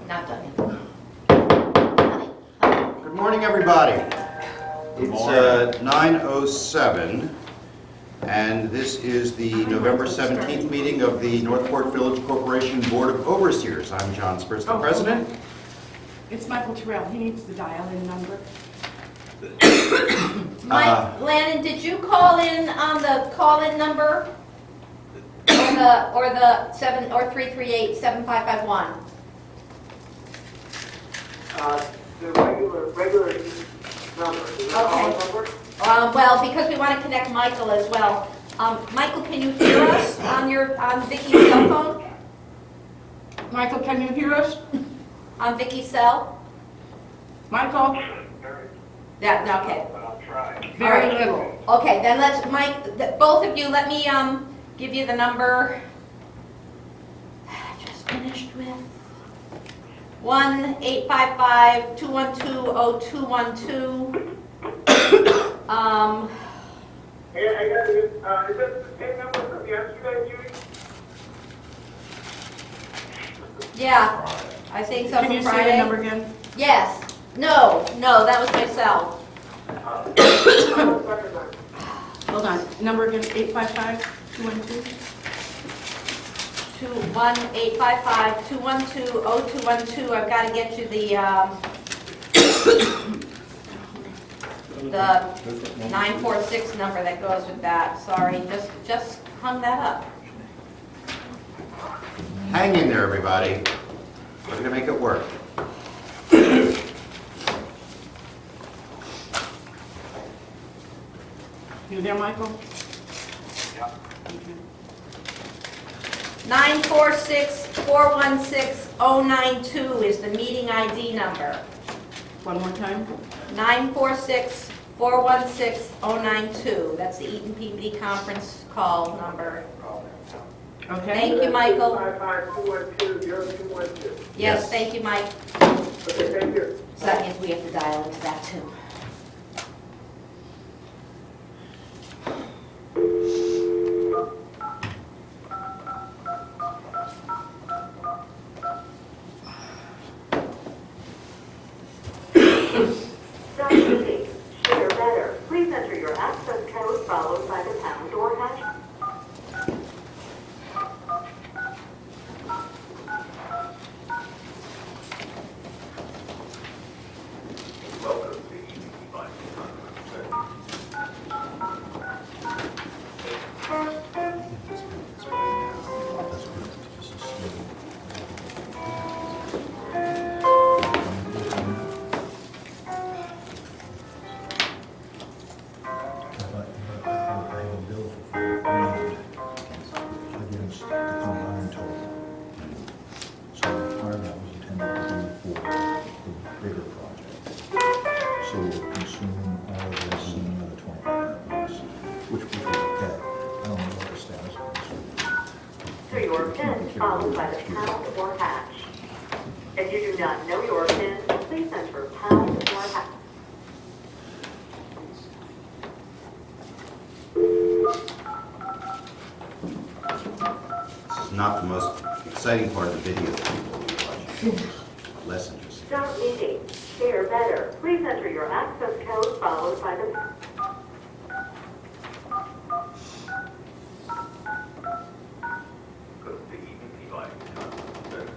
Not done. Good morning, everybody. It's 9:07, and this is the November 17th meeting of the Northport Village Corporation Board of Overseers. I'm John Spritz, the president. It's Michael Terrell. He needs the dial-in number. Mike, Lannon, did you call in on the call-in number? Or the 338-7551? The regular number. Is that Okay. our number? Well, because we want to connect Michael as well. Michael, can you hear us on Vicky's cell phone? Michael, can you hear us? On Vicky's cell? Michael? Yeah, okay. I'll try. Very All right. little. Okay, then let's, Mike, both of you, let me give you the number. Just finished with 1-855-212-0212. Hey, I got it. Is that the same number from yesterday, Judy? Yeah, I think so Can from you say Friday. the number again? Yes. No, that was my cell. Hold on. Number again, 855-212? 1-855-212-0212. I've got to get you the 946 number that goes with that. Sorry, just hung that up. Hang in there, everybody. We're going to make it work. You there, Michael? Yeah. 946-416-092 is the meeting ID number. One more time. 946-416-092. That's the Eaton Peabody conference call number. Okay. Thank you, Michael. 55212-0212. Yes, Yes. thank you, Mike. Okay, thank you. Second, we have to dial into that too. Share better. Please enter your access code followed by the pound or hash. Welcome to Eaton Peabody. I have a bill for $4,000 against the combined total. So part of that was intended to be for the bigger project. So we'll consume all of this and another 25 which we will pay. I don't know what the status of this is. Enter your PIN followed by the pound or hash. If you do not know your PIN, please enter pound or hash. This is not the most exciting part of the video that people will be watching. Less interesting. Start meeting. Share better. Please enter your access code followed by the Welcome to Eaton Peabody Conference Center.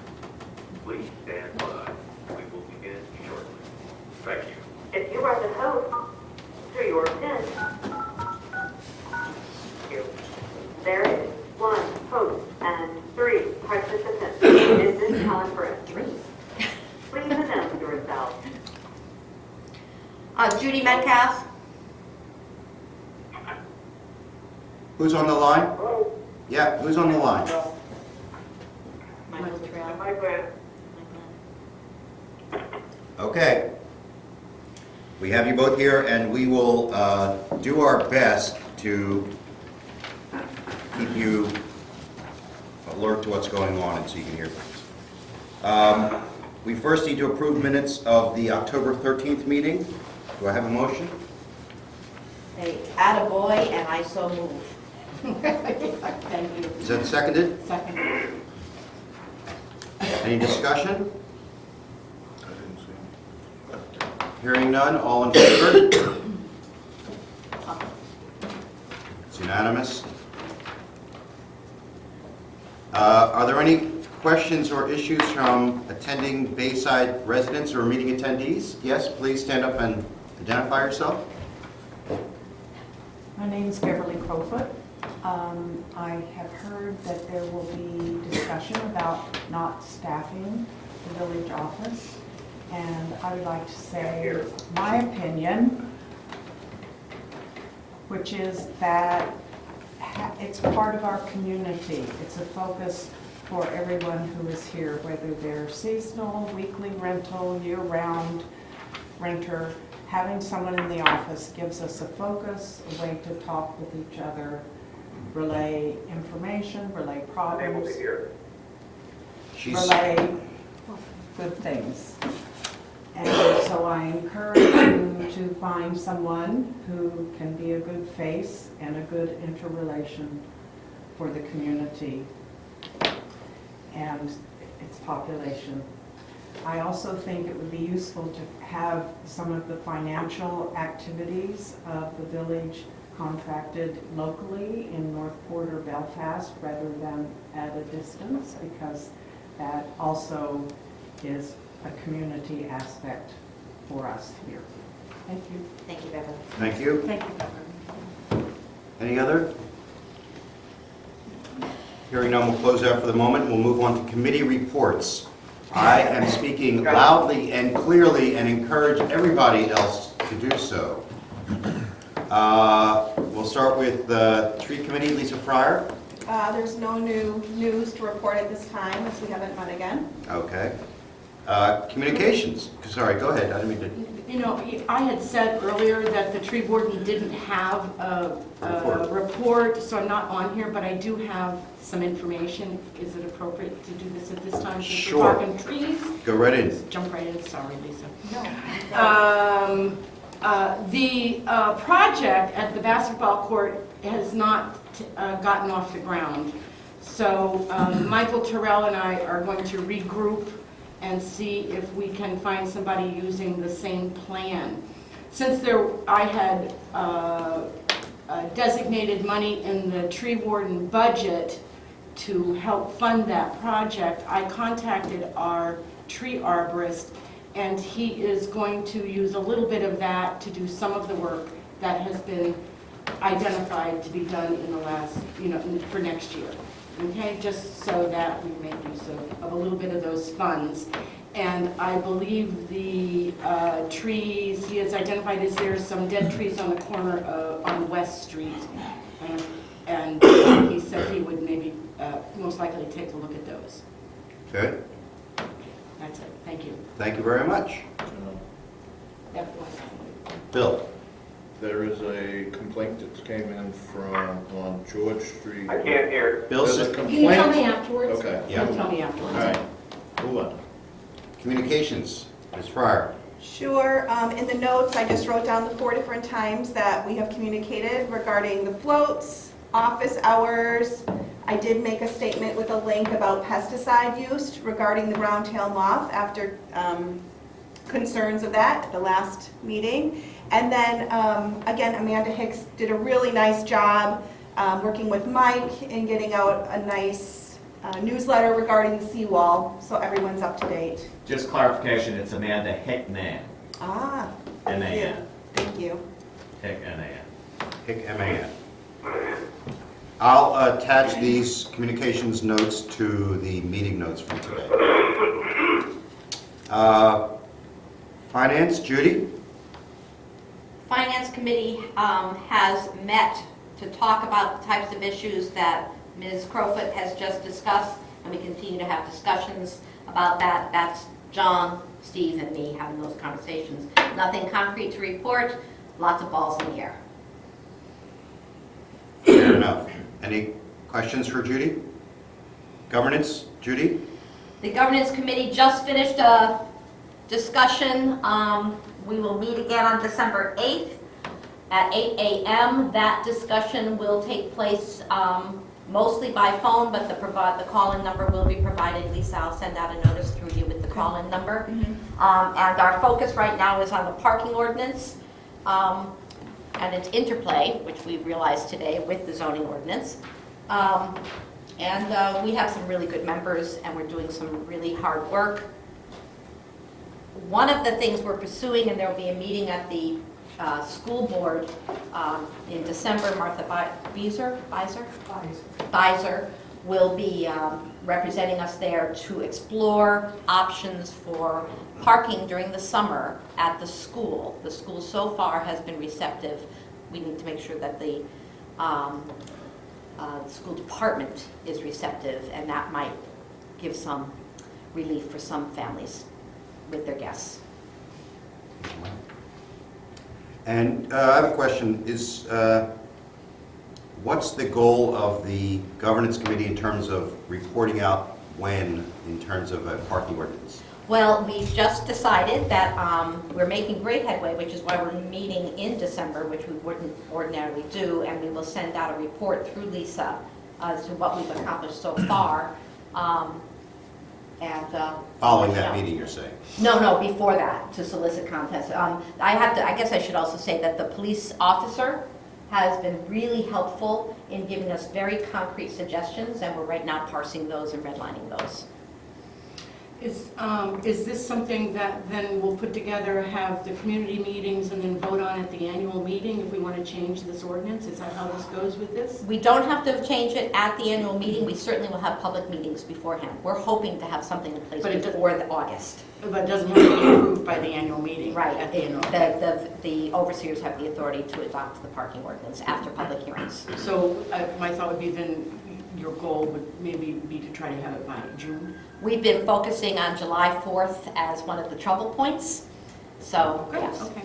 Please stand by. We will begin shortly. Thank you. If you are the host, enter your PIN. There is 1 host and 3 participants in this conference. 3. Please announce yourself. Judy Metcalf. Who's on the line? Hello. Yeah, who's on the line? Michael Terrell. Hi, Glenn. Okay. We have you both here, and we will do our best to keep you alert to what's going on and so you can hear things. We first need to approve minutes of the October 13th meeting. Do I have a motion? Hey, attaboy, and I so move. Thank you. Is that seconded? Second. Any discussion? Hearing none, all in favor? It's unanimous. Are there any questions or issues from attending Bayside residents or meeting attendees? Yes, please stand up and identify yourself. My name is Beverly Crowfoot. I have heard that there will be discussion about not staffing the village office, and I would like to say my opinion, which is that it's part of our community. It's a focus for everyone who is here, whether they're seasonal, weekly rental, year-round renter. Having someone in the office gives us a focus, a way to talk with each other, relay information, relay problems, relay good things. And so I encourage you to find someone who can be a good face and a good interrelation for the community and its population. I also think it would be useful to have some of the financial activities of the village contracted locally in Northport or Belfast rather than at a distance, because that also is a community aspect for us here. Thank you. Thank you, Beverly. Thank you. Thank you, Beverly. Any other? Hearing none, we'll close out for the moment. We'll move on to committee reports. I am speaking loudly and clearly and encourage everybody else to do so. We'll start with the tree committee. Lisa Fryer. There's no new news to report at this time, as we haven't met again. Okay. Communications. Sorry, go ahead. I didn't mean to. You know, I had said earlier that the tree warden didn't have a report, so I'm not on here, but I do have some information. Is it appropriate to do this at this time? Since Sure. we're talking trees? Go right in. Just jump right in, sorry, Lisa. No. The project at the basketball court has not gotten off the ground. So Michael Terrell and I are going to regroup and see if we can find somebody using the same plan. Since I had designated money in the tree warden budget to help fund that project, I contacted our tree arborist, and he is going to use a little bit of that to do some of the work that has been identified to be done in the last, for next year. Okay, just so that we make use of a little bit of those funds. And I believe the trees, he has identified, there's some dead trees on the corner on West Street. And he said he would maybe most likely take a look at those. Okay. That's it, thank you. Thank you very much. That was- Bill. There is a complaint that came in on George Street. I can't hear. Bill There's a said. Can you tell me complaint. afterwards? Okay. Yeah. You can tell me afterwards. All right, move on. Communications. Ms. Fryer. Sure. In the notes, I just wrote down the 4 different times that we have communicated regarding the floats, office hours. I did make a statement with a link about pesticide use regarding the brown-tail moth after concerns of that at the last meeting. And then, again, Amanda Hicks did a really nice job working with Mike in getting out a nice newsletter regarding the seawall, so everyone's up to date. Just clarification, it's Amanda Hickman, Ah, M-A-N. thank you. Hick, M-A-N. Hick M.A.N. I'll attach these communications notes to the meeting notes from today. Finance, Judy? Finance Committee has met to talk about the types of issues that Ms. Crowfoot has just discussed, and we continue to have discussions about that. That's John, Steve, and me having those conversations. Nothing concrete to report, lots of balls in the air. Fair enough. Any questions for Judy? Governance, Judy? The Governance Committee just finished a discussion. We will meet again on December 8th at 8 a.m. That discussion will take place mostly by phone, but the call-in number will be provided. Lisa, I'll send out a notice through you with the call-in number. And our focus right now is on the parking ordinance and its interplay, which we realized today with the zoning ordinance. And we have some really good members, and we're doing some really hard work. One of the things we're pursuing, and there will be a meeting at the school board in December, Martha Beiser will be representing us there to explore options for parking during the summer at the school. The school so far has been receptive. We need to make sure that the school department is receptive, and that might give some relief for some families with their guests. And I have a question, what's the goal of the governance committee in terms of reporting out when, in terms of a parking ordinance? Well, we just decided that we're making great headway, which is why we're meeting in December, which we wouldn't ordinarily do, and we will send out a report through Lisa as to what we've accomplished so far. Following that meeting, you're saying? No, before that, to solicit comments. I guess I should also say that the police officer has been really helpful in giving us very concrete suggestions, and we're right now parsing those and redlining those. Is this something that then we'll put together, have the community meetings, and then vote on at the annual meeting if we want to change this ordinance? Is that how this goes with this? We don't have to change it at the annual meeting. We certainly will have public meetings beforehand. We're hoping to have something in place before August. But it doesn't have to be approved by the annual meeting? Right. At the annual. The overseers have the authority to adopt the parking ordinance after public hearings. So my thought would be then your goal would maybe be to try to have it by June? We've been focusing on July 4th as one of the trouble points, so, Good, yes. okay.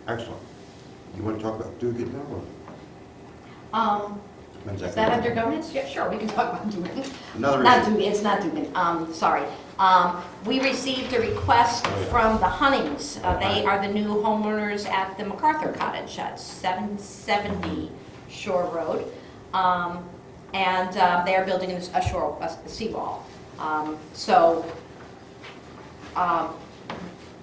Excellent. You want to talk about Dugan now, or when's Is that under governance? Yeah, sure, we can talk about Dugan. Another Not issue. Dugan, it's not Dugan, sorry. We received a request from the Hunnings. They are the new homeowners at the MacArthur Cottage at 770 Shore Road. And they are building a seawall.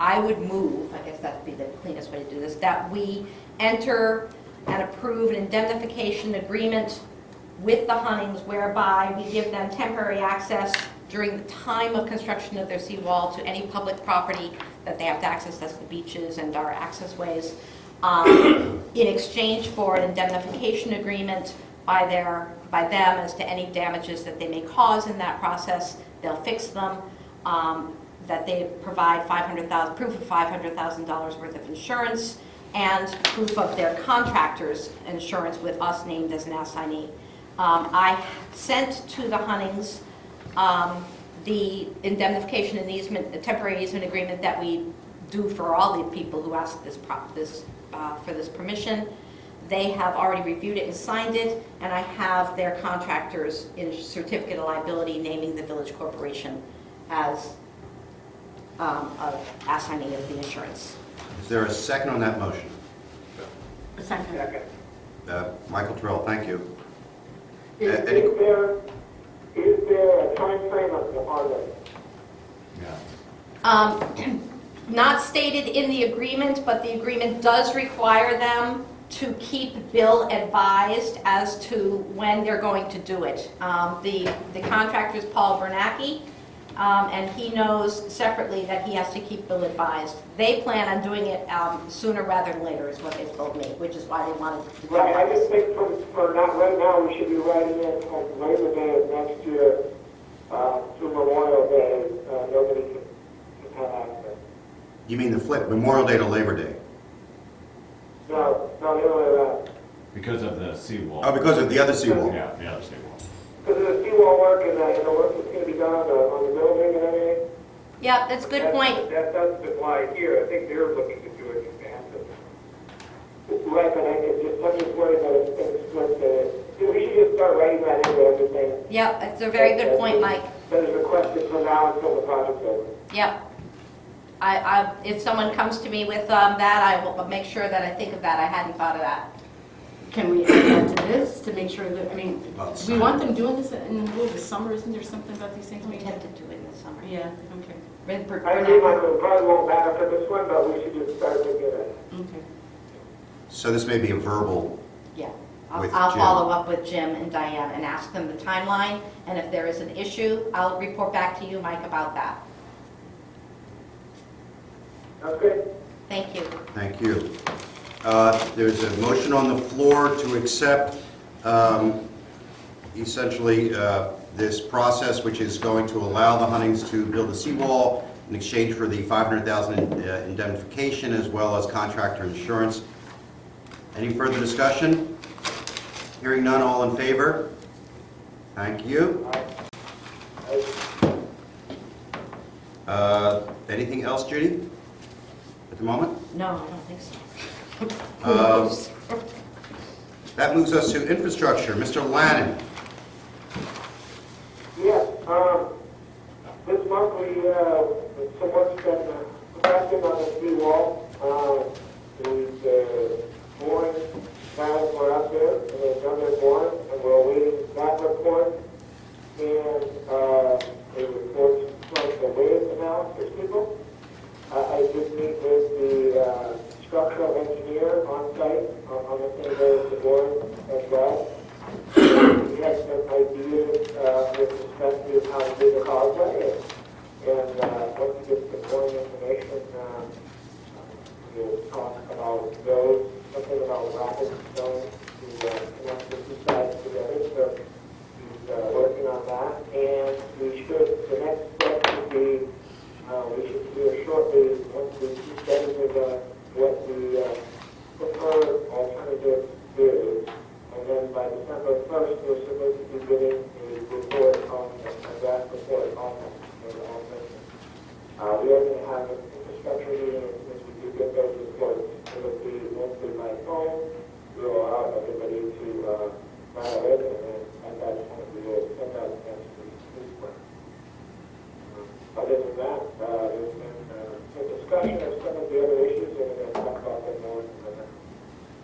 I would move, I guess that'd be the cleanest way to do this, that we enter and approve an indemnification agreement with the Hunnings whereby we give them temporary access during the time of construction of their seawall to any public property that they have to access, that's the beaches and our access ways, in exchange for an indemnification agreement by them as to any damages that they may cause in that process. They'll fix them, that they provide proof of $500,000 worth of insurance and proof of their contractor's insurance with us named as an assignee. I sent to the Hunnings the indemnification and easement, the temporary easement agreement that we do for all the people who ask for this permission. They have already reviewed it and signed it, and I have their contractors in certificate of liability naming the Village Corporation as an assignee of the insurance. Is there a second on that motion? A second. Michael Terrell, thank you. Is there a time frame on this? Not stated in the agreement, but the agreement does require them to keep Bill advised as to when they're going to do it. The contractor is Paul Bernacki, and he knows separately that he has to keep Bill advised. They plan on doing it sooner rather than later is what they've told me, which is why they wanted to do Right, I it. just think for not right now, we should be writing it on Labor Day of next year through Memorial Day. Nobody can have access. You mean the flip, Memorial Day to Labor Day? No, the other way around. Because of the seawall. Oh, because of the other seawall? Yeah, the other seawall. Because of the seawall work and the work that's going to be done on the building and everything. Yeah, that's a good point. That doesn't apply here. I think they're looking to do it in Manhattan. Right, but I'm just worried that it's going to split. We should just start writing that into everything. Yep, that's a very good point, Mike. That is requested from now until the project's over. Yep. If someone comes to me with that, I will make sure that I think of that. I hadn't thought of that. can we add that to this to make sure that, I mean, Well, do we want them doing this in the middle of the summer? Isn't there something about these things? We tend to do it in the summer. Yeah, okay, I agree, Michael, it probably won't matter for this one, but we should just start looking at it. okay. So this may be a verbal, Yeah. With I'll Jim. follow up with Jim and Diane and ask them the timeline, and if there is an issue, I'll report back to you, Mike, about that. Sounds good? Thank you. thank you. There's a motion on the floor to accept essentially this process, which is going to allow the Huntings to build a seawall in exchange for the $500,000 indemnification as well as contractor insurance. Any further discussion? Hearing none, all in favor? Thank you. Anything else, Judy, at the moment? No, I don't think so. That moves us to infrastructure. Mr. Lannon. Yes, this month we, some work's been progressing on the seawall. We've, boring guys were out there, and they've done their boring, and we're awaiting that report, and, a report from the wave analysis people. I did meet with the, structural engineer on site, on the same day as the board as well. We had some ideas with respect to how to do the causeway, and once we get the boring information, we'll talk about those, something about rapid stone to connect the two sides together. So he's working on that, and the next step would be, we should hear shortly, once the two studies are done, what the preferred alternative is. And then by December 1st, we're supposed to be getting a report on, a draft report on that. We are going to have an infrastructure meeting as soon as we do get those reports. It'll be mostly by phone. We'll allow everybody to file it, and then at that point, we will send out the next report. Other than that, there's been some discussion of some of the other issues, and we're going to talk about them more.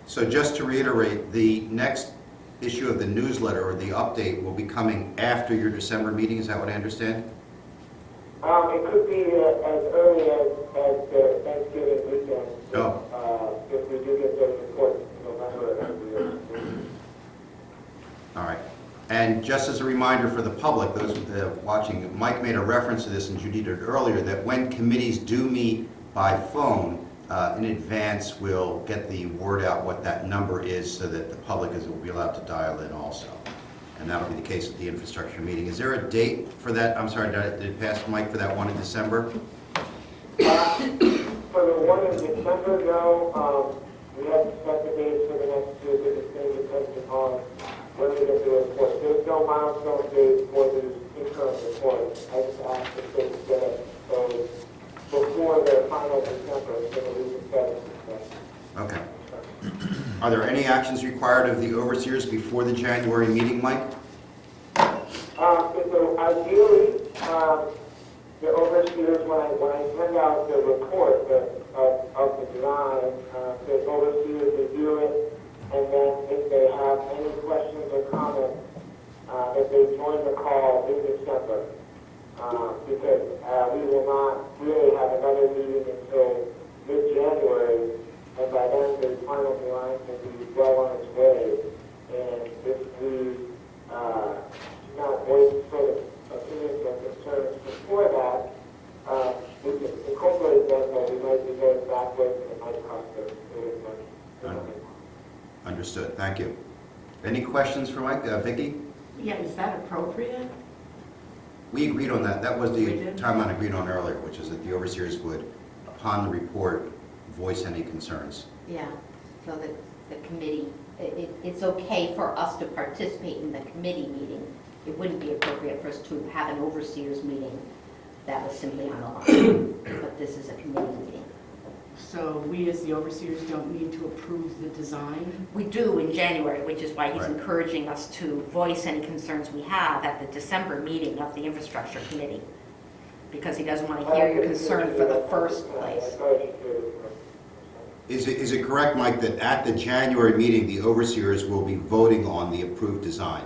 So just to reiterate, the next issue of the newsletter or the update will be coming after your December meeting, is that what I understand? It could be as early as the Thanksgiving weekend. If we do get those reports in November every year. All right. And just as a reminder for the public, those watching, Mike made a reference to this and Judy did earlier, that when committees do meet by phone, in advance, we'll get the word out what that number is so that the public will be allowed to dial in also. And that'll be the case at the infrastructure meeting. Is there a date for that? I'm sorry, did it pass, Mike, for that one in December? For the one in December, no. We have to set the dates for the next two, but it's going to depend on when we get the report. There's no milestone date for the interim report. I just asked if they could get it before the final December, so that we can set it. Okay. Are there any actions required of the overseers before the January meeting, Mike? So ideally, the overseers, when I send out the report of the design, the overseers review it, and then if they have any questions or comments, if they join the call in December, because we will not really have another meeting until mid-January, and by then the final design will be well on its way. And if we not voice sort of opinions or concerns before that, we can incorporate them, but we might be going backwards and it might cost us a little money. Understood. Thank you. Any questions for Mike? Vicki? Yeah, is that appropriate? We agreed on that. That was We the did? timeline agreed on earlier, which is that the overseers would, upon the report, voice any concerns. Yeah, so that the committee, it's okay for us to participate in the committee meeting. It wouldn't be appropriate for us to have an overseers meeting that was simply on the line, but this is a committee meeting. So we as the overseers don't need to approve the design? We do in January, which is why he's Right. encouraging us to voice any concerns we have at the December meeting of the infrastructure committee, because he doesn't want to hear your concern for the first place. Is it correct, Mike, that at the January meeting, the overseers will be voting on the approved design?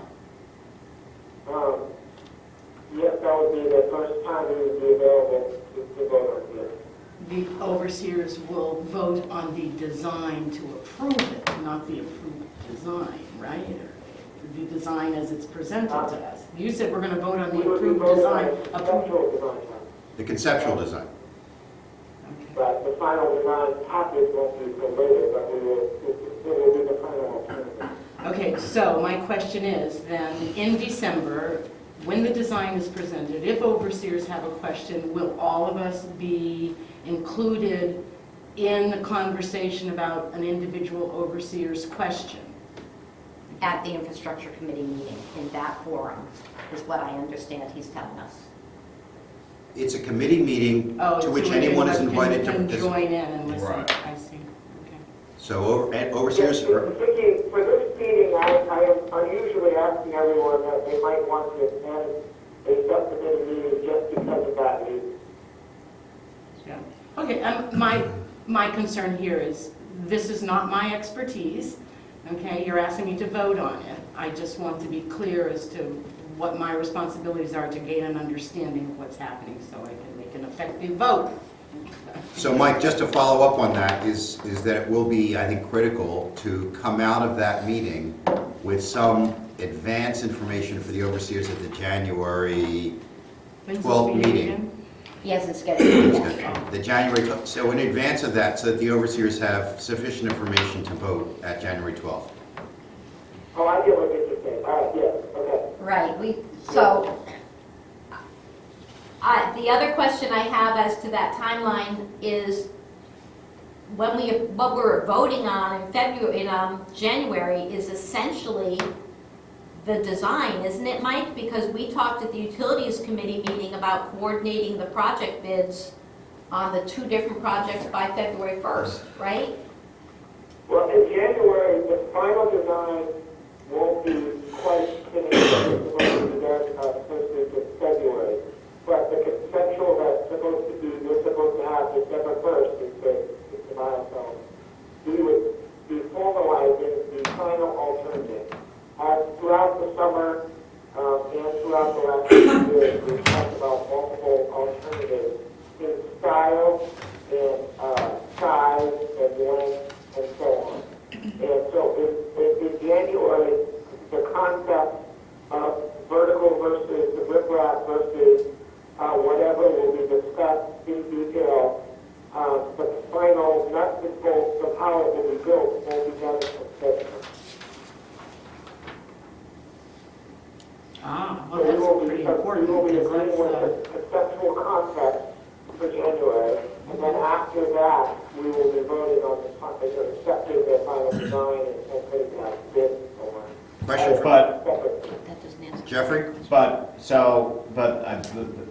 Yes, that would be the first time we would be available to vote on this. The overseers will vote on the design to approve it, not the approved design, right? Or the design as it's presented to us. You said we're going to vote on the We would be approved voting design. on the conceptual design. The conceptual design? Okay. But the final design package won't be till later, but it will be the final alternative. Okay, so my question is then, in December, when the design is presented, if overseers have a question, will all of us be included in the conversation about an individual overseer's question? At the infrastructure committee meeting, in that forum, is what I understand he's telling us. It's a committee meeting Oh, to which so anyone is anyone invited to can participate. join in and listen. Right. I see. Okay. So overseers, Yes, Vicki, for this meeting, I'm usually asking everyone that they might want to attend a subcommittee meeting just because of that reason. Yeah. Okay, my concern here is, this is not my expertise, okay? You're asking me to vote on it. I just want to be clear as to what my responsibilities are to gain an understanding of what's happening so I can make an effective vote. so Mike, just to follow up on that, is that it will be, I think, critical to come out of that meeting with some advance information for the overseers at the January When's this 12th meeting. again? He hasn't scheduled it yet. The January, so in advance of that, so that the overseers have sufficient information to vote at January 12th. Oh, I get what you're saying. All right, yes, okay. Right, the other question I have as to that timeline is, what we're voting on in January is essentially the design, isn't it, Mike? Because we talked at the utilities committee meeting about coordinating the project bids on the two different projects by February 1st, right? Well, in January, the final design won't be quite finished. It's supposed to be done first week of February. But the conceptual that's supposed to be, we're supposed to have December 1st is the milestone. We would be formalizing the final alternative. Throughout the summer and throughout the last few years, we've talked about multiple alternatives in style and size and length and so on. And so in January, the concept of vertical versus the riprap versus whatever will be discussed in detail. But the final nuts and bolts of how it will be built will be done in February. Well, that's pretty important. We will be because agreeing that's, with the conceptual concept for January, and then after that, we will be voting on accepting the final design and putting that bid over. Question for But, That doesn't answer. Jeffrey? but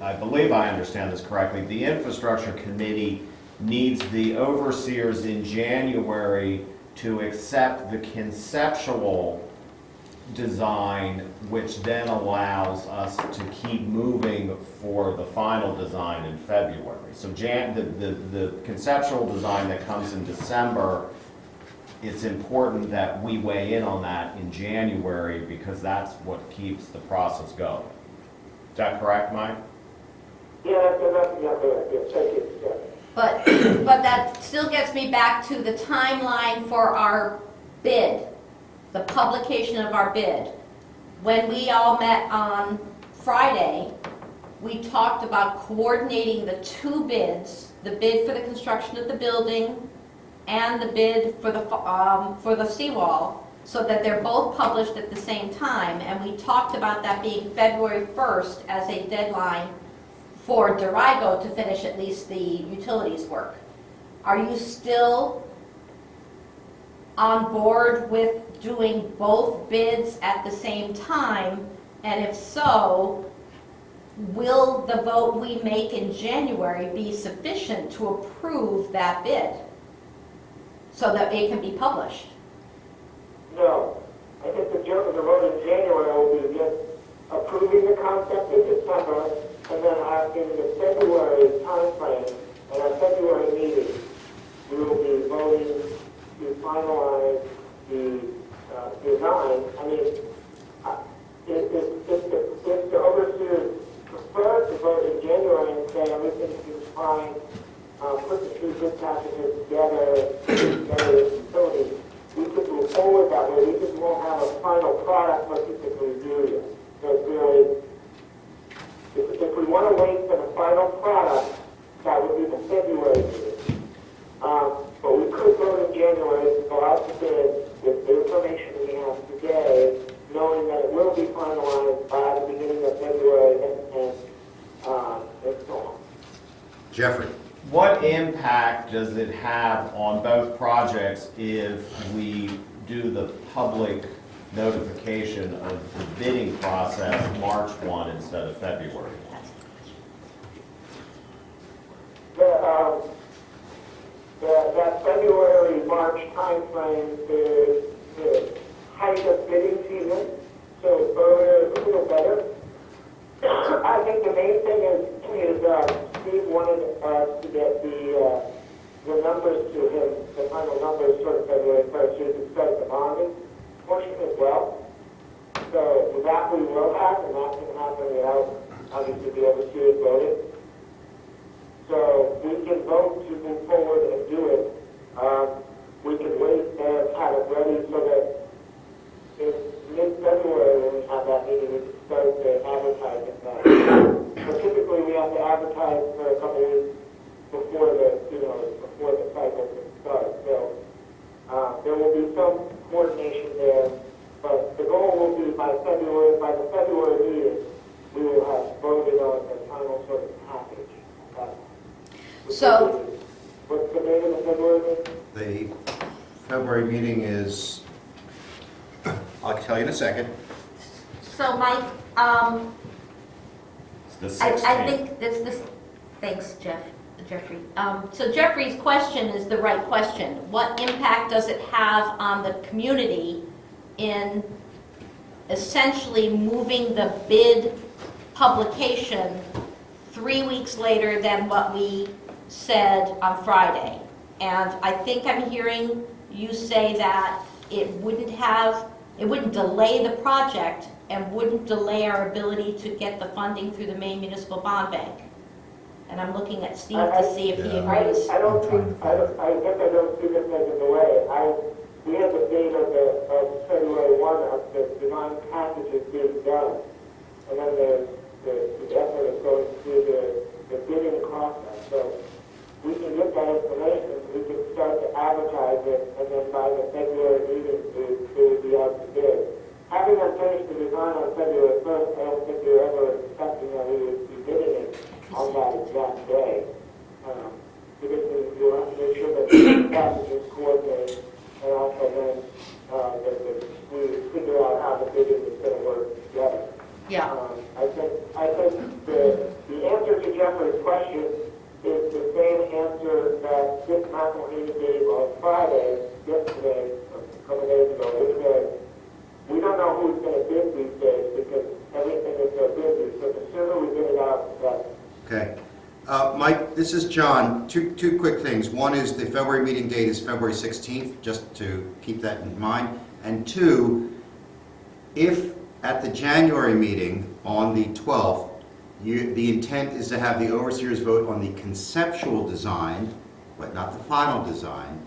I believe I understand this correctly. The infrastructure committee needs the overseers in January to accept the conceptual design, which then allows us to keep moving for the final design in February. So the conceptual design that comes in December, it's important that we weigh in on that in January because that's what keeps the process going. Is that correct, Mike? Yeah, that's correct. Thank you. Yeah. But that still gets me back to the timeline for our bid, the publication of our bid. When we all met on Friday, we talked about coordinating the two bids, the bid for the construction of the building and the bid for the seawall, so that they're both published at the same time. And we talked about that being February 1st as a deadline for Dorigo to finish at least the utilities work. Are you still on board with doing both bids at the same time? And if so, will the vote we make in January be sufficient to approve that bid so that it can be published? No. I think the vote in January will be just approving the concept in December and then in the February timeframe, at our February meeting, we will be voting finalize the design. I mean, if the overseers prefer to vote in January and say everything is fine, put the two bid packages together with utilities, we could move forward that way. We just won't have a final product for people to review yet. So it's really, if we want to wait for the final product, that would be the February meeting. But we could vote in January, go out to bid with the information we have today, knowing that it will be finalized by the beginning of February and so on. Jeffrey? What impact does it have on both projects if we do the public notification of the bidding process March 1 instead of February? That February-March timeframe is the height of bidding season, so earlier is a little better. I think the main thing is Steve wanted us to get the numbers to him, the final numbers sort of February 1st, so he can start the bonding portion as well. So that we will have, and that can happen without obviously the overseers voting. So we can vote to move forward and do it. We can wait and have it ready so that in mid-February when we have that meeting, we can start the advertising now. So typically we have to advertise for a couple weeks before the cycle can start. So there will be some coordination there, but the goal will be by the February meeting, we will have voted on the final sort of package. So, What's the date of the February meeting? The February meeting is, I'll tell you in a second. so Mike, It's the I 16th. think this, thanks, Jeffrey. So Jeffrey's question is the right question. What impact does it have on the community in essentially moving the bid publication 3 weeks later than what we said on Friday? And I think I'm hearing you say that it wouldn't delay the project and wouldn't delay our ability to get the funding through the Maine Municipal Bond Bank. And I'm looking at Steve to see if he Yeah. agrees. I don't think, I guess I don't see this as a delay. We have the date of February 1 of the design packages being done. And then the effort is going through the bidding process. So we can get that information, we can start to advertise it, and then by the February meeting, we will be out to bid. Having unfinished the design on February 1st, I don't think we were ever expecting that we would be bidding it on that exact day. Because we will have to make sure that the packages coordinate, and also then we figure out how the bidding is going to work together. Yeah. I think the answer to Jeffrey's question is the same answer that Dick McElhaney gave on Friday, yesterday, a couple days ago, which was, we don't know who's going to bid these days because everything is so busy. So the sooner we get it out, the better. Okay. Mike, this is John. Two quick things. One is the February meeting date is February 16th, just to keep that in mind. And two, if at the January meeting on the 12th, the intent is to have the overseers vote on the conceptual design, but not the final design,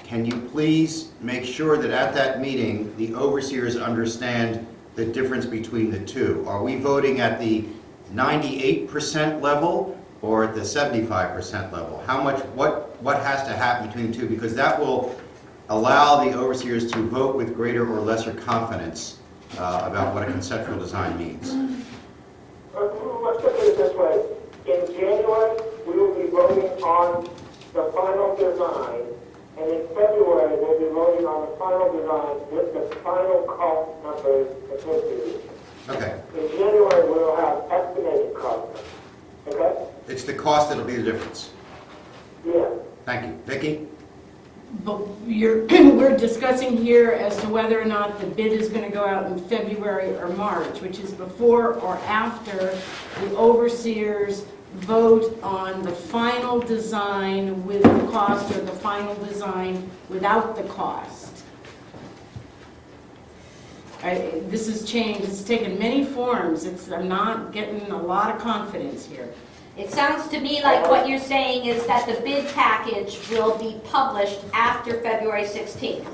can you please make sure that at that meeting, the overseers understand the difference between the two? Are we voting at the 98% level or at the 75% level? How much, what has to happen between the two? Because that will allow the overseers to vote with greater or lesser confidence about what a conceptual design means. Let's look at it this way. In January, we will be voting on the final design, and in February, we'll be voting on the final design with the final cost numbers associated. Okay. In January, we'll have estimated costs. Okay? It's the cost that'll be the difference. Yeah. Thank you. Vicki? But we're discussing here as to whether or not the bid is going to go out in February or March, which is before or after the overseers vote on the final design with the cost or the final design without the cost. This has changed, it's taken many forms, I'm not getting a lot of confidence here. It sounds to me like what you're saying is that the bid package will be published after February 16th.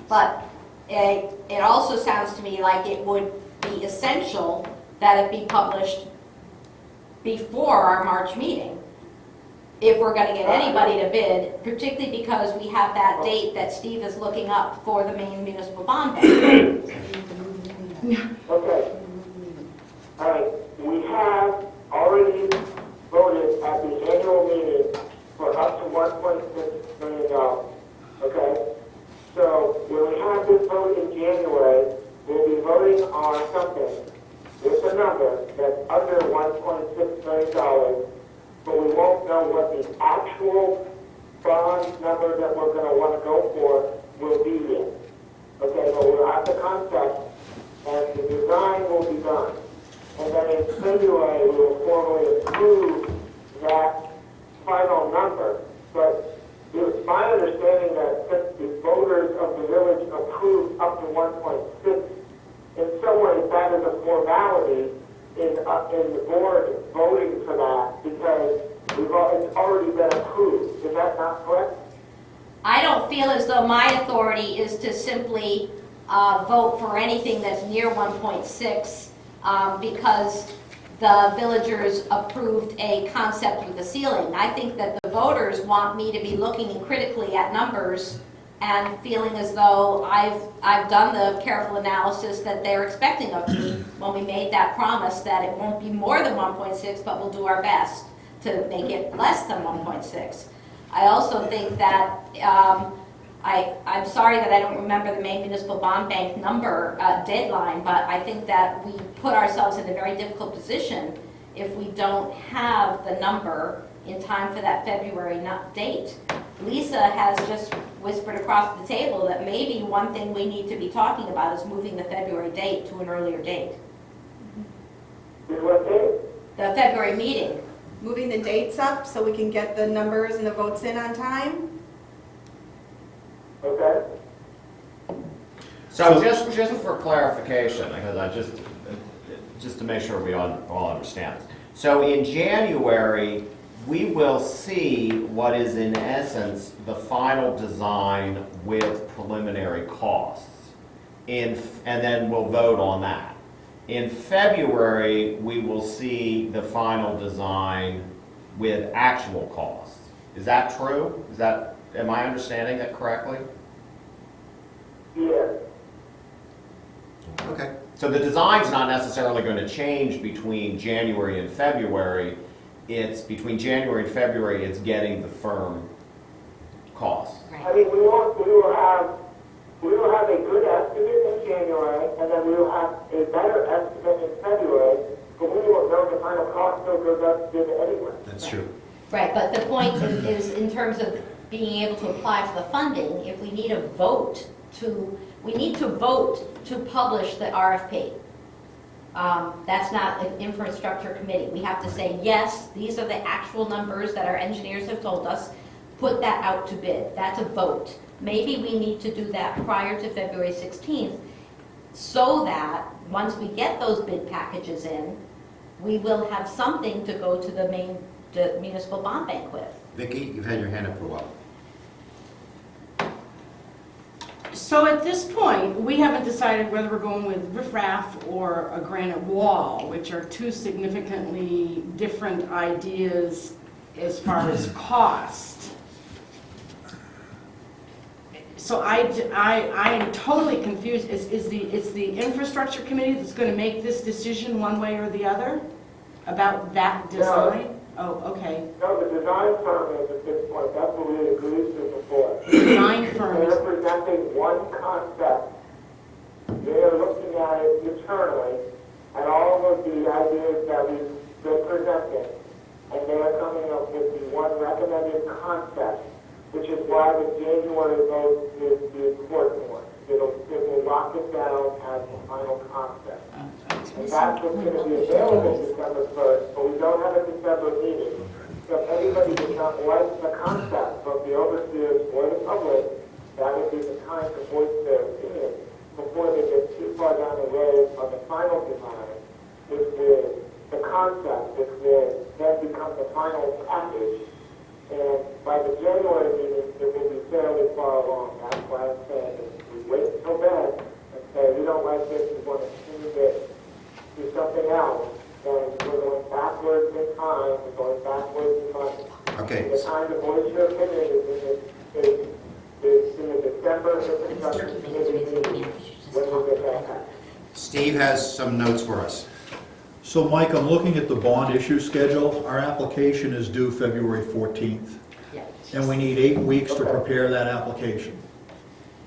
But it also sounds to me like it would be essential that it be published before our March meeting, if we're going to get anybody to bid, particularly because we have that date that Steve is looking up for the Maine Municipal Bond Bank. Okay. All right, we have already voted at the annual meeting for up to $1.6 million, okay? So when we have this vote in January, we'll be voting on something with a number that's under $1.6 million, but we won't know what the actual bond number that we're going to want to go for will be yet. Okay, but we'll have the concept, and the design will be done. And then in February, we will formally approve that final number. But it's my understanding that since the voters of the village approved up to 1.6, in some ways that is a formality in the board voting for that because it's already been approved. Is that not correct? I don't feel as though my authority is to simply vote for anything that's near 1.6 because the villagers approved a concept with the ceiling. I think that the voters want me to be looking critically at numbers and feeling as though I've done the careful analysis that they're expecting of me when we made that promise that it won't be more than 1.6, but we'll do our best to make it less than 1.6. I also think that, I'm sorry that I don't remember the Maine Municipal Bond Bank number deadline, but I think that we put ourselves in a very difficult position if we don't have the number in time for that February date. Lisa has just whispered across the table that maybe one thing we need to be talking about is moving the February date to an earlier date. What date? The February meeting. Moving the dates up so we can get the numbers and the votes in on time. Okay. So just for clarification, because just to make sure we all understand this. So in January, we will see what is in essence the final design with preliminary costs. And then we'll vote on that. In February, we will see the final design with actual costs. Is that true? Am I understanding that correctly? Yes. Okay. So the design's not necessarily going to change between January and February. It's between January and February, it's getting the firm costs. I mean, we will have a good estimate in January, and then we will have a better estimate in February, but we won't know the final cost until it goes up to bid anyway. That's true. Right, but the point is in terms of being able to apply for the funding, if we need a vote we need to vote to publish the RFP. That's not an infrastructure committee. We have to say, yes, these are the actual numbers that our engineers have told us. Put that out to bid. That's a vote. Maybe we need to do that prior to February 16th so that once we get those bid packages in, we will have something to go to the municipal bond bank with. Vicki, you've had your hand up for a while. So at this point, we haven't decided whether we're going with riffraff or a granite wall, which are two significantly different ideas as far as cost. So I am totally confused. Is the infrastructure committee that's going to make this decision one way or the other about that design? Oh, okay. No, the design firm is at this point, that's what we agreed to before. Design firm is. They're presenting one concept. They are looking at it internally, and all of the ideas that we've been presenting, and they are coming up with the one recommended concept, which is why the January vote is the important one. it will lock it down as the final concept. And that's what's going to be available December 1st, but we don't have a December meeting. So if anybody does not like the concept from the overseers or the public, that would be the time to voice their opinion before they get too far down the road on the final design, which is the concept, which will then become the final package. And by the January meeting, it will be fairly far along. That's why I'm saying if we wait until then and say, we don't like this, we want to change it, do something else, then we're going backwards in time, we're going backwards in money. Okay. The time to voice your opinion is in the December infrastructure committee meeting, when we get that back. Steve has some notes for us. So Mike, I'm looking at the bond issue schedule. Our application is due February 14th. Yeah. And we need 8 weeks to prepare that application.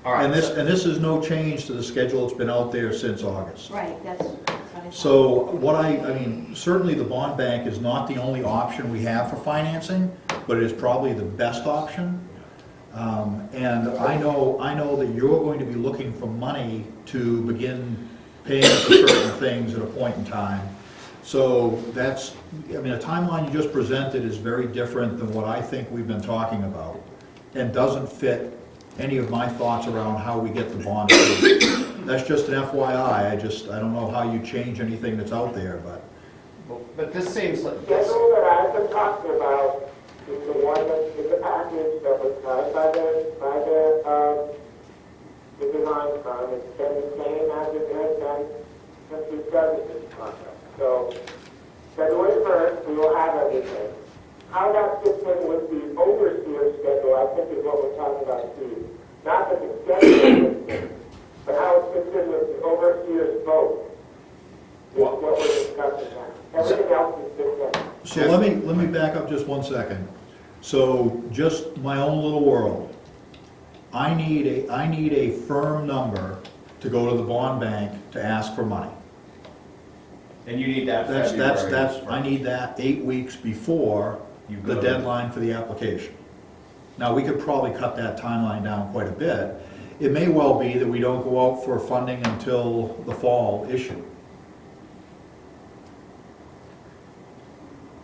All right. And this is no change to the schedule that's been out there since August. Right, that's what I thought. So what I mean, certainly the bond bank is not the only option we have for financing, but it is probably the best option. And I know that you're going to be looking for money to begin paying for certain things at a point in time. So that's, I mean, the timeline you just presented is very different than what I think we've been talking about, and doesn't fit any of my thoughts around how we get the bond approved. That's just an FYI, I don't know how you change anything that's out there, but. But this seems like, The schedule that I've been talking about is the one that's in the package that was signed by the design firm. It's been the same as it has been since we started this project. So February 1st, we will have everything. How that fits in with the overseer schedule, I think is what we're talking about, Steve. Not that the schedule fits in, but how it fits in with the overseer's vote is what we're discussing now. Everything else is fits in. So let me back up just one second. So just my own little world. I need a firm number to go to the bond bank to ask for money. and you need that That's, February. I need that 8 weeks before You the go. deadline for the application. Now, we could probably cut that timeline down quite a bit. It may well be that we don't go out for funding until the fall issue.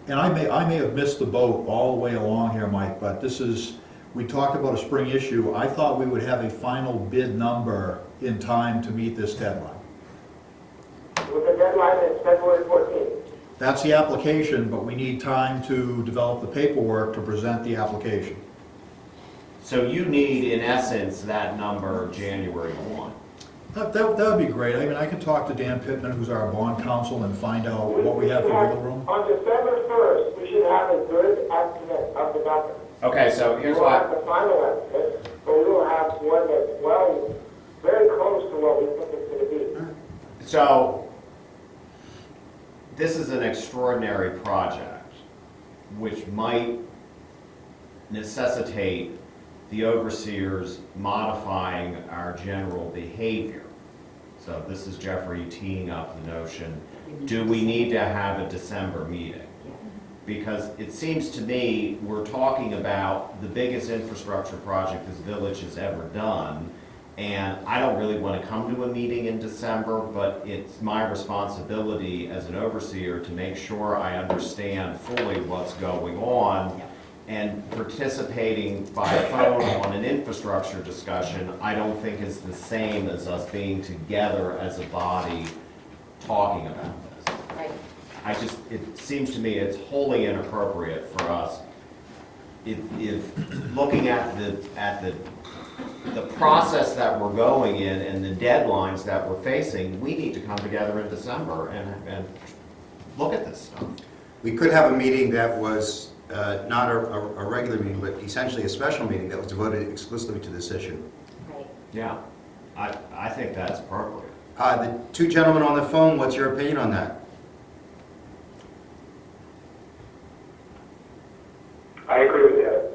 And I may have missed the boat all the way along here, Mike, but this is, we talked about a spring issue. I thought we would have a final bid number in time to meet this deadline. With the deadline is February 14th. That's the application, but we need time to develop the paperwork to present the application. So you need, in essence, that number January 1. That would be great. I mean, I can talk to Dan Pittman, who's our bond counsel, and find out what we have for wiggle room. On December 1st, we should have a good estimate of the number. Okay, so here's We will have what, the final estimate, but we will have one that's, well, very close to what we think it's going to be. so this is an extraordinary project, which might necessitate the overseers modifying our general behavior. So this is Jeffrey teeing up the notion, do we need to have a December meeting? Because it seems to me, we're talking about the biggest infrastructure project this village has ever done, and I don't really want to come to a meeting in December, but it's my responsibility as an overseer to make sure I understand fully what's going on. And participating by phone on an infrastructure discussion, I don't think is the same as us being together as a body talking about this. Right. It seems to me it's wholly inappropriate for us, if looking at the process that we're going in and the deadlines that we're facing, we need to come together in December and look at this stuff. We could have a meeting that was not a regular meeting, but essentially a special meeting that was devoted exclusively to this issue. Right. Yeah, I think that's appropriate. The two gentlemen on the phone, what's your opinion on that? I agree with that.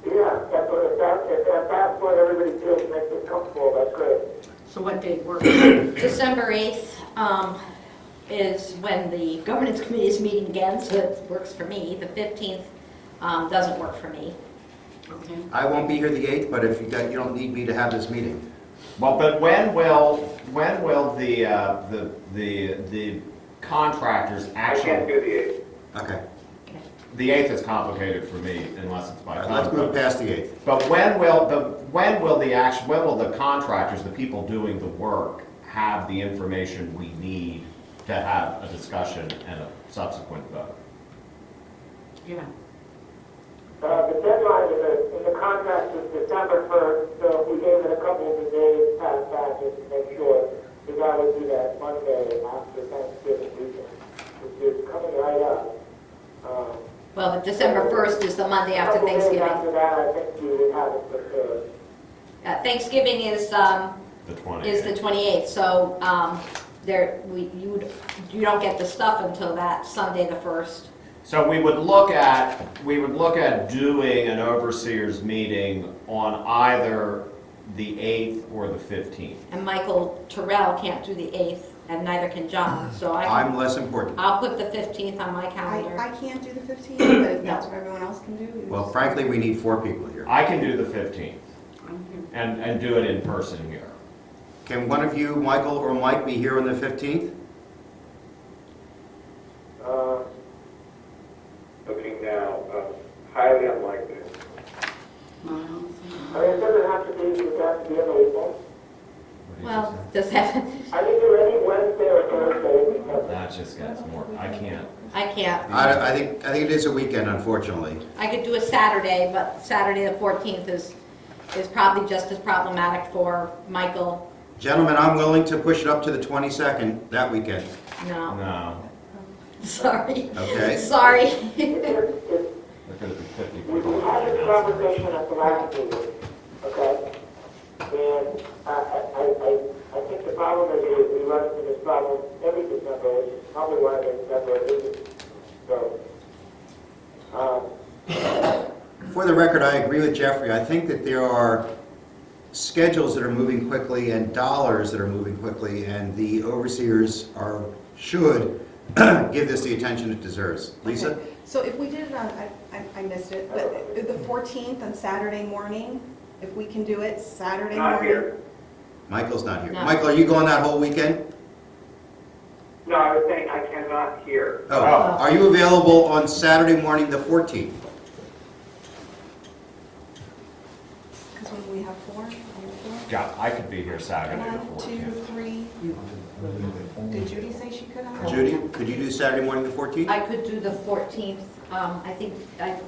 Yeah, if that's what everybody feels makes them comfortable, that's great. So what date works? December 8th is when the governance committee is meeting again, so it works for me. The 15th doesn't work for me. Okay. I won't be here the 8th, but if you don't need me to have this meeting. Well, but when will the contractors I can't actually, do the 8th. Okay, the 8th is complicated for me unless it's by all right, let's move phone. past the 8th. But when will the contractors, the people doing the work, have the information we need to have a discussion and a subsequent vote? Yeah. The deadline in the contract is December 1st, so if we gave it a couple of days past that, just to make sure, because I would do that Monday after Thanksgiving weekend, which is coming right up. Well, the December 1st is the Monday after A couple days Thanksgiving. after that, I think we would have it prepared. Thanksgiving is The 20th. the 28th, so you don't get the stuff until that Sunday, the 1st. So we would look at doing an overseers meeting on either the 8th or the 15th. And Michael Terrell can't do the 8th, and neither can John, so I'm less important. I'll put the 15th on my I calendar. can't do the 15th, but if that's what everyone else can do. Well, frankly, we need 4 people here. I can do the 15th I'm here. and do it in person here. Can one of you, Michael or Mike, be here on the 15th? Looking now, highly unlikely. Miles. I mean, it doesn't have to be, it has to be on the weekend. Well, does that, I can do any Wednesday or Thursday, because That just gets more, I can't. I can't. I think it is a weekend, unfortunately. I could do a Saturday, but Saturday the 14th is probably just as problematic for Michael. Gentlemen, I'm willing to push it up to the 22nd that weekend, No, No, sorry. okay? Sorry. it's, they're gonna be 50 we people. had this conversation at the last meeting, okay? And I think the problem is we run into this problem every December, which is probably why the December isn't. So, For the record, I agree with Jeffrey. I think that there are schedules that are moving quickly and dollars that are moving quickly, and the overseers should give this the attention it deserves. Lisa? Okay. So if we did it on, I missed it, but the 14th on Saturday morning, if we can do it Saturday morning? Not here. Michael's not here. No. Michael, are you going that whole weekend? No, I was saying I cannot hear. Oh, are you available on Saturday morning, the 14th? Because when we have 4, we have 4. Yeah, I could be here Saturday the 1, 2, 14th. 3. Did Judy say she could? Judy, could you do Saturday morning, the 14th? I could do the 14th. I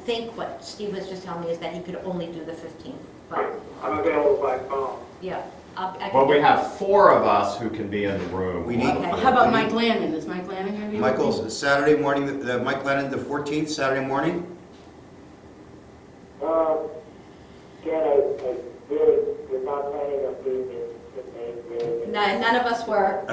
think what Steve was just telling me is that he could only do the 15th, but, I'm available by phone. yeah. I Well, could we do- have 4 of us who can be in the room. We need. Okay. How about Mike Lannon? Is Mike Lannon going to be? Michael's Saturday morning, Mike Lennon, the 14th, Saturday morning? again, I really was not planning on being in May, really. None of us were.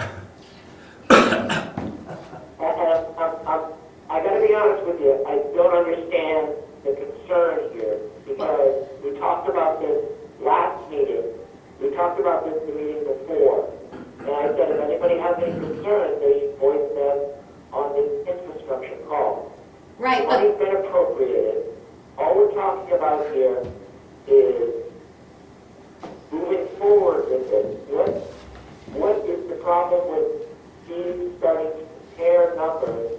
I gotta be honest with you, I don't understand the concern here, because we talked about this last meeting, we talked about this the meeting before, and I said if anybody has any concerns, they should voice them on the infrastructure call. Right, but Money's been appropriated, all we're talking about here is moving forward with this. What is the problem with Steve starting to compare numbers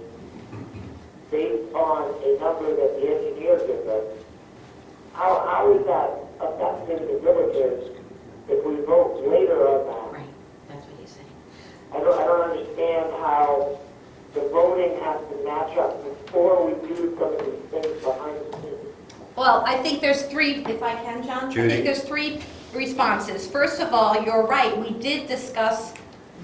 based on a number that the engineer gives us? How is that affecting the villagers if we vote later on that? right, that's what he's saying. I don't understand how the voting has to match up before we do some of these things behind the scenes. Well, I think there's 3, if I can, John? I Judy? think there's 3 responses. First of all, you're right, we did discuss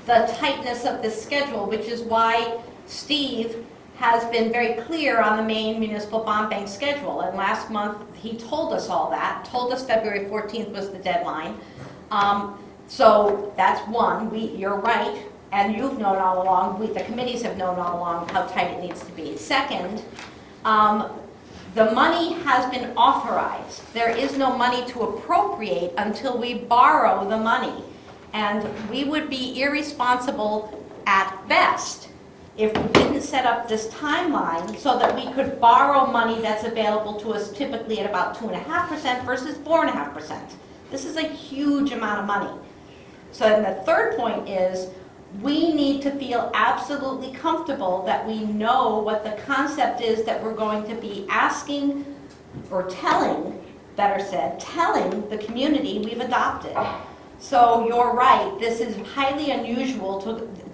the tightness of the schedule, which is why Steve has been very clear on the main municipal bond bank schedule. And last month, he told us all that, told us February 14th was the deadline. So that's one, you're right, and you've known all along, the committees have known all along how tight it needs to be. Second, the money has been authorized. There is no money to appropriate until we borrow the money. And we would be irresponsible at best if we didn't set up this timeline so that we could borrow money that's available to us typically at about 2.5% versus 4.5%. This is a huge amount of money. So then the third point is, we need to feel absolutely comfortable that we know what the concept is that we're going to be asking or telling, better said, telling the community we've adopted. So you're right, this is highly unusual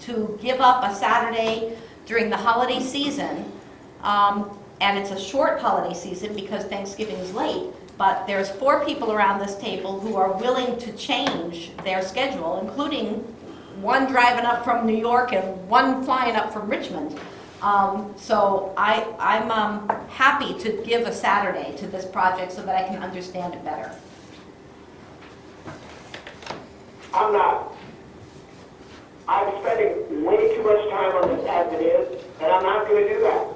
to give up a Saturday during the holiday season. And it's a short holiday season because Thanksgiving is late. But there's 4 people around this table who are willing to change their schedule, including one driving up from New York and one flying up from Richmond. So I'm happy to give a Saturday to this project so that I can understand it better. I'm not. I'm spending way too much time on this as it is, and I'm not going to do that.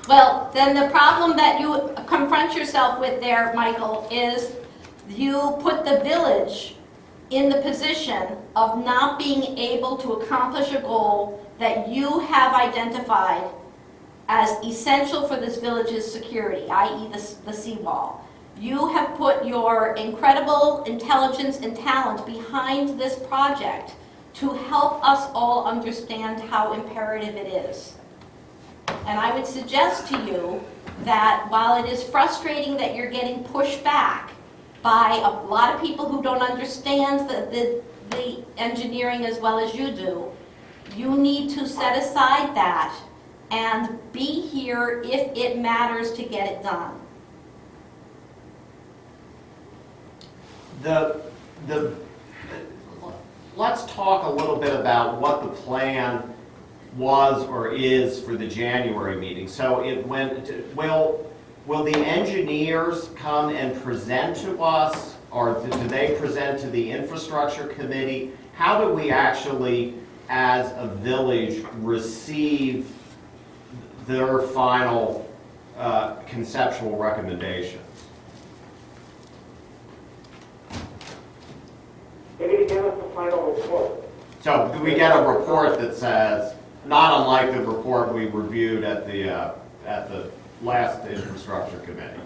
Well, then the problem that you confront yourself with there, Michael, is you put the village in the position of not being able to accomplish a goal that you have identified as essential for this village's security, i.e. the seawall. You have put your incredible intelligence and talent behind this project to help us all understand how imperative it is. And I would suggest to you that while it is frustrating that you're getting pushed back by a lot of people who don't understand the engineering as well as you do, you need to set aside that and be here if it matters to get it done. Let's talk a little bit about what the plan was or is for the January meeting. So will the engineers come and present to us, or do they present to the infrastructure committee? How do we actually, as a village, receive their final conceptual recommendations? They're going to give us a final report. So do we get a report that says, not unlike the report we reviewed at the last infrastructure committee?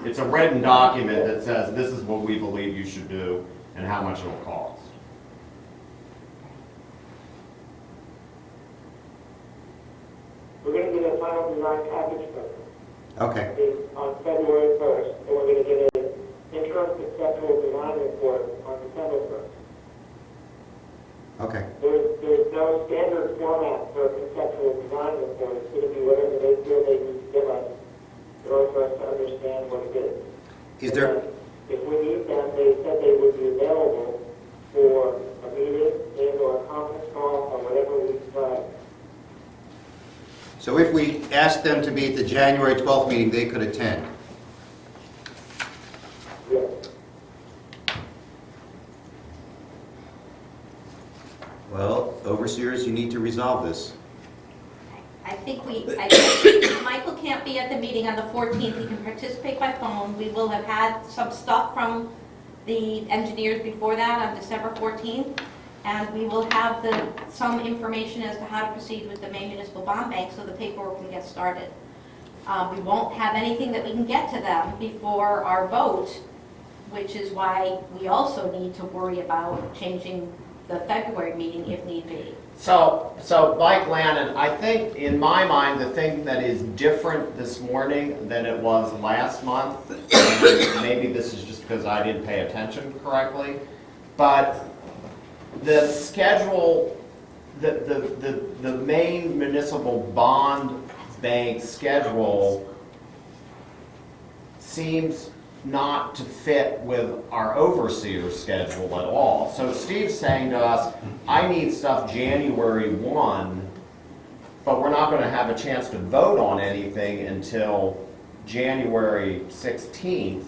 It's a written document that says this is what we believe you should do and how much it'll cost. We're going to get a final design package from them. Okay. On February 1st, and we're going to get an interim conceptual design report on December 1st. Okay. There's no standard format for a conceptual design report. It's going to be whatever they feel they need to give us in order for us to understand what it is. Is there, And if we need them, they said they would be available for a meeting and or a conference call or whatever we decide. so if we asked them to be at the January 12th meeting, they could attend? Yes. Well, overseers, you need to resolve this. I think if Michael can't be at the meeting on the 14th, he can participate by phone. We will have had some stuff from the engineers before that on December 14th, and we will have some information as to how to proceed with the Maine Municipal Bond Bank so the paperwork can get started. We won't have anything that we can get to them before our vote, which is why we also need to worry about changing the February meeting if need be. So Mike Lannon, I think in my mind, the thing that is different this morning than it was last month, and maybe this is just because I didn't pay attention correctly, but the schedule, the Maine Municipal Bond Bank schedule seems not to fit with our overseer schedule at all. So Steve's saying to us, I need stuff January 1, but we're not going to have a chance to vote on anything until January 16th.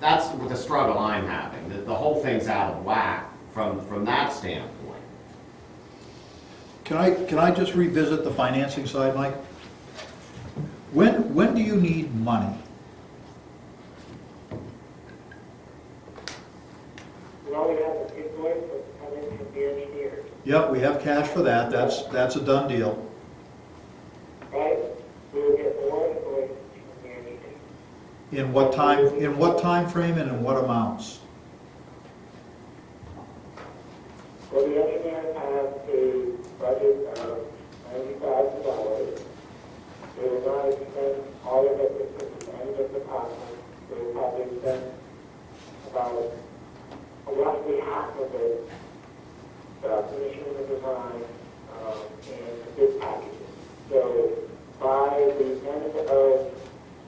That's the struggle I'm having. The whole thing's out of whack from that standpoint. Can I just revisit the financing side, Mike? When do you need money? We already have the invoice that's coming from the engineers, Yep, we have cash for that, that's a done deal. right? We will get more invoices from the engineers. In what time frame and in what amounts? Well, the engineers have a budget of $90,000. They will not expend all of it to any of the departments. They will probably spend about roughly half of it finishing the design and the bid packages. So by the end of,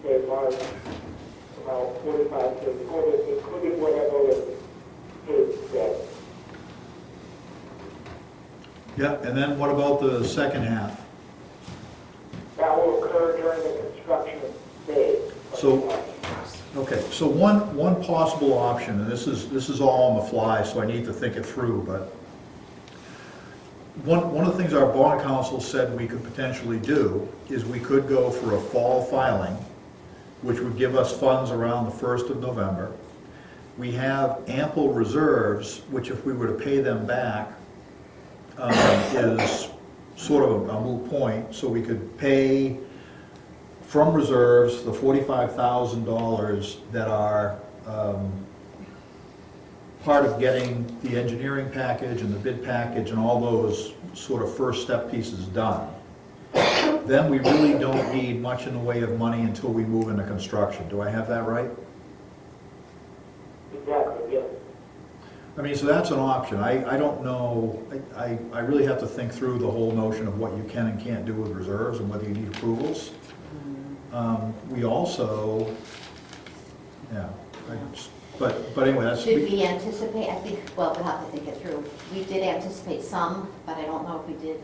say, March, about 45 days, including whatever is dead. Yeah, and then what about the second half? That will occur during the construction phase. Okay, so one possible option, and this is all on the fly, so I need to think it through, but one of the things our bond counsel said we could potentially do is we could go for a fall filing, which would give us funds around the 1st of November. We have ample reserves, which if we were to pay them back, is sort of a moot point, so we could pay from reserves the $45,000 that are part of getting the engineering package and the bid package and all those sort of first step pieces done. Then we really don't need much in the way of money until we move into construction. Do I have that right? Exactly, yes. I mean, so that's an option. I don't know, I really have to think through the whole notion of what you can and can't do with reserves and whether you need approvals. We also, yeah, but anyway, that's. Did we anticipate, I think, well, we'll have to think it through. We did anticipate some, but I don't know if we did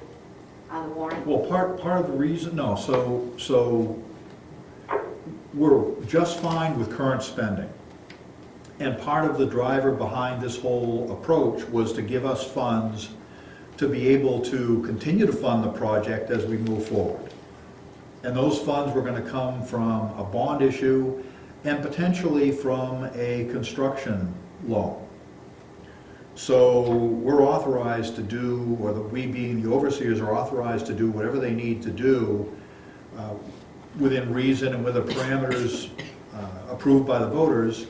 on the warrant. Well, part of the reason, no, so we're just fine with current spending. And part of the driver behind this whole approach was to give us funds to be able to continue to fund the project as we move forward. And those funds were going to come from a bond issue and potentially from a construction loan. So we're authorized to do, or we being the overseers are authorized to do whatever they need to do within reason and within the parameters approved by the voters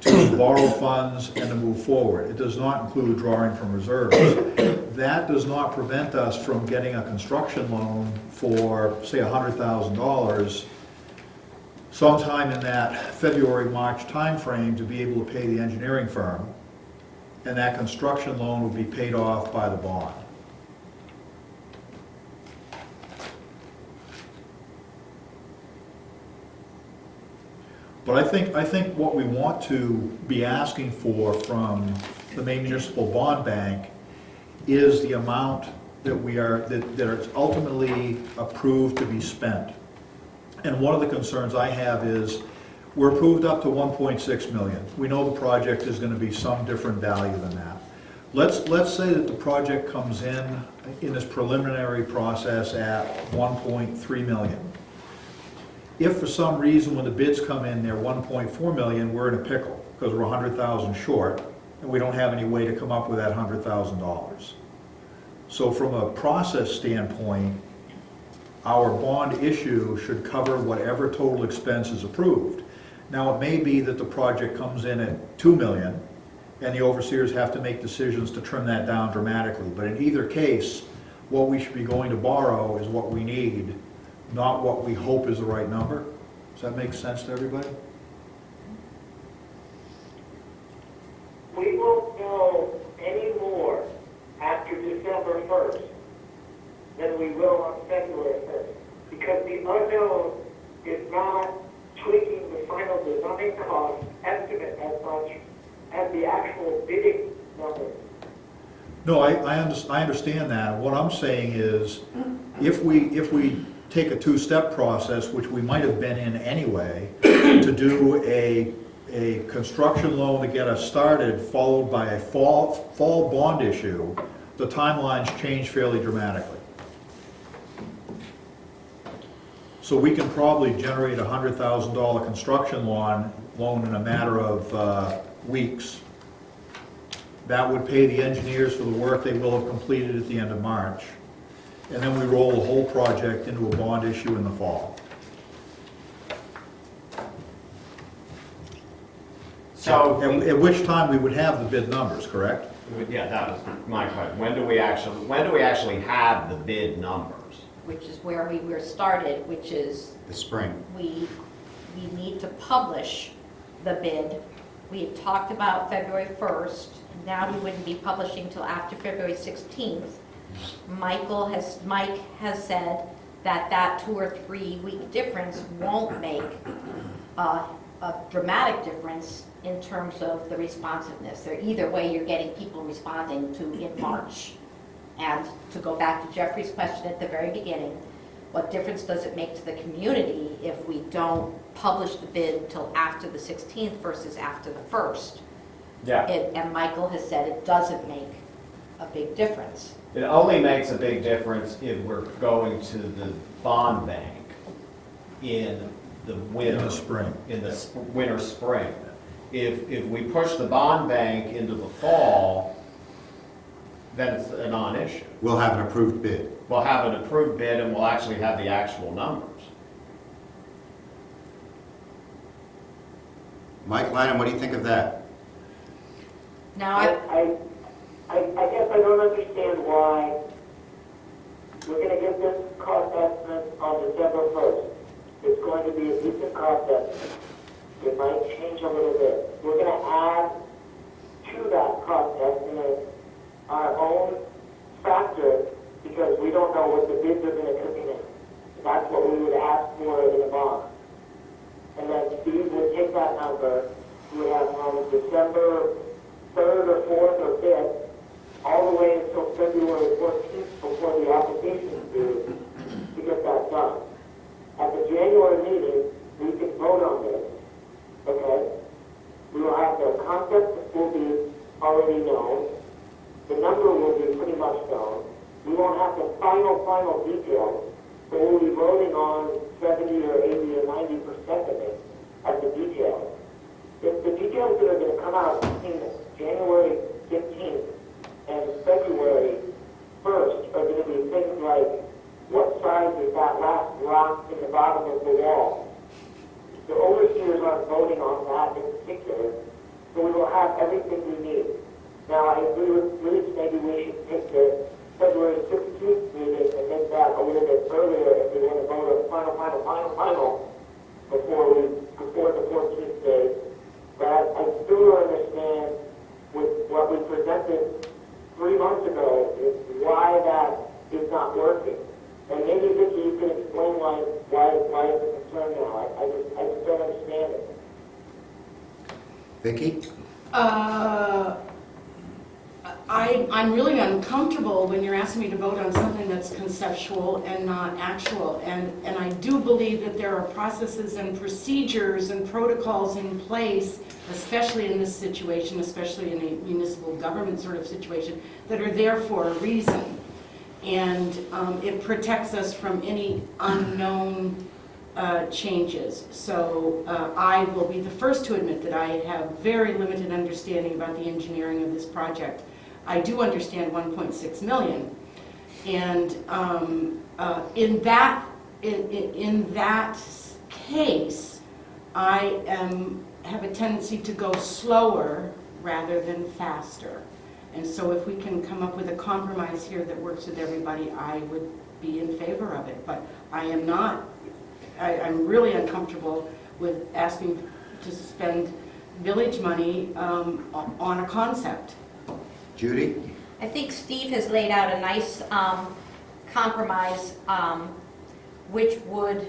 to borrow funds and to move forward. It does not include drawing from reserves. That does not prevent us from getting a construction loan for, say, $100,000 sometime in that February, March timeframe to be able to pay the engineering firm, and that construction loan would be paid off by the bond. But I think what we want to be asking for from the Maine Municipal Bond Bank is the amount that that is ultimately approved to be spent. And one of the concerns I have is we're approved up to 1.6 million. We know the project is going to be some different value than that. Let's say that the project comes in this preliminary process at 1.3 million. If for some reason when the bids come in they're 1.4 million, we're in a pickle because we're 100,000 short and we don't have any way to come up with that $100,000. So from a process standpoint, our bond issue should cover whatever total expense is approved. Now, it may be that the project comes in at 2 million and the overseers have to make decisions to trim that down dramatically. But in either case, what we should be going to borrow is what we need, not what we hope is the right number. Does that make sense to everybody? We won't know any more after December 1st than we will on February 1st, because the unknown is not tweaking the final design cost estimate as much as the actual bidding numbers. No, I understand that. What I'm saying is, if we take a two-step process, which we might have been in anyway, to do a construction loan to get us started, followed by a fall bond issue, the timelines change fairly dramatically. So we can probably generate a $100,000 construction loan in a matter of weeks. That would pay the engineers for the work they will have completed at the end of March. And then we roll the whole project into a bond issue in the fall. So, At which time we would have the bid numbers, correct? yeah, that was my question. When do we actually have the bid numbers? which is where we were started, which is The spring. we need to publish the bid. We had talked about February 1st, now we wouldn't be publishing till after February 16th. Mike has said that that 2 or 3 week difference won't make a dramatic difference in terms of the responsiveness. Or either way, you're getting people responding to in March. And to go back to Jeffrey's question at the very beginning, what difference does it make to the community if we don't publish the bid till after the 16th versus after the 1st? Yeah. And Michael has said it doesn't make a big difference. It only makes a big difference if we're going to the bond bank in the winter. In the spring. In the winter, spring. If we push the bond bank into the fall, then it's a non-issue. We'll have an approved bid. We'll have an approved bid and we'll actually have the actual numbers. Mike Lanham, what do you think of that? Now, I guess I don't understand why we're gonna get this cost estimate on December 1st. It's going to be a decent cost estimate. It might change a little bit. We're gonna add to that cost estimate our own factor because we don't know what the bids are gonna come in. That's what we would ask for in a bond. And then Steve would take that number, we would have from December 3rd or 4th or 5th, all the way until February 14th before the application is due to get that done. At the January meeting, we can vote on this, okay? We will have the concept will be already known. The number will be pretty much known. We won't have the final details, but we'll be voting on 70 or 80 or 90% of it as the details. The details that are going to come out between January 15th and February 1st are going to be things like what size is that last rock in the bottom of the wall. The overseers aren't voting on that in particular, so we will have everything we need. Now, I agree with Bruce, maybe we should take the February 16th meeting and make that a little bit earlier if we want to vote on final before the 14th day. But I still don't understand with what we presented 3 months ago is why that is not working. And maybe Vicki, you can explain why it's a concern now. I just don't understand it. Vicki? I'm really uncomfortable when you're asking me to vote on something that's conceptual and not actual. And I do believe that there are processes and procedures and protocols in place, especially in this situation, especially in a municipal government sort of situation, that are there for a reason. And it protects us from any unknown changes. So I will be the first to admit that I have very limited understanding about the engineering of this project. I do understand 1.6 million, and in that case, I have a tendency to go slower rather than faster. And so if we can come up with a compromise here that works with everybody, I would be in favor of it. But I am not, I'm really uncomfortable with asking to spend village money on a concept. Judy? I think Steve has laid out a nice compromise which would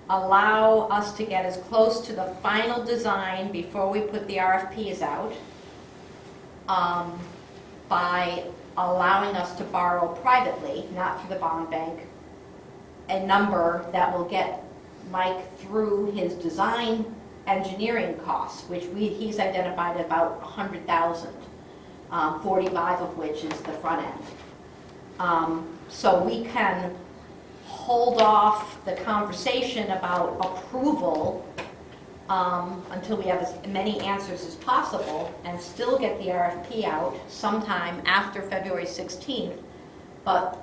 allow us to get as close to the final design before we put the RFPs out by allowing us to borrow privately, not through the bond bank, a number that will get Mike through his design engineering costs, which he's identified at about $100,000. 45 of which is the front end. So we can hold off the conversation about approval until we have as many answers as possible and still get the RFP out sometime after February 16th, but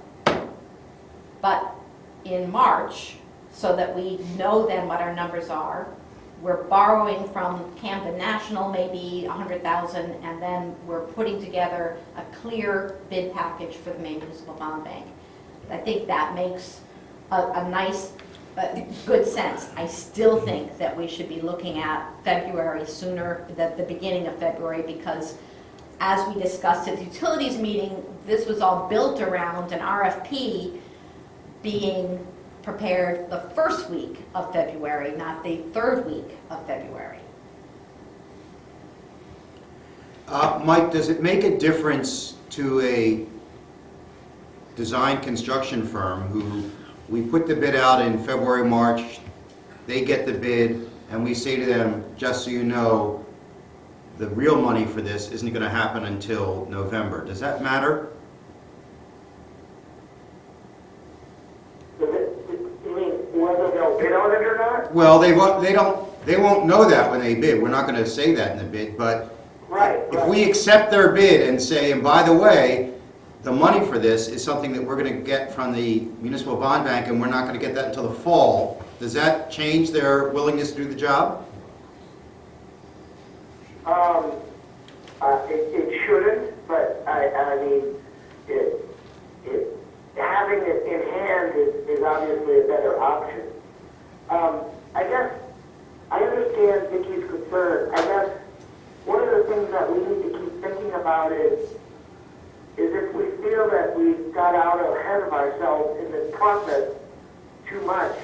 in March, so that we know then what our numbers are we're borrowing from Camden National, maybe 100,000, and then we're putting together a clear bid package for the Maine Municipal Bond Bank. I think that makes a nice, good sense. I still think that we should be looking at February sooner, the beginning of February, because as we discussed at the utilities meeting, this was all built around an RFP being prepared the first week of February, not the third week of February. Mike, does it make a difference to a design construction firm who we put the bid out in February, March, they get the bid, and we say to them, just so you know, the real money for this isn't going to happen until November. Does that matter? You mean whether they'll bid on it or not? Well, they won't know that when they bid. We're not going to say that in the bid, but Right. if we accept their bid and say, and by the way, the money for this is something that we're going to get from the Municipal Bond Bank, and we're not going to get that until the fall, does that change their willingness to do the job? It shouldn't, but I mean, having it in hand is obviously a better option. I guess I understand Vicky's concern. I guess one of the things that we need to keep thinking about is if we feel that we've got out ahead of ourselves in this process too much,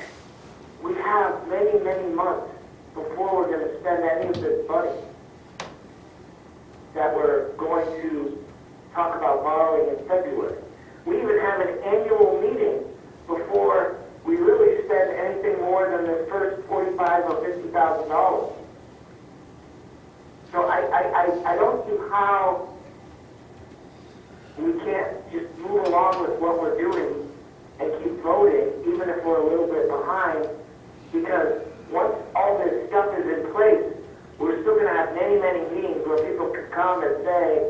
we have many, many months before we're going to spend any of this money that we're going to talk about borrowing in February. We even have an annual meeting before we really spend anything more than the first $45,000 or $50,000. So I don't see how we can't just move along with what we're doing and keep voting, even if we're a little bit behind, because once all this stuff is in place, we're still going to have many, many meetings where people could come and say,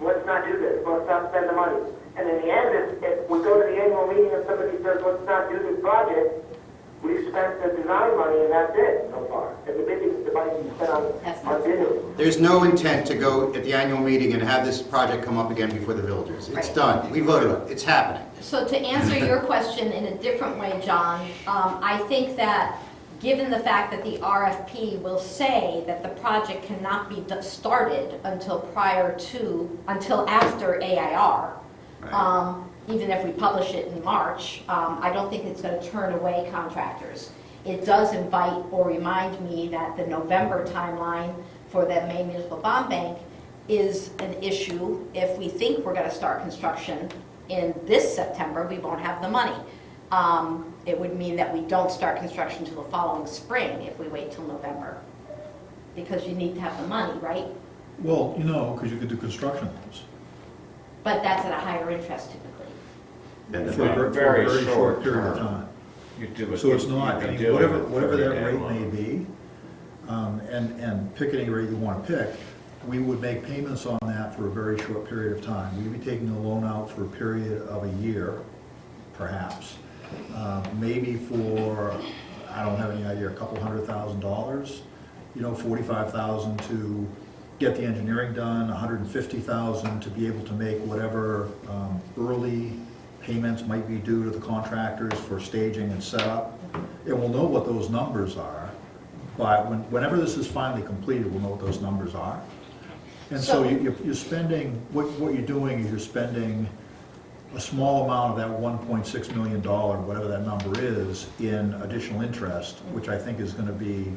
let's not do this, let's not spend the money. And in the end, if we go to the annual meeting and somebody says, let's not do this project, we've spent the design money and that's it so far. And the money we spent on bidding. There's no intent to go at the annual meeting and have this project come up again before the villagers. It's Right. done. We voted on it. It's happening. So to answer your question in a different way, John, I think that given the fact that the RFP will say that the project cannot be started until after AIR, Right. even if we publish it in March, I don't think it's going to turn away contractors. It does invite or remind me that the November timeline for the Maine Municipal Bond Bank is an issue. If we think we're going to start construction in this September, we won't have the money. It would mean that we don't start construction until the following spring if we wait till November, because you need to have the money, right? Well, because you could do construction loans. But that's at a higher interest typically. For a very short period of time. You do it. So it's not, you I can mean, do it whatever with that 30-day rate loan. may be, and pick any rate you want to pick, we would make payments on that for a very short period of time. We'd be taking a loan out for a period of a year, perhaps. Maybe for, I don't have any idea, a couple $100,000, $45,000 to get the engineering done, $150,000 to be able to make whatever early payments might be due to the contractors for staging and setup. And we'll know what those numbers are, but whenever this is finally completed, we'll know what those numbers are. And so you're spending, what you're doing is you're spending a small amount of that $1.6 million, whatever that number is, in additional interest, which I think is going to be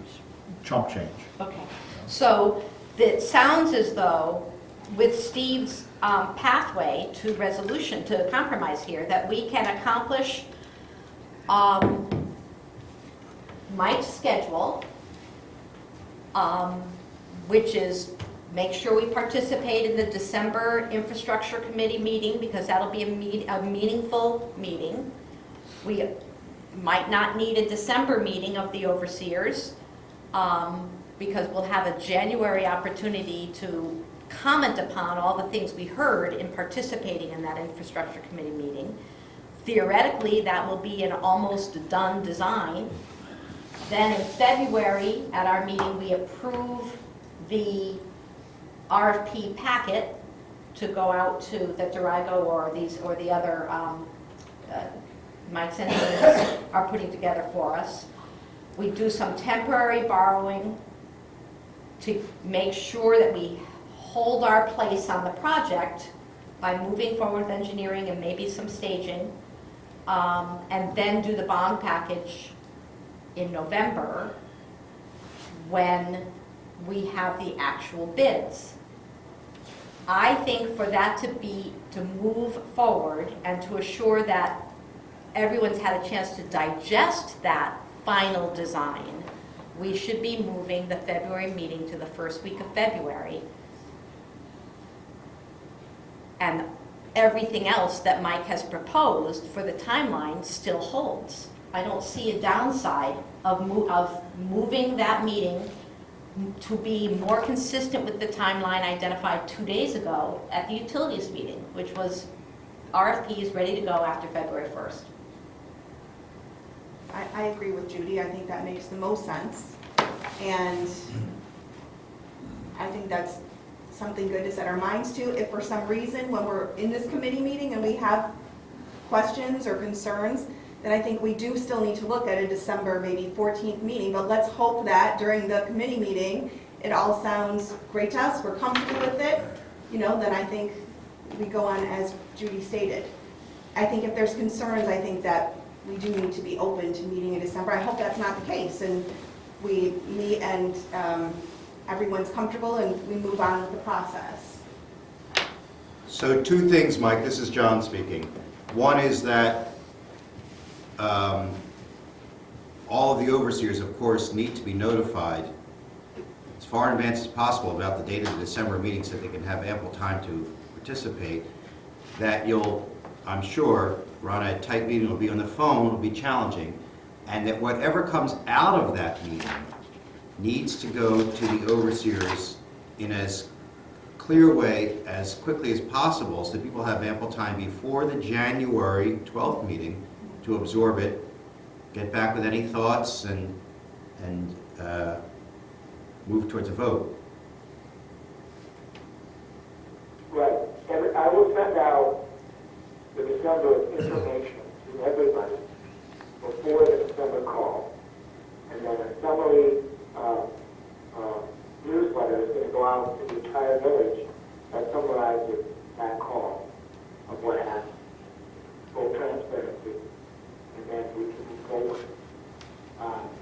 chump change. Okay, so it sounds as though with Steve's pathway to resolution, to compromise here, that we can accomplish Mike's schedule, which is make sure we participate in the December Infrastructure Committee meeting, because that'll be a meaningful meeting. We might not need a December meeting of the overseers, because we'll have a January opportunity to comment upon all the things we heard in participating in that Infrastructure Committee meeting. Theoretically, that will be an almost done design Then in February, at our meeting, we approve the RFP packet to go out to the Durago or the other Mike's engineers are putting together for us. We do some temporary borrowing to make sure that we hold our place on the project by moving forward with engineering and maybe some staging, and then do the bond package in November when we have the actual bids. I think for that to move forward and to assure that everyone's had a chance to digest that final design, we should be moving the February meeting to the first week of February. And everything else that Mike has proposed for the timeline still holds. I don't see a downside of moving that meeting to be more consistent with the timeline identified 2 days ago at the utilities meeting, which was RFPs ready to go after February 1st. I agree with Judy. I think that makes the most sense. And I think that's something good to set our minds to. If for some reason, when we're in this committee meeting and we have questions or concerns, then I think we do still need to look at a December maybe 14th meeting. But let's hope that during the committee meeting, it all sounds great to us, we're comfortable with it, then I think we go on as Judy stated. I think if there's concerns, I think that we do need to be open to meeting in December. I hope that's not the case, and we meet and everyone's comfortable and we move on with the process. So 2 things, Mike, this is John speaking. One is that all of the overseers, of course, need to be notified as far in advance as possible about the date of the December meeting so that they can have ample time to participate. That you'll, I'm sure, run a tight meeting, will be on the phone, will be challenging, and that whatever comes out of that meeting needs to go to the overseers in as clear way as quickly as possible so that people have ample time before the January 12th meeting to absorb it, get back with any thoughts, and move towards a vote. Right. And I will send out the December information to everybody before the December call. And then a summary newsletter is going to go out to the entire village that summarizes that call of what happened. Full transparency. And then we can move forward.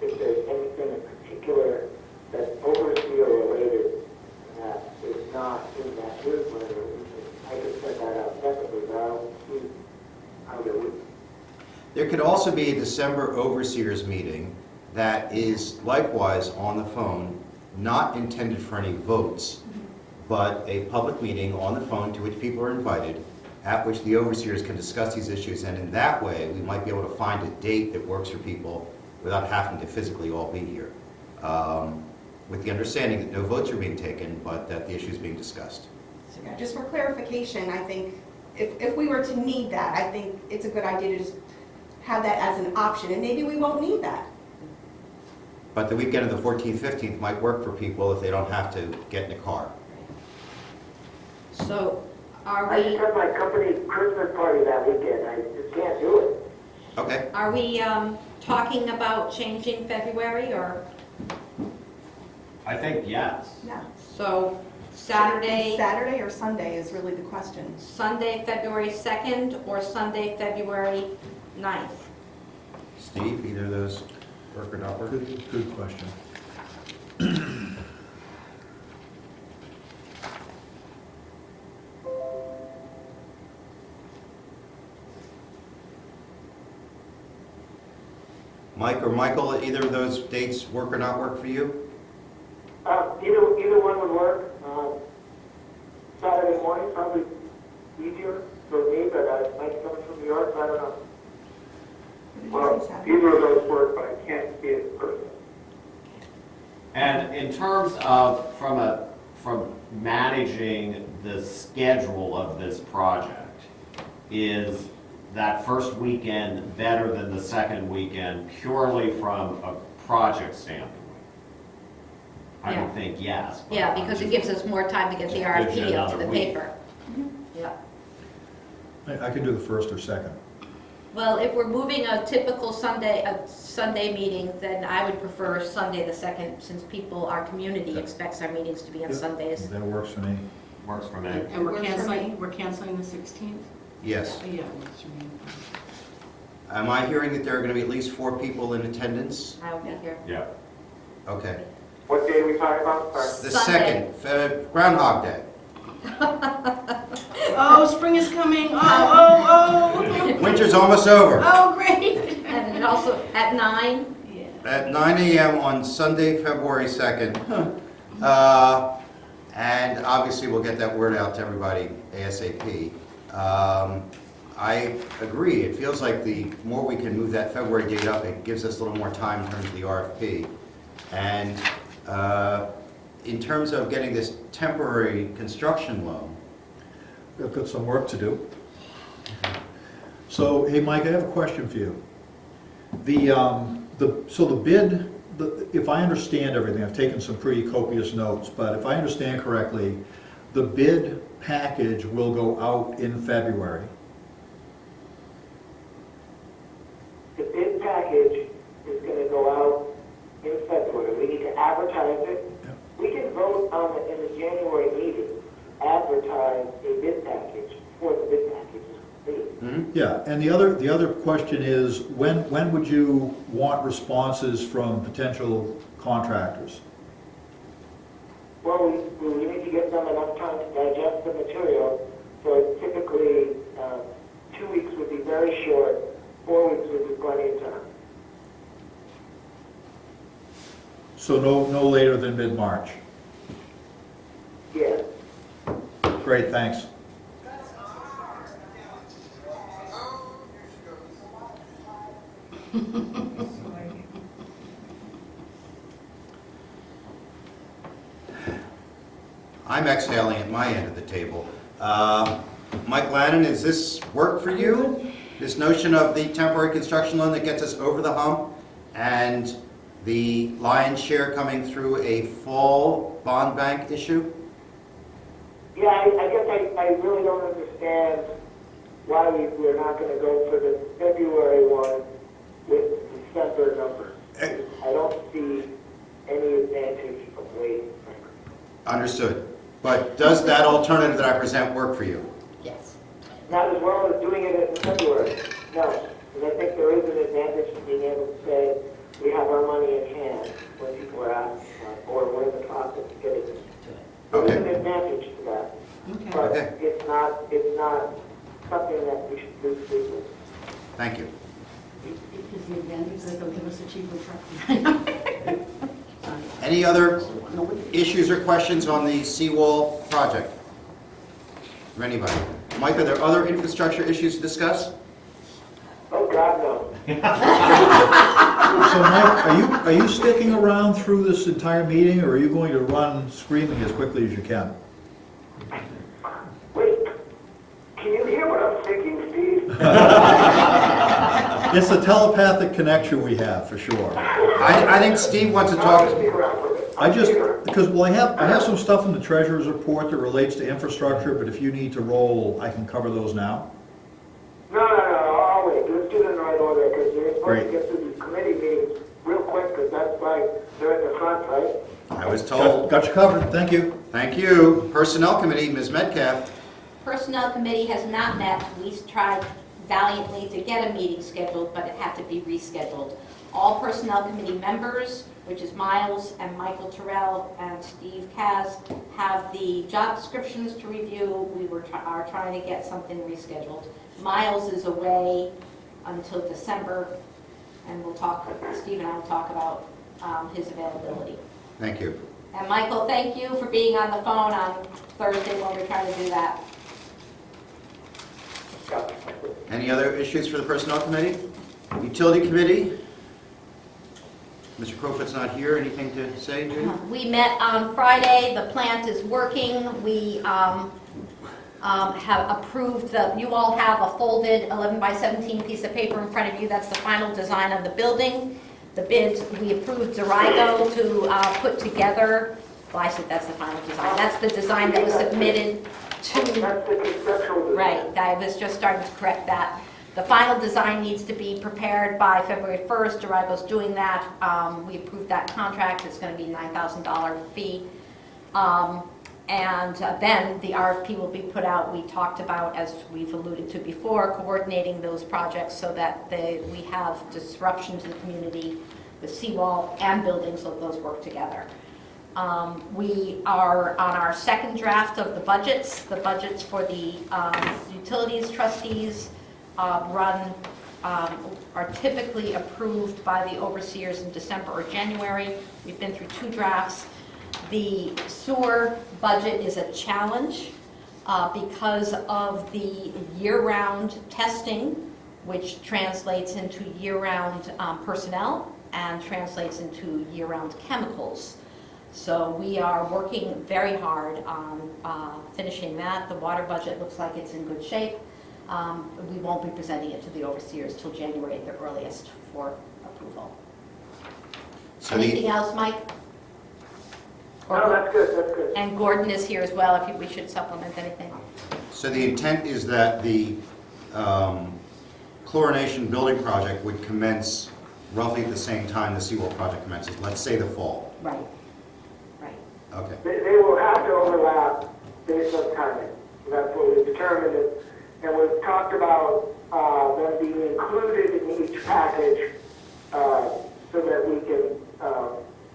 If there's anything in particular that's overseer related that is not in that newsletter, I can send that out separately, but I don't see how there would. There could also be a December overseers meeting that is likewise on the phone, not intended for any votes, but a public meeting on the phone to which people are invited, at which the overseers can discuss these issues, and in that way, we might be able to find a date that works for people without having to physically all be here. With the understanding that no votes are being taken, but that the issue is being discussed. So yeah, just for clarification, I think if we were to need that, I think it's a good idea to just have that as an option, and maybe we won't need that. But the weekend of the 14th, 15th might work for people if they don't have to get in a car. So are I just we, have my company Christmas party that weekend. I just can't do it. Okay. are we talking about changing February, or, I think yes. Yeah. so Should it be Saturday, Saturday or Sunday is really the question. Sunday, February 2nd, or Sunday, February 9th? Steve, either of those work or not work? Good question. Mike or Michael, either of those dates work or not work for you? Either one would work. Saturday morning probably easier for me, but I might come from New York, so I don't know. Well, either of those work, but I can't see it in person. And in terms of from managing the schedule of this project, is that first weekend better than the second weekend purely from a project standpoint? I Yeah. would think yes. but Yeah, I'm because it just- gives us more time to get the Just gives RFP you up to the another week. paper. Yeah. I could do the first or second. Well, if we're moving a typical Sunday meeting, then I would prefer Sunday the 2nd, since our community expects our meetings to be on Yep. Sundays. That works for me. Works for me. And Works for me. we're canceling the 16th? Yes. Yeah, works for me. Am I hearing that there are going to be at least 4 people in attendance? I will be here. Yeah. Okay. What day are we talking about? Sorry. The Sunday. 2nd, Groundhog Day. Oh, spring is coming, oh. Winter's almost over. Oh, great. And it also at 9. Yeah. At 9 a.m. on Sunday, February 2nd. And obviously, we'll get that word out to everybody ASAP. I agree. It feels like the more we can move that February date up, it gives us a little more time in terms of the RFP. And in terms of getting this temporary construction loan, We've got some work to do. So, hey, Mike, I have a question for you. So the bid, if I understand everything, I've taken some pretty copious notes, but if I understand correctly, the bid package will go out in February. The bid package is going to go out in February. We need to advertise it. Yep. We can vote on in the January meeting, advertise a bid package before the bid package is complete. Yeah, and the other question is, when would you want responses from potential contractors? Well, we need to give them enough time to digest the material, so typically 2 weeks would be very short, 4 weeks would be plenty of time. So no later than mid-March. Yes. Great, thanks. I'm exhaling at my end of the table. Mike Lannon, is this work for you? This notion of the temporary construction loan that gets us over the hump and the lion's share coming through a fall bond bank issue? Yeah, I guess I really don't understand why we're not going to go for the February one with December numbers. I don't see any advantage of waiting, frankly. Understood. But does that alternative that I present work for you? Yes. Not as well as doing it in February, no. Because I think there is an advantage to being able to say, we have our money in hand when people are asking for it, or we're in the process of getting it. There is an Okay. advantage to that. Okay. But Okay. it's not something that we should lose sleep with. Thank you. Is the advantage that they'll give us a cheaper truck? Any other issues or questions on the seawall project? From anybody? Mike, are there other infrastructure issues to discuss? Oh, God, no. So Mike, are you sticking around through this entire meeting, or are you going to run screaming as quickly as you can? Wait, can you hear what I'm thinking, Steve? It's a telepathic connection we have, for sure. I think Steve wants to I'll talk. stick around for a bit. I just, because, well, I have some stuff in the treasurer's report that relates to infrastructure, but if you need to roll, I can cover those now. No, I'll wait. Let's do it in the right order, because you're supposed Great. to get through these committee meetings real quick, because that's why they're in the front, right? I was told. Got you covered, thank you. Thank you. Personnel Committee, Ms. Metcalf. Personnel Committee has not met. We tried valiantly to get a meeting scheduled, but it had to be rescheduled. All Personnel Committee members, which is Miles and Michael Terrell and Steve Kaz, have the job descriptions to review. We are trying to get something rescheduled. Miles is away until December, and Steve and I will talk about his availability. Thank you. And Michael, thank you for being on the phone on Thursday when we're trying to do that. Any other issues for the Personnel Committee? Utility Committee? Mr. Crowfoot's not here. Anything to say, Judy? We met on Friday. The plant is working. We have approved you all have a folded 11 by 17 piece of paper in front of you. That's the final design of the building. The bids, we approved Zerigo to put together, well, I said that's the final design. That's the design that was submitted to, That's the conceptual design. right, I was just starting to correct that. The final design needs to be prepared by February 1st. Zerigo's doing that. We approved that contract. It's going to be a $9,000 fee. And then the RFP will be put out. We talked about, as we've alluded to before, coordinating those projects so that we have disruption to the community with seawall and buildings, so those work together. We are on our second draft of the budgets. The budgets for the utilities trustees are typically approved by the overseers in December or January. We've been through 2 drafts. The sewer budget is a challenge because of the year-round testing, which translates into year-round personnel and translates into year-round chemicals. So we are working very hard on finishing that. The water budget looks like it's in good shape. We won't be presenting it to the overseers till January at the earliest for approval. So Anything else, Mike? No, that's good, that's good. And Gordon is here as well, if we should supplement anything. So the intent is that the chlorination building project would commence roughly at the same time the seawall project commences, let's say the fall. Right, right. Okay. They will have to overlap based on timing. That's what we've determined, and we've talked about them being included in each package so that we can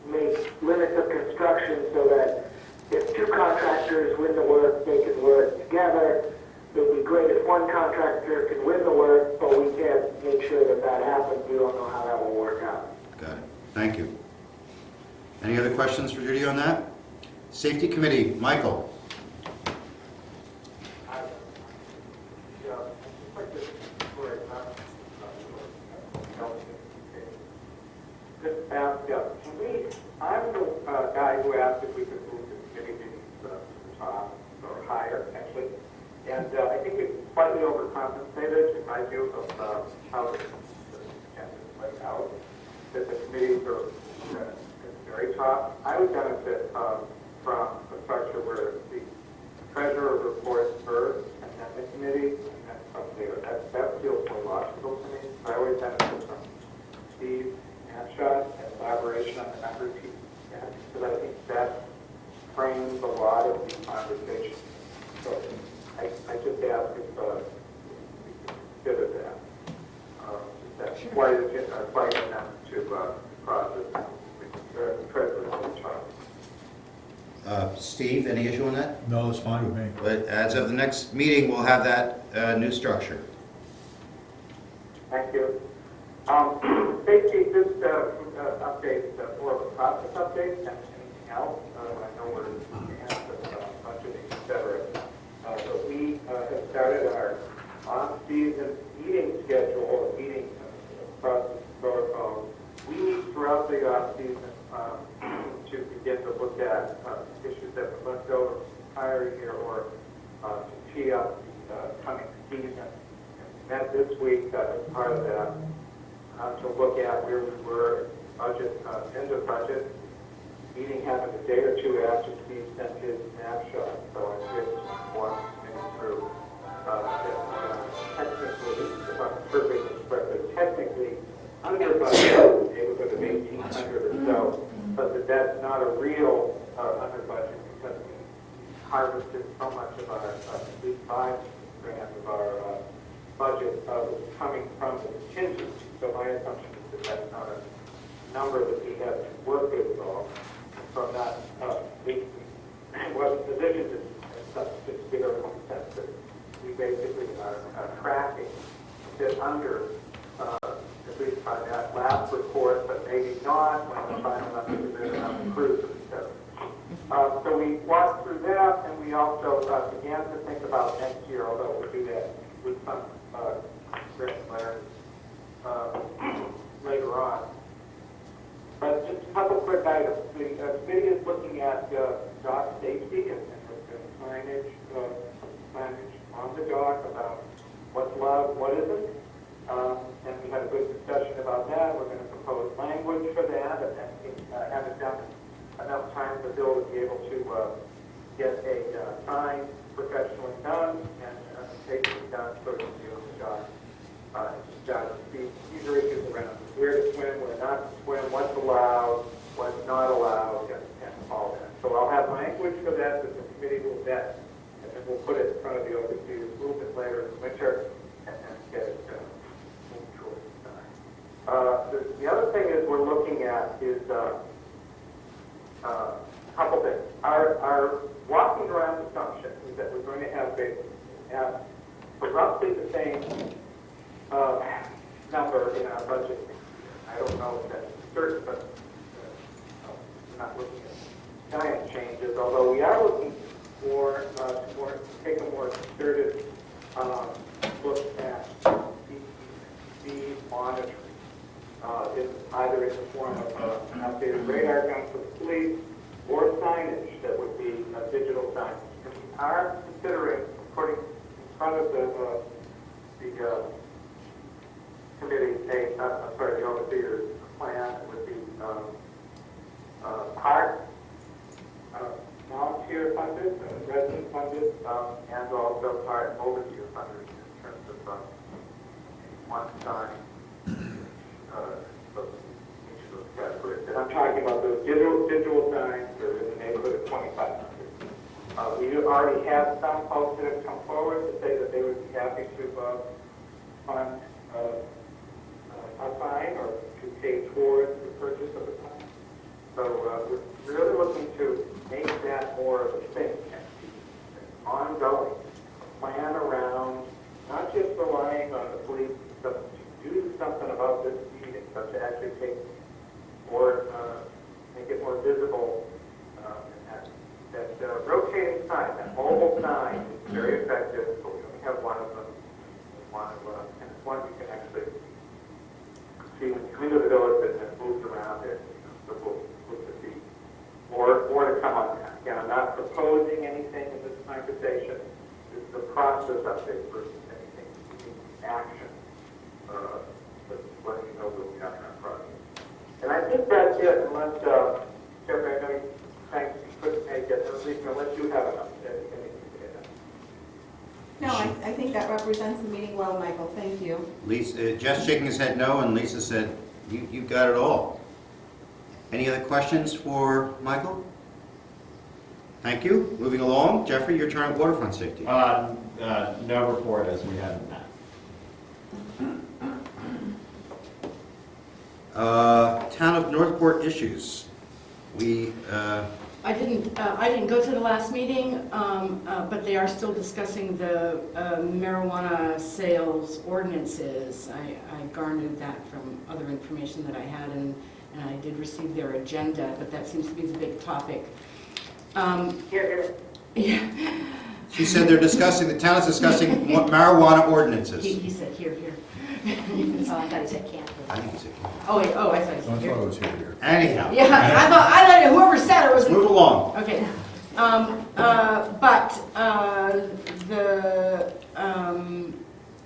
make limits of construction so that if 2 contractors win the work, they can work together. It would be great if 1 contractor can win the work, but we can't make sure that that happens. We don't know how that will work out. Got it. Thank you. Any other questions for Judy on that? Safety Committee, Michael. I'm the guy who asked if we could move the committee meetings to the top or higher, actually. And I think it's slightly overcompensated in my view of how the agenda is laid out. That the committees are at the very top. I would benefit from a structure where the treasurer reports first and then the committee and then from there. That feels more logical to me. I always benefit from Steve snapshot and collaboration on the member team. Because I think that frames a lot of the conversation. So I just ask if we consider that. That's quite enough to process the treasurer in charge. Steve, any issue on that? No, it's fine with me. But as of the next meeting, we'll have that new structure. Thank you. Basically, just update, more of a process update than anything else. I know we're budgeting, et cetera. But we have started our on-season meeting schedule, or meeting process protocol. We meet throughout the off-season to begin to look at issues that were left over from the prior year or to tee up the coming season. And we met this week as part of that. To look at where we were budget, end of budget. Meeting happened a day or 2 after Steve sent his snapshot, so I just walked through technically, if I'm perfectly correct, technically under budget, neighborhood of 1,800 or so, but that's not a real under budget because we harvested so much of our, at least $5 grand of our budget was coming from the contingency. So my assumption is that that's not a number that we have to work with at all. From that, we wasn't positioned to give everyone a sense that we basically are tracking a bit under, at least by that last report, but maybe not when the final numbers are not improved, etc. So we walked through that, and we also began to think about next year, although we'll do that with some clarity later on. But just a couple quick items. The committee is looking at dock safety and signage on the dock about what's allowed, what isn't. And we had a good discussion about that. We're going to propose language that is a couple things. Our walking around assumption is that we're going to have roughly the same number in our budget. I don't know if that's certain, but we're not looking at giant changes, although we are looking for to take a more concerted look at the monitoring, either in the form of an updated radar gun for the police or signage that would be digital signage. And we are considering putting in front of the committee, the overseer's plan with the part volunteer funded, resident funded, and also part overseer funded in terms of one sign of each of those categories. And I'm talking about those digital signs that are in the neighborhood of 2,500. We already have some folks that have come forward to say that they would be happy to fund a sign or to pay towards the purchase of a sign. So we're really looking to make that more of a thing, ongoing, plan around, not just relying on the police, but to do something about this meeting, but to actually take more, make it more visible. That rotating sign, that mobile sign is very effective, but we only have one of them. And it's one you can actually see when you come into the village and it moves around it. So we'll look to see more to come on that. Again, I'm not proposing anything in this conversation. It's the process update versus anything action. But letting you know what we have in our process. And I think that's it, unless, Jeffrey, I know you thanks you couldn't make it, at least unless you have enough. No, I think that represents the meeting well, Michael. Thank you. Lisa, Jeff's shaking his head no, and Lisa said, you got it all. Any other questions for Michael? Thank you. Moving along, Jeffrey, your turn at waterfront safety. No report as we haven't met. Town of Northport issues. I didn't go to the last meeting, but they are still discussing the marijuana sales ordinances. I garnered that from other information that I had, and I did receive their agenda, but that seems to be the big topic. Yeah. She said the town is discussing marijuana ordinances. He said here. Oh, I thought he said can't. I think he said. Oh, wait, I thought he I said thought here. it was here. Anyhow. Yeah, I thought whoever said it was. Move along. Okay.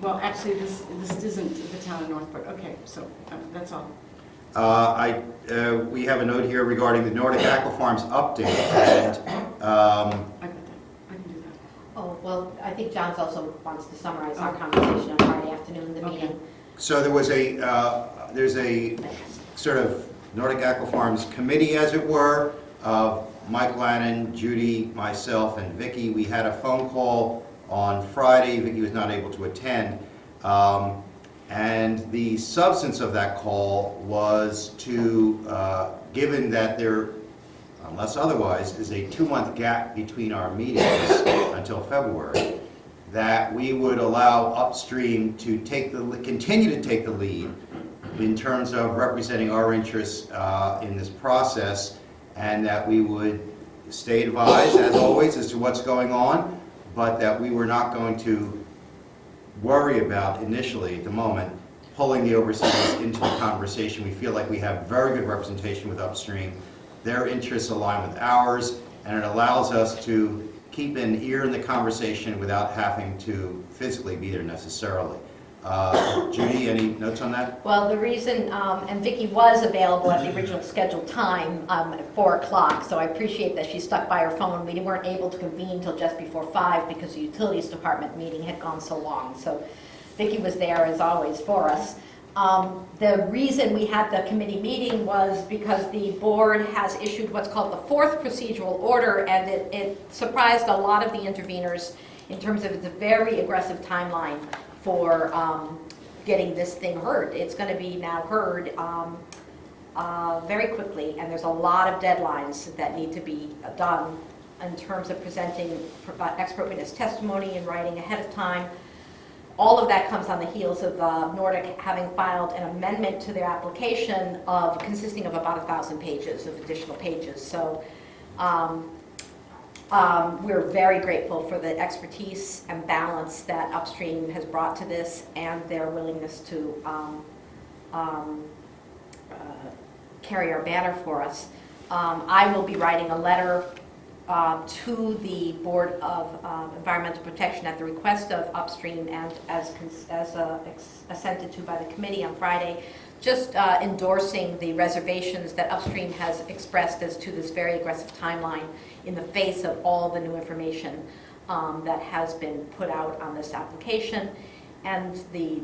Well, actually, this isn't the town of Northport. Okay, so that's all. We have a note here regarding the Nordic Aquafarms update, and I got that. I can do that. Oh, well, I think John's also wants to summarize our conversation on Friday afternoon, the meeting. so there's a sort of Nordic Aquafarms committee, as it were, of Mike Lannon, Judy, myself, and Vicki. We had a phone call on Friday. Vicki was not able to attend. And the substance of that call was to, given that there, unless otherwise, is a 2-month gap between our meetings until February, that we would allow Upstream to continue to take the lead in terms of representing our interests in this process, and that we would stay advised, as always, as to what's going on, but that we were not going to worry about initially, at the moment, pulling the overseas into the conversation. We feel like we have very good representation with Upstream. Their interests align with ours, and it allows us to keep an ear in the conversation without having to physically be there necessarily. Judy, any notes on that? Well, the reason, and Vicki was available at the original scheduled time at 4 o'clock, so I appreciate that she stuck by her phone. We weren't able to convene until just before 5 because the utilities department meeting had gone so long. So Vicki was there, as always, for us. The reason we had the committee meeting was because the board has issued what's called the 4th procedural order, and it surprised a lot of the interveners in terms of its very aggressive timeline for getting this thing heard. It's going to be now heard very quickly, and there's a lot of deadlines that need to be done in terms of presenting expert witness testimony and writing ahead of time. All of that comes on the heels of Nordic having filed an amendment to their application consisting of about 1,000 pages of additional pages. So we're very grateful for the expertise and balance that Upstream has brought to this and their willingness to carry our banner for us. I will be writing a letter to the Board of Environmental Protection at the request of Upstream and as assented to by the committee on Friday, just endorsing the reservations that Upstream has expressed as to this very aggressive timeline in the face of all the new information that has been put out on this application and the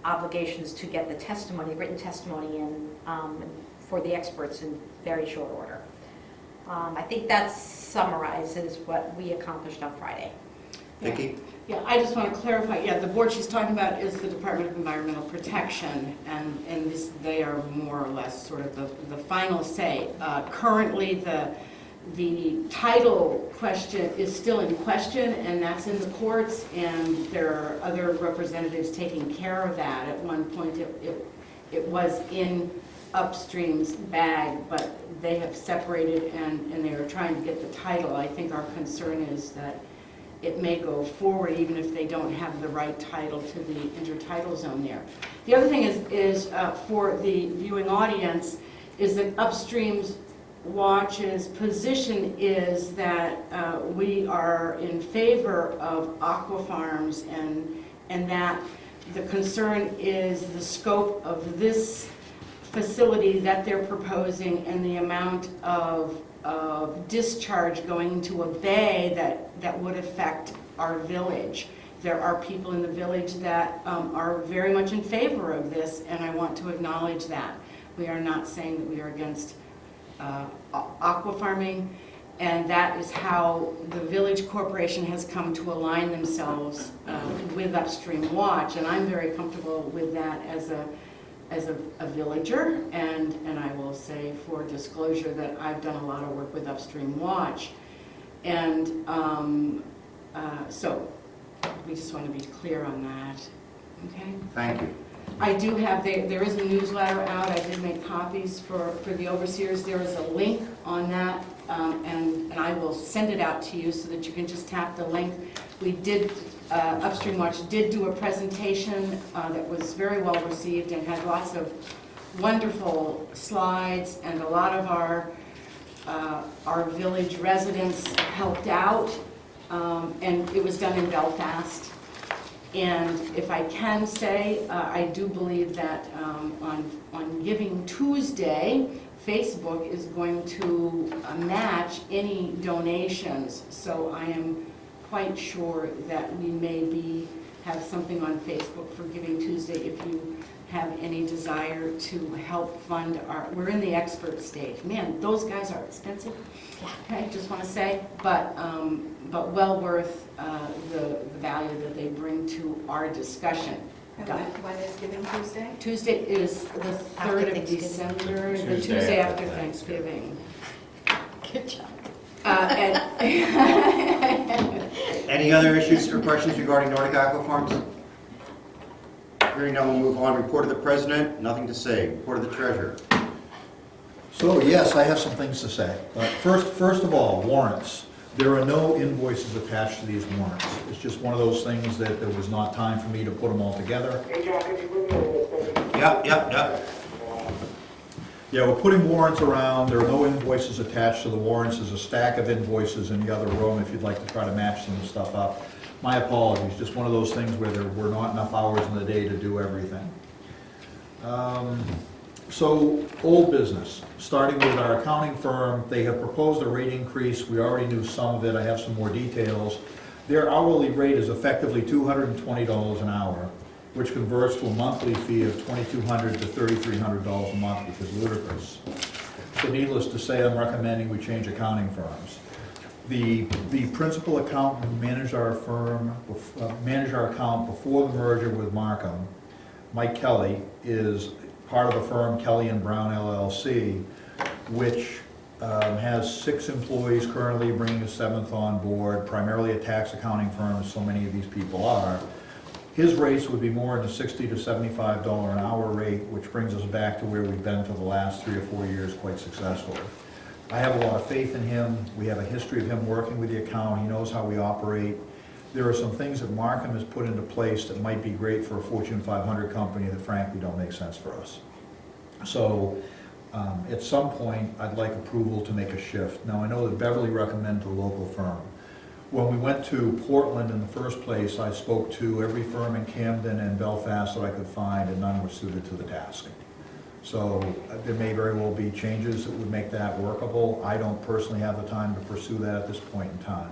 obligations to get the testimony, written testimony in for the experts in very short order. I think that summarizes what we accomplished on Friday. Vicki? Yeah, I just want to clarify, yeah, the board she's talking about is the Department of Environmental Protection, and they are more or less sort of the final say. Currently, the title question is still in question, and that's in the courts, and there are other representatives taking care of that. At one point, it was in Upstream's bag, but they have separated and they are trying to get the title. I think our concern is that it may go forward even if they don't have the right title to the intertidal zone there. The other thing is for the viewing audience is that Upstream's Watch's position is that we are in favor of aqua farms and that the concern is the scope of this facility that they're proposing and the amount of discharge going into a bay that would affect our village. There are people in the village that are very much in favor of this, and I want to acknowledge that. We are not saying that we are against aqua farming, and that is how the Village Corporation has come to align themselves with Upstream Watch, and I'm very comfortable with that as a villager, and I will say for disclosure that I've done a lot of work with Upstream Watch, and so we just want to be clear on that. Okay. Thank you. I do have, there is a newsletter out, I did make copies for the overseers. There is a link on that, and I will send it out to you so that you can just tap the link. We did, Upstream Watch did do a presentation that was very well received and had lots of wonderful slides, and a lot of our village residents helped out, and it was done in Belfast. And if I can say, I do believe that on Giving Tuesday, Facebook is going to match any donations. So I am quite sure that we may have something on Facebook for Giving Tuesday if you have any desire to help fund we're in the expert stage. Man, those guys are expensive, okay, just want to say, but well worth the value that they bring to our discussion. And when is Giving Tuesday? Tuesday is the 3rd of December, the Tuesday after Thanksgiving. Good job. Any other issues or questions regarding Nordic Aqua Farms? Hearing none, we'll move on. Report of the President, nothing to say. Report of the Treasurer. So yes, I have some things to say. First of all, warrants. There are no invoices attached to these warrants. It's just one of those things that there was not time for me to put them all together. Hey, John, could you move me a second? Yep. Yeah, we're putting warrants around. There are no invoices attached to the warrants. There's a stack of invoices in the other room if you'd like to try to match some stuff up. My apologies, just one of those things where there were not enough hours in the day to do everything. So, old business, starting with our accounting firm, they have proposed a rate increase. We already knew some of it. I have some more details. Their hourly rate is effectively $220 an hour, which converts to a monthly fee of $2,200 to $3,300 a month, which is ludicrous. So needless to say, I'm recommending we change accounting firms. The principal accountant who managed our firm, managed our account before the merger with Markham, Mike Kelly, is part of the firm Kelly and Brown LLC, which has 6 employees currently, bringing a 7th on board, primarily a tax accounting firm, as so many of these people are. His rates would be more in the $60 to $75 an hour rate, which brings us back to where we've been for the last 3 or 4 years quite successfully. I have a lot of faith in him. We have a history of him working with the account. He knows how we operate. There are some things that Markham has put into place that might be great for a Fortune 500 company that frankly don't make sense for us. So at some point, I'd like approval to make a shift. Now, I know that Beverly recommended a local firm. When we went to Portland in the first place, I spoke to every firm in Camden and Belfast that I could find, and none were suited to the task. So there may very well be changes that would make that workable. I don't personally have the time to pursue that at this point in time.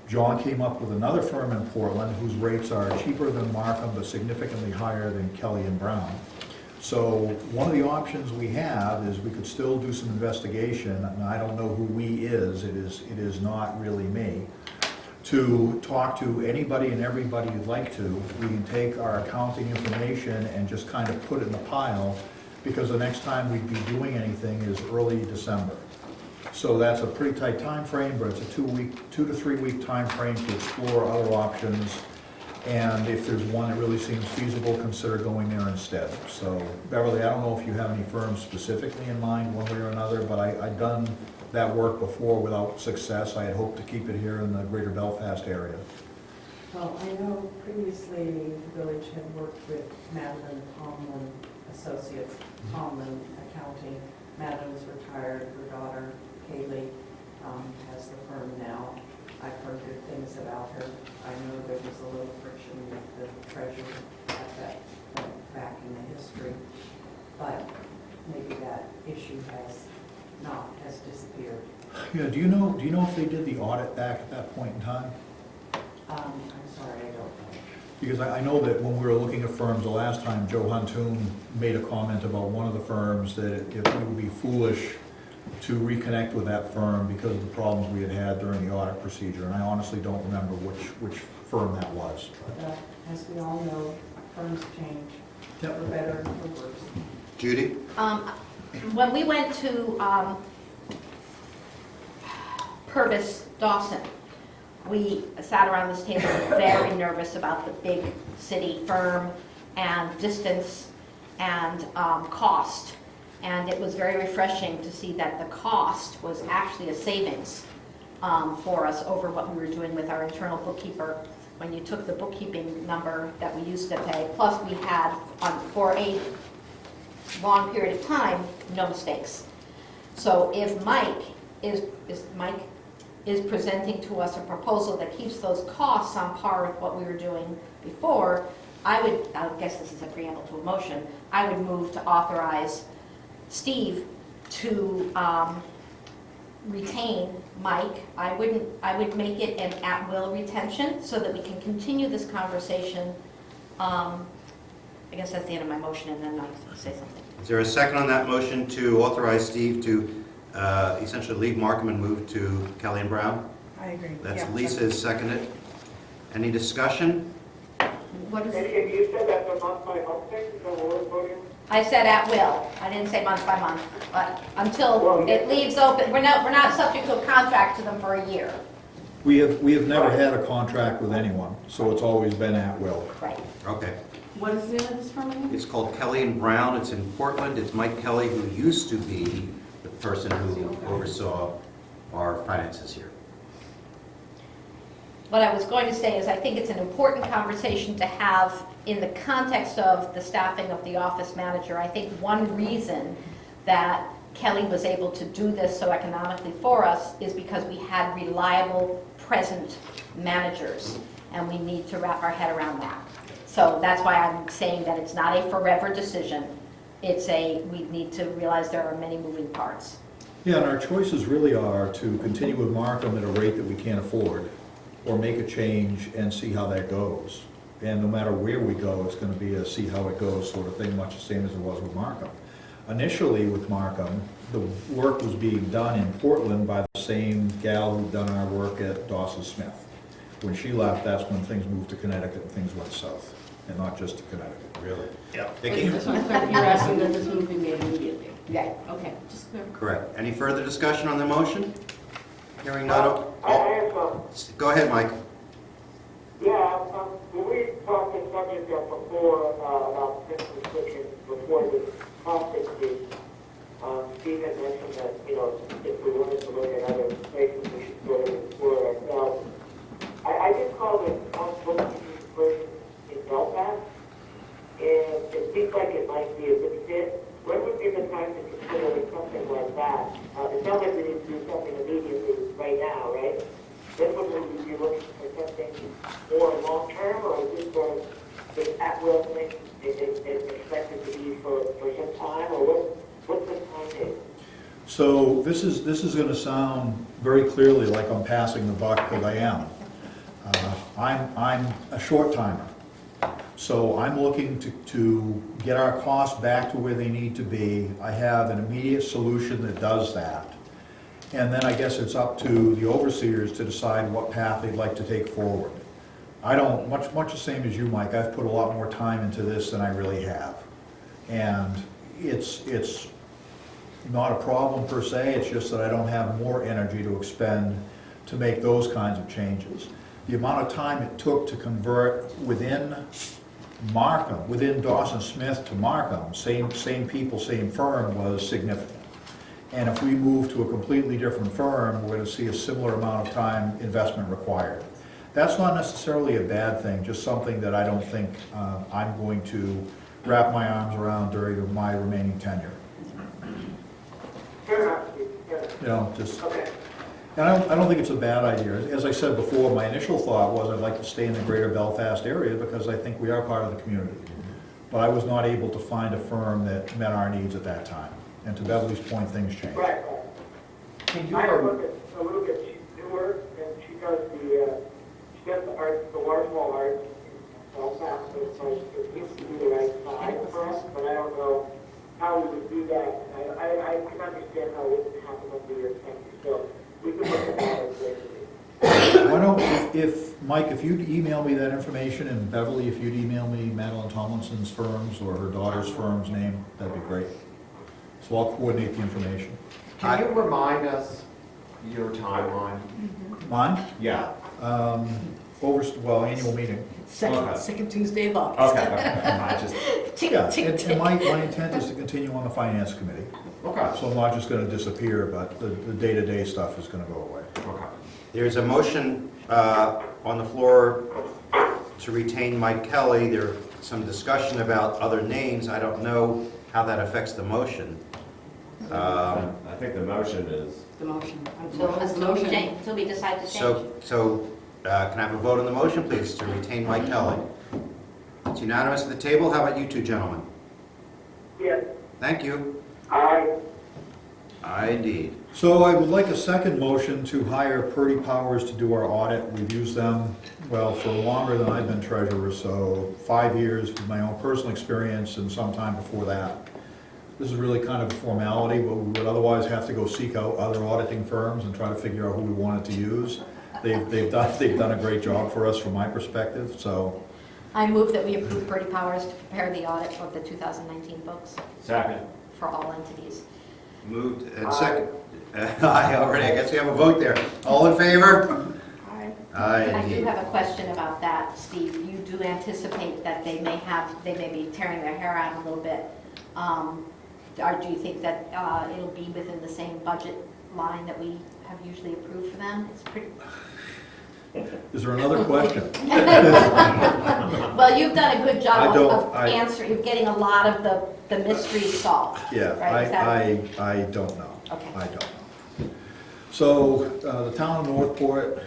John came up with another firm in Portland whose rates are cheaper than Markham, but significantly higher than Kelly and Brown. So one of the options we have is we could still do some investigation, and I don't know who we is, it is not really me, to talk to anybody and everybody you'd like to. We can take our accounting information and just kind of put it in the pile, because the next time we'd be doing anything is early December. So that's a pretty tight time frame, but it's a 2 to 3 week time frame to explore other options. And if there's one that really seems feasible, consider going there instead. So Beverly, I don't know if you have any firms specifically in mind, one way or another, but I've done that work before without success. I had hoped to keep it here in the greater Belfast area. Well, I know previously the village had worked with Madeline Tomlin Associates, Tomlin Accounting. Madeline's retired, her daughter Kaylee has the firm now. I've heard good things about her. I know there was a little friction with the treasurer at that point back in the history, but maybe that issue has disappeared. Yeah, do you know if they did the audit back at that point in time? I'm sorry, I don't know. Because I know that when we were looking at firms the last time, Joe Huntoon made a comment about one of the firms that it would be foolish to reconnect with that firm because of the problems we had during the audit procedure. And I honestly don't remember which firm that was. As we all know, firms change, Yep. for better and for worse. Judy? When we went to Purvis Dawson, we sat around this table very nervous about the big city firm and distance and cost. And it was very refreshing to see that the cost was actually a savings for us over what we were doing with our internal bookkeeper. When you took the bookkeeping number that we used to pay, plus we had, for a long period of time, no mistakes. So if Mike is presenting to us a proposal that keeps those costs on par with what we were doing before, I guess this is a preamble to a motion, I would move to authorize Steve to retain Mike. I would make it an at-will retention so that we can continue this conversation. I guess that's the end of my motion, and then I'll say something. Is there a second on that motion to authorize Steve to essentially leave Markham and move to Kelly and Brown? I agree. That's Yeah. Lisa's seconded. Any discussion? What is And it? you said that's a month by month thing, is that what we're voting? I said at will. I didn't say month by month, but until it leaves open, we're not subject to a contract to them for a year. We have never had a contract with anyone, so it's always been at will. Right. Okay. What is the name of this firm again? It's called Kelly and Brown. It's in Portland. It's Mike Kelly, who used to be the person who oversaw our finances here. What I was going to say is I think it's an important conversation to have in the context of the staffing of the office manager. I think one reason that Kelly was able to do this so economically for us is because we had reliable, present managers, and we need to wrap our head around that. So that's why I'm saying that it's not a forever decision. We need to realize there are many moving parts. Yeah, and our choices really are to continue with Markham at a rate that we can't afford, or make a change and see how that goes. And no matter where we go, it's going to be a see how it goes sort of thing, much the same as it was with Markham. Initially with Markham, the work was being done in Portland by the same gal who'd done our work at Dawson Smith. When she left, that's when things moved to Connecticut and things went south. and not just to Connecticut. Really? Yeah. Vicky? Just want to clarify, you're asking that this move be made immediately? Yeah. Okay, just clear. Correct. Any further discussion on the motion? Hearing none. I have some. Go ahead, Mike. Yeah, we talked this subject before, about this restriction before the cost increase. Steve had mentioned that, you know, if we wanted to look at other places, we should go and explore it ourselves. I did call the council person in Belfast, and it seems like it might be a good fit. When would be the time to consider something like that? It sounds like we need to do something immediately right now, right? Then would we be looking for something more long-term, or is this going to be at-will thing is expected to be for some time, or what's the timetable? So this is going to sound very clearly like I'm passing the buck, because I am. I'm a short timer. So I'm looking to get our costs back to where they need to be. I have an immediate solution that does that. And then I guess it's up to the overseers to decide what path they'd like to take forward. I don't, much the same as you, Mike, I've put a lot more time into this than I really have. And it's not a problem per se, it's just that I don't have more energy to expend to make those kinds of changes. The amount of time it took to convert within Markham, within Dawson Smith to Markham, same people, same firm, was significant. And if we move to a completely different firm, we're going to see a similar amount of time investment required. That's not necessarily a bad thing, just something that I don't think I'm going to wrap my arms around during my remaining tenure. Fair enough, Steve. Fair enough. You know, just, Okay. and I don't think it's a bad idea. As I said before, my initial thought was I'd like to stay in the greater Belfast area because I think we are part of the community. But I was not able to find a firm that met our needs at that time. And to Beverly's point, things changed. Right. Can you, I have looked at a little bit. She's newer, and she does the art, the Waterfall art in Belfast. So it's like, it used to be the right size for us, but I don't know how we would do that. I can understand how it wouldn't happen under your country, so we could look at that later. Why don't, Mike, if you'd email me that information, and Beverly, if you'd email me Madeline Tomlinson's firm's or her daughter's firm's name, that'd be great. So I'll coordinate the information. can you remind us your timeline? Mine? Yeah. Annual meeting. Okay. Second Tuesday of August. Okay, I just, Yeah, and my intent is to continue on the finance committee. okay, So I'm not just gonna disappear, but the day-to-day stuff is gonna go away. okay. There's a motion on the floor to retain Mike Kelly. There's some discussion about other names. I don't know how that affects the motion. I think the motion is, The motion. Until we decide to change. So can I have a vote on the motion, please, to retain Mike Kelly? It's unanimous at the table. How about you two gentlemen? Yes. Thank you. Aye. Aye, indeed. So I would like a second motion to hire Purdy Powers to do our audit. We've used them, well, for longer than I've been treasurer, so 5 years with my own personal experience and some time before that. This is really kind of a formality, but we would otherwise have to go seek out other auditing firms and try to figure out who we wanted to use. They've done a great job for us from my perspective, so. I move that we approve Purdy Powers to prepare the audit of the 2019 books second. for all entities. Moved and second. Aye, already. I guess we have a vote there. All in favor? Aye. Aye, I do indeed. have a question about that, Steve. You do anticipate that they may be tearing their hair out a little bit. Or do you think that it'll be within the same budget line that we have usually approved for them? It's pretty. Is there another question? Well, you've done a good job of I- answering, of getting a lot of the mysteries solved. Yeah, Right, is that- I don't know. Okay. I don't know. So the town of Northport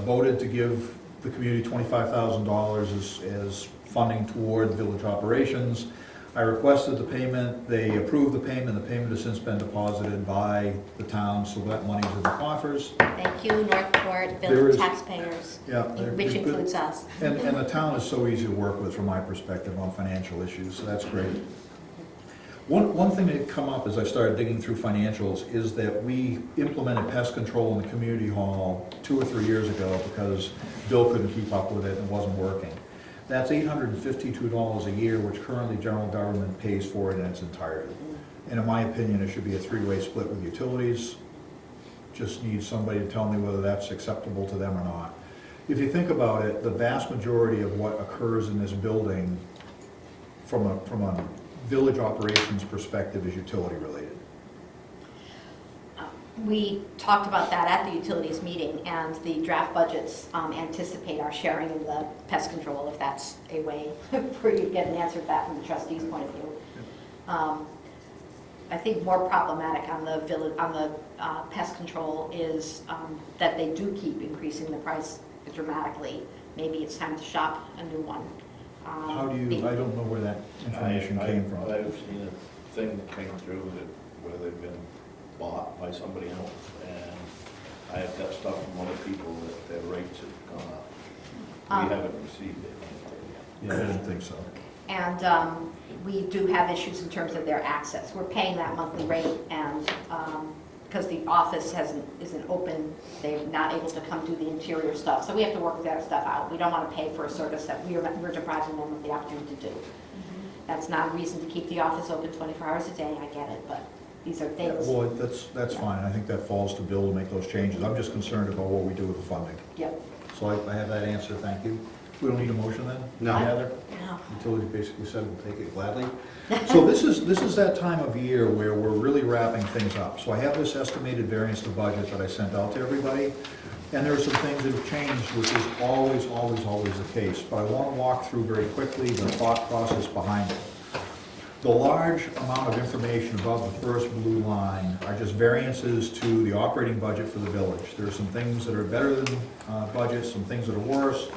voted to give the community $25,000 as funding toward village operations. I requested the payment, they approved the payment has since been deposited by the town, so that money's in the coffers. Thank you, Northport There Village is- taxpayers, Yeah, which good. includes us. And the town is so easy to work with from my perspective on financial issues, so that's great. One thing that come up as I started digging through financials is that we implemented pest control in the community hall 2 or 3 years ago because Bill couldn't keep up with it and it wasn't working. That's $852 a year, which currently general government pays for it in its entirety. And in my opinion, it should be a three-way split with utilities. Just need somebody to tell me whether that's acceptable to them or not. If you think about it, the vast majority of what occurs in this building from a village operations perspective is utility related. We talked about that at the utilities meeting, and the draft budgets anticipate our sharing in the pest control, if that's a way for you to get an answer to that from the trustees' point of view. I think more problematic on the village, on the pest control is that they do keep increasing the price dramatically. Maybe it's time to shop a new one. How do you, I don't know where that information came from. I've seen a thing that came through that where they've been bought by somebody else, and I have got stuff from other people that their rates have gone up. We haven't received it. Yeah, I didn't think so. And we do have issues in terms of their access. We're paying that monthly rate, and because the office isn't open, they're not able to come do the interior stuff. So we have to work that stuff out. We don't want to pay for a service that we're depriving them of the opportunity to do. That's not a reason to keep the office open 24 hours a day. I get it, but these are things. Well, that's fine. I think that falls to Bill to make those changes. I'm just concerned about what we do with the funding. Yep. So I have that answer, thank you. We don't need a motion then? No. Heather? No. Utilities basically said we'll take it gladly. So this is that time of year where we're really wrapping things up. So I have this estimated variance to budget that I sent out to everybody, and there are some things that have changed, which is always the case. But I want to walk through very quickly the thought process behind it. The large amount of information above the first blue line are just variances to the operating budget for the village. There are some things that are better than budgets, some things that are worse.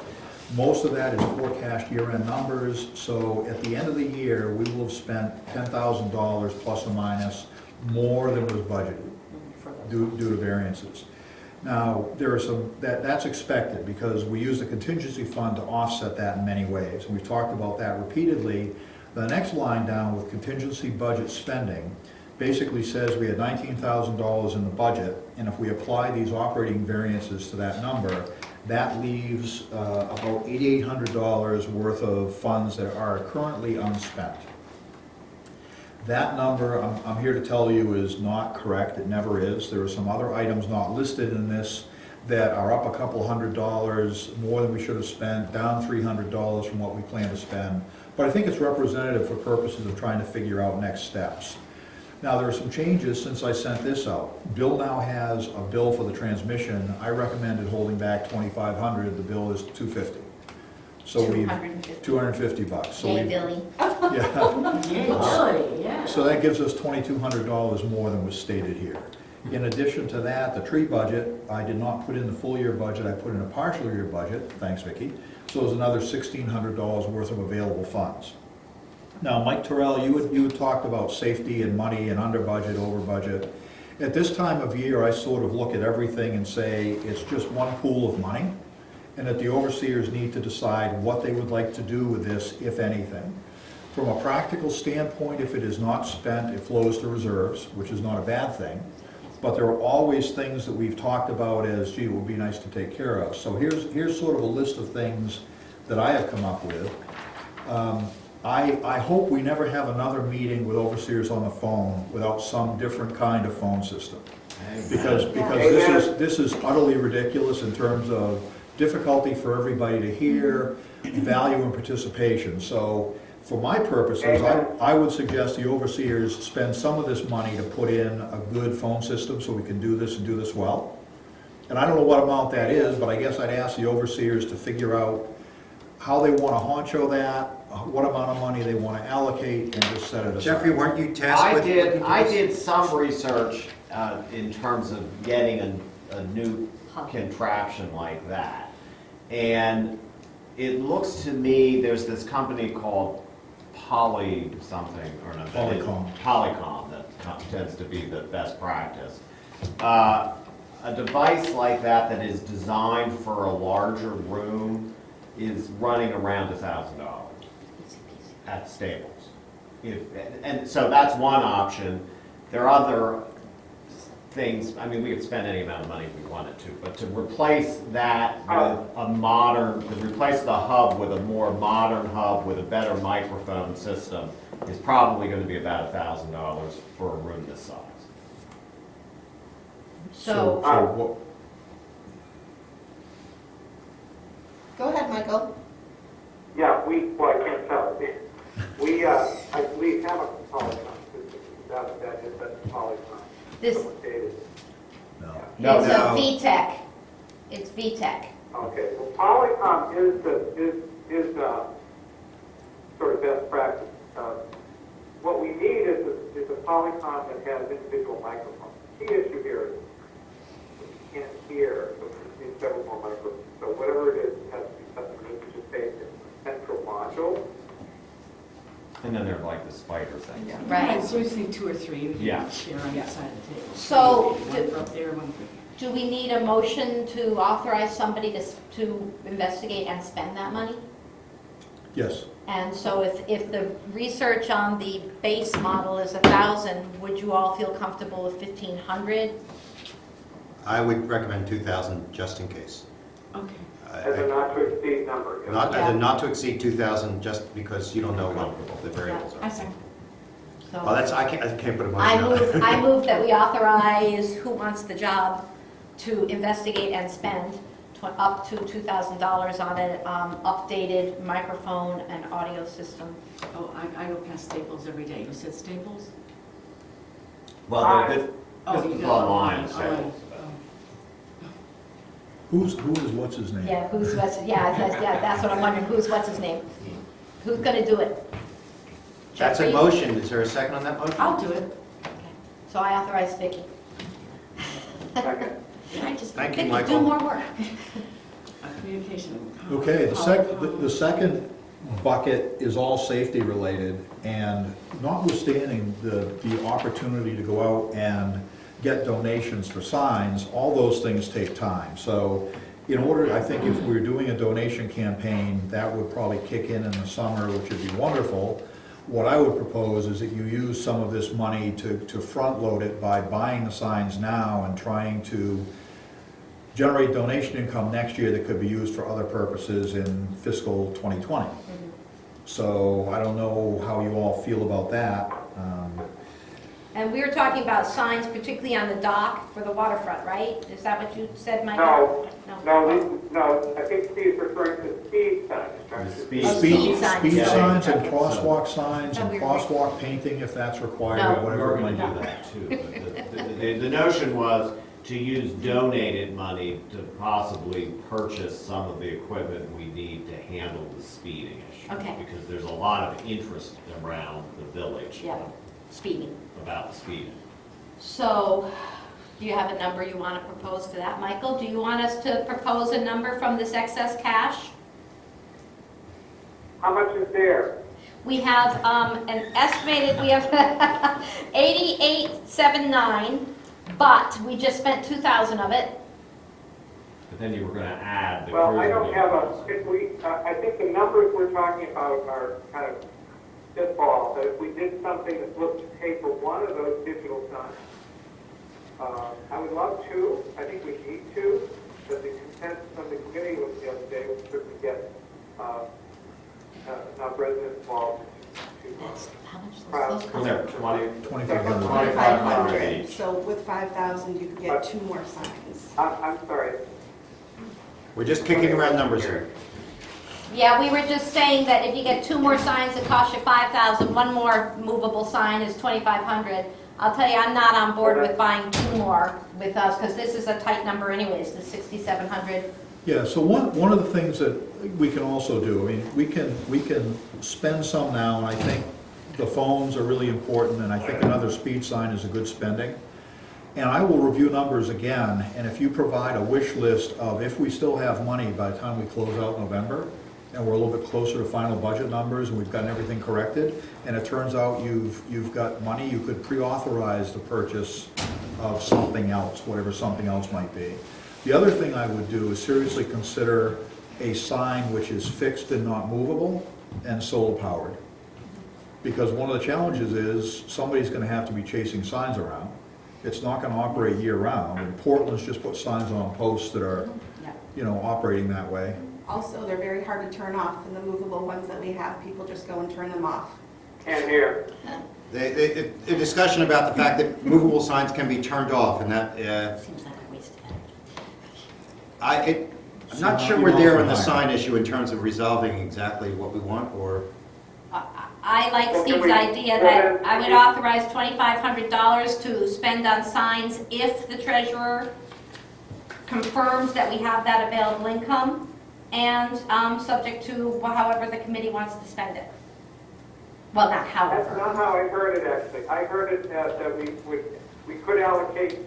Most of that is forecast year-end numbers, so at the end of the year, we will have spent $10,000 plus or minus more than was budgeted due to variances. Now, there are some, that's expected because we use the contingency fund to offset that in many ways. We've talked about that repeatedly. The next line down with contingency budget spending basically says we had $19,000 in the budget, and if we apply these operating variances to that number, that leaves about $8,800 worth of funds that are currently unspent. That number, I'm here to tell you, is not correct. It never is. There are some other items not listed in this that are up a couple $100 more than we should have spent, down $300 from what we plan to spend. But I think it's representative for purposes of trying to figure out next steps. Now, there are some changes since I sent this out. Bill now has a bill for the transmission. I recommended holding back $2,500. The bill is $250. So we've $250. So Yay, we've, Billy. yeah. Really, yeah. So that gives us $2,200 more than was stated here. In addition to that, the tree budget, I did not put in the full year budget. I put in a partial year budget. Thanks, Vicki. So there's another $1,600 worth of available funds. Now, Mike Terrell, you had talked about safety and money and under budget, over budget. At this time of year, I sort of look at everything and say it's just one pool of money, and that the overseers need to decide what they would like to do with this, if anything. From a practical standpoint, if it is not spent, it flows to reserves, which is not a bad thing. But there are always things that we've talked about as, gee, it would be nice to take care of. So here's sort of a list of things that I have come up with. I hope we never have another meeting with overseers on the phone without some different kind of phone system. Because this is utterly ridiculous in terms of difficulty for everybody to hear, value and participation. So for my purposes, I would suggest the overseers spend some of this money to put in a good phone system so we can do this and do this well. And I don't know what amount that is, but I guess I'd ask the overseers to figure out how they want to honcho that, what amount of money they want to allocate, and just set it aside. Jeffrey, weren't you tasked with? I did some research in terms of getting a new contraption like that. And it looks to me, there's this company called Polycom that tends to be the best practice. A device like that is designed for a larger room is running around $1,000 at Staples. And so that's one option. There are other things, I mean, we could spend any amount of money we wanted to, but to replace that with a modern, to replace the hub with a more modern hub with a better microphone system is probably going to be about $1,000 for a room this size. So, what, Go ahead, Michael. Yeah, well, I can't tell. We, I believe, have a Polycom system. That is a Polycom. this, Dated. no. No, it's no. a VTech. It's VTech. Okay, well, Polycom is sort of best practice. What we need is a Polycom that has individual microphones. The key issue here is you can't hear, so we need several more microphones. So whatever it is, it has to be something that's just based in a central module. And then they're like the spider things. Right. So we just need 2 or 3. We can Yeah. share on each side of the table. So, One for up there, one for here. Do we need a motion to authorize somebody to investigate and spend that money? Yes, And so if the research on the base model is 1,000, would you all feel comfortable with 1,500? I would recommend 2,000 just in case. Okay. As a not to exceed number. Not, Yeah. as a not to exceed 2,000, just because you don't know what the variables I are. second. So Well, I can't put a motion on that. I move that we authorize who wants the job to investigate and spend up to $2,000 on an updated microphone and audio system. Oh, I go past Staples every day. You said Staples? Well, Oh, this you is got online, online. so. who is what's his name? Yeah, that's what I'm wondering, what's his name? Who's gonna do it? That's a Jeffrey? motion. Is there a second on that motion? I'll do it. So I authorize Vicki. Second. Can I just? Thank you, Vicki, Michael. do more work. Communication. Okay, the second bucket is all safety related, and notwithstanding the opportunity to go out and get donations for signs, all those things take time. So in order, I think if we're doing a donation campaign, that would probably kick in the summer, which would be wonderful. What I would propose is that you use some of this money to front load it by buying the signs now and trying to generate donation income next year that could be used for other purposes in fiscal 2020. So I don't know how you all feel about that. And we were talking about signs, particularly on the dock for the waterfront, right? Is that what you said, Michael? No, I think Steve's referring to speed signs. The speed- Oh, speed signs. Speed Yeah. signs and crosswalk signs No, and we agree. crosswalk painting if that's required, No. or whatever. We're it going might to be. do that too. But the notion was to use donated money to possibly purchase some of the equipment we need to handle the speeding issue. Okay. Because there's a lot of interest around the village Yeah, speeding. about speeding. So, do you have a number you want to propose for that, Michael? Do you want us to propose a number from this excess cash? How much is there? We have an estimated, we have 8879, but we just spent 2,000 of it. But then you were going to add the Well, I cruiser don't have I think the numbers we're talking about are kind of spitball, but if we did something that looked to pay for one of those digital signs, I would love to, I think we need to, but the consensus from the committee was the other day, we certainly get enough residents involved to How much crowd. does those Was cost? there 20? 2,500. 2,500 each. So with 5,000, you could get 2 more signs. I'm sorry. We're just kicking around numbers here. Yeah, we were just saying that if you get 2 more signs, it costs you 5,000. One more movable sign is 2,500. I'll tell you, I'm not on board with buying 2 more with us, because this is a tight number anyways, the 6,700. Yeah, so one of the things that we can also do, I mean, we can spend some now, and I think the phones are really important, and I think another speed sign is a good spending. And I will review numbers again, and if you provide a wish list of if we still have money by the time we close out November, and we're a little bit closer to final budget numbers, and we've gotten everything corrected, and it turns out you've got money, you could pre-authorize the purchase of something else, whatever something else might be. The other thing I would do is seriously consider a sign which is fixed and not movable and solar powered. Because one of the challenges is somebody's going to have to be chasing signs around. It's not gonna operate year-round, and Portland's just put signs on posts that are, operating that way. Also, they're very hard to turn off, and the movable ones that we have, people just go and turn them off. And here, A discussion about the fact that movable signs can be turned off, and that, Seems like a waste of I'm time. not sure we're there on the sign issue in terms of resolving exactly what we want, or, I like Well, can Steve's we- idea that I would authorize $2,500 to spend on signs if the treasurer confirms that we have that available income, and subject to however the committee wants to spend it. Well, not that's however. not how I heard it, actually. I heard it that we could allocate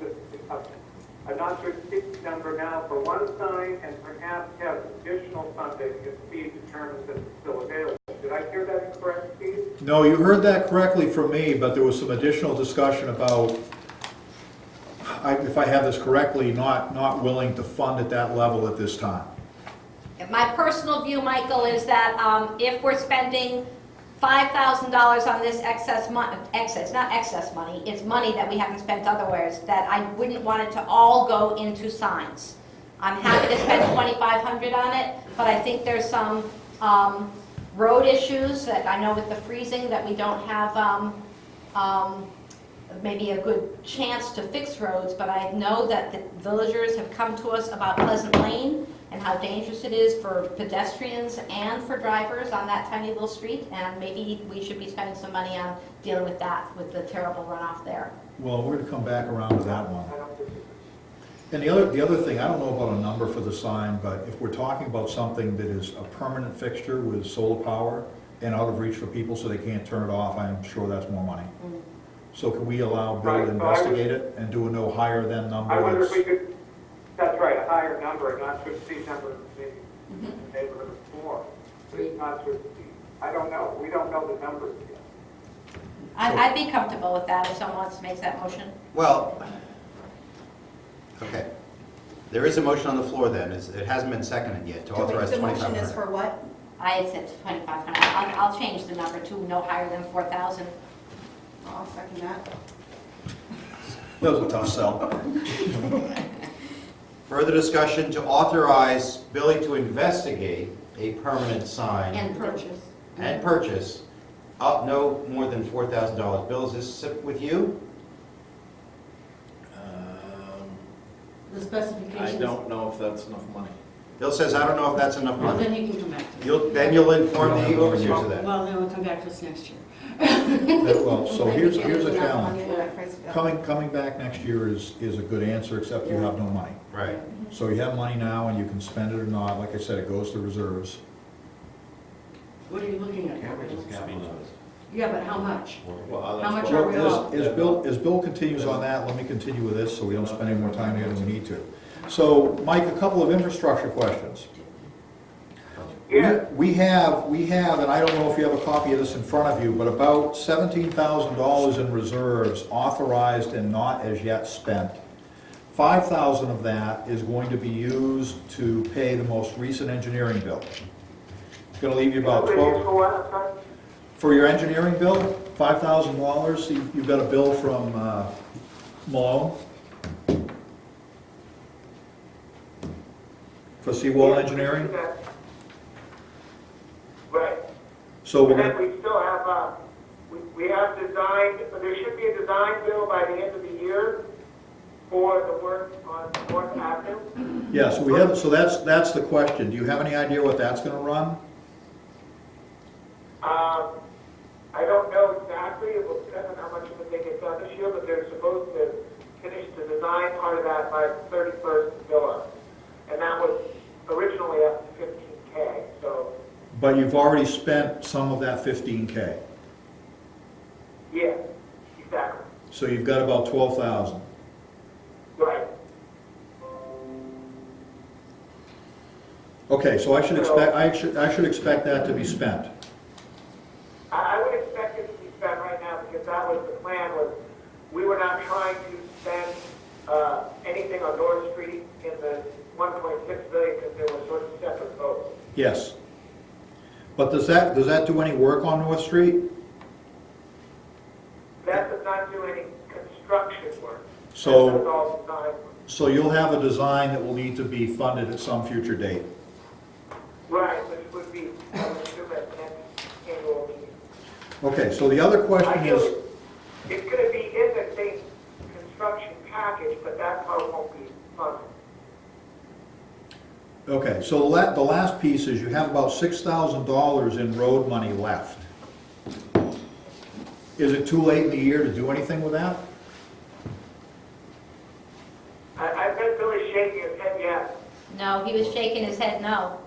a not-to-exceed number now for one sign and perhaps have additional funding if Steve determines that it's still available. Did I hear that correct, Steve? No, you heard that correctly from me, but there was some additional discussion about, if I have this correctly, not willing to fund at that level at this time. My personal view, Michael, is that if we're spending $5,000 on this not excess money, it's money that we haven't spent otherwise, that I wouldn't want it to all go into signs. I'm happy to spend $2,500 on it, but I think there's some road issues that I know with the freezing that we don't have maybe a good chance to fix roads, but I know that the villagers have come to us about Pleasant Lane and how dangerous it is for pedestrians and for drivers on that tiny little street, and maybe we should be spending some money on dealing with that, with the terrible runoff there. Well, we're gonna come back around to that one. I don't think And the other thing, I don't know about a number for the sign, but if we're talking about something that is a permanent fixture with solar power and out of reach for people so they can't turn it off, I'm sure that's more money. So can we allow Bill Right, to so I would- investigate it and do a no higher than number? I wonder if that's- we could, that's right, a higher number, not to exceed number, maybe in the neighborhood of 4. Not to exceed. I don't know. We don't know the numbers yet. I'd be comfortable with that if someone wants to make that motion. well, okay. There is a motion on the floor then, it hasn't been seconded yet, to authorize The motion is $2,500. for what? I had said $2,500. I'll change the number to no higher than 4,000. I'll second that. That was a tough sell. Further discussion to authorize Billy to investigate a permanent sign And purchase. and purchase up no more than $4,000. Bill, is this with you? The I specifications. don't know if that's enough money. Bill says, I don't know if that's enough Well, money. then you can come back to it. Then you'll inform the overseers of that. Well, then we'll come back to us next year. Well, so here's a Enough challenge. money when that price goes. Coming back next year is a good answer, except you have no money. Right. So you have money now and you can spend it or not. Like I said, it goes to reserves. What are you looking at? Yeah, but how much? Well, How much that's are what- we off? As Bill continues on that, let me continue with this so we don't spend any more time here than we need to. So, Mike, a couple of infrastructure questions. Yeah. We have, and I don't know if you have a copy of this in front of you, but about $17,000 in reserves authorized and not as yet spent. 5,000 of that is going to be used to pay the most recent engineering bill. It's going to leave you about 12. For what, I'm sorry? For your engineering bill, $5,000, you've got a bill from Malone for seawall engineering. Right. So we're And then gonna, we still have, we have designed, there should be a design bill by the end of the year for the work on North Avenue. yeah, so we have, so that's the question. Do you have any idea what that's gonna run? I don't know exactly, it will depend on how much of it they get done this year, but they're supposed to finish the design part of that by the 31st of July. And that was originally up to 15K, so, But you've already spent some of that 15K. yeah, exactly, So you've got about 12,000. right. Okay, so I should expect that to be spent. I would expect it to be spent right now, because that was the plan, was we were not trying to spend anything on North Street in the 1.6 billion, because they were sort of separate votes. Yes. But does that do any work on North Street? That does not do any construction work. That's So, all the time. so you'll have a design that will need to be funded at some future date. Right, which would be, I would assume at the next annual meeting. Okay, so the other question I feel is, it's gonna be in the same construction package, but that part won't be funded. okay, so the last piece is you have about $6,000 in road money left. Is it too late in the year to do anything with that? I bet Billy's shaking his head yes. No, he was shaking his head no.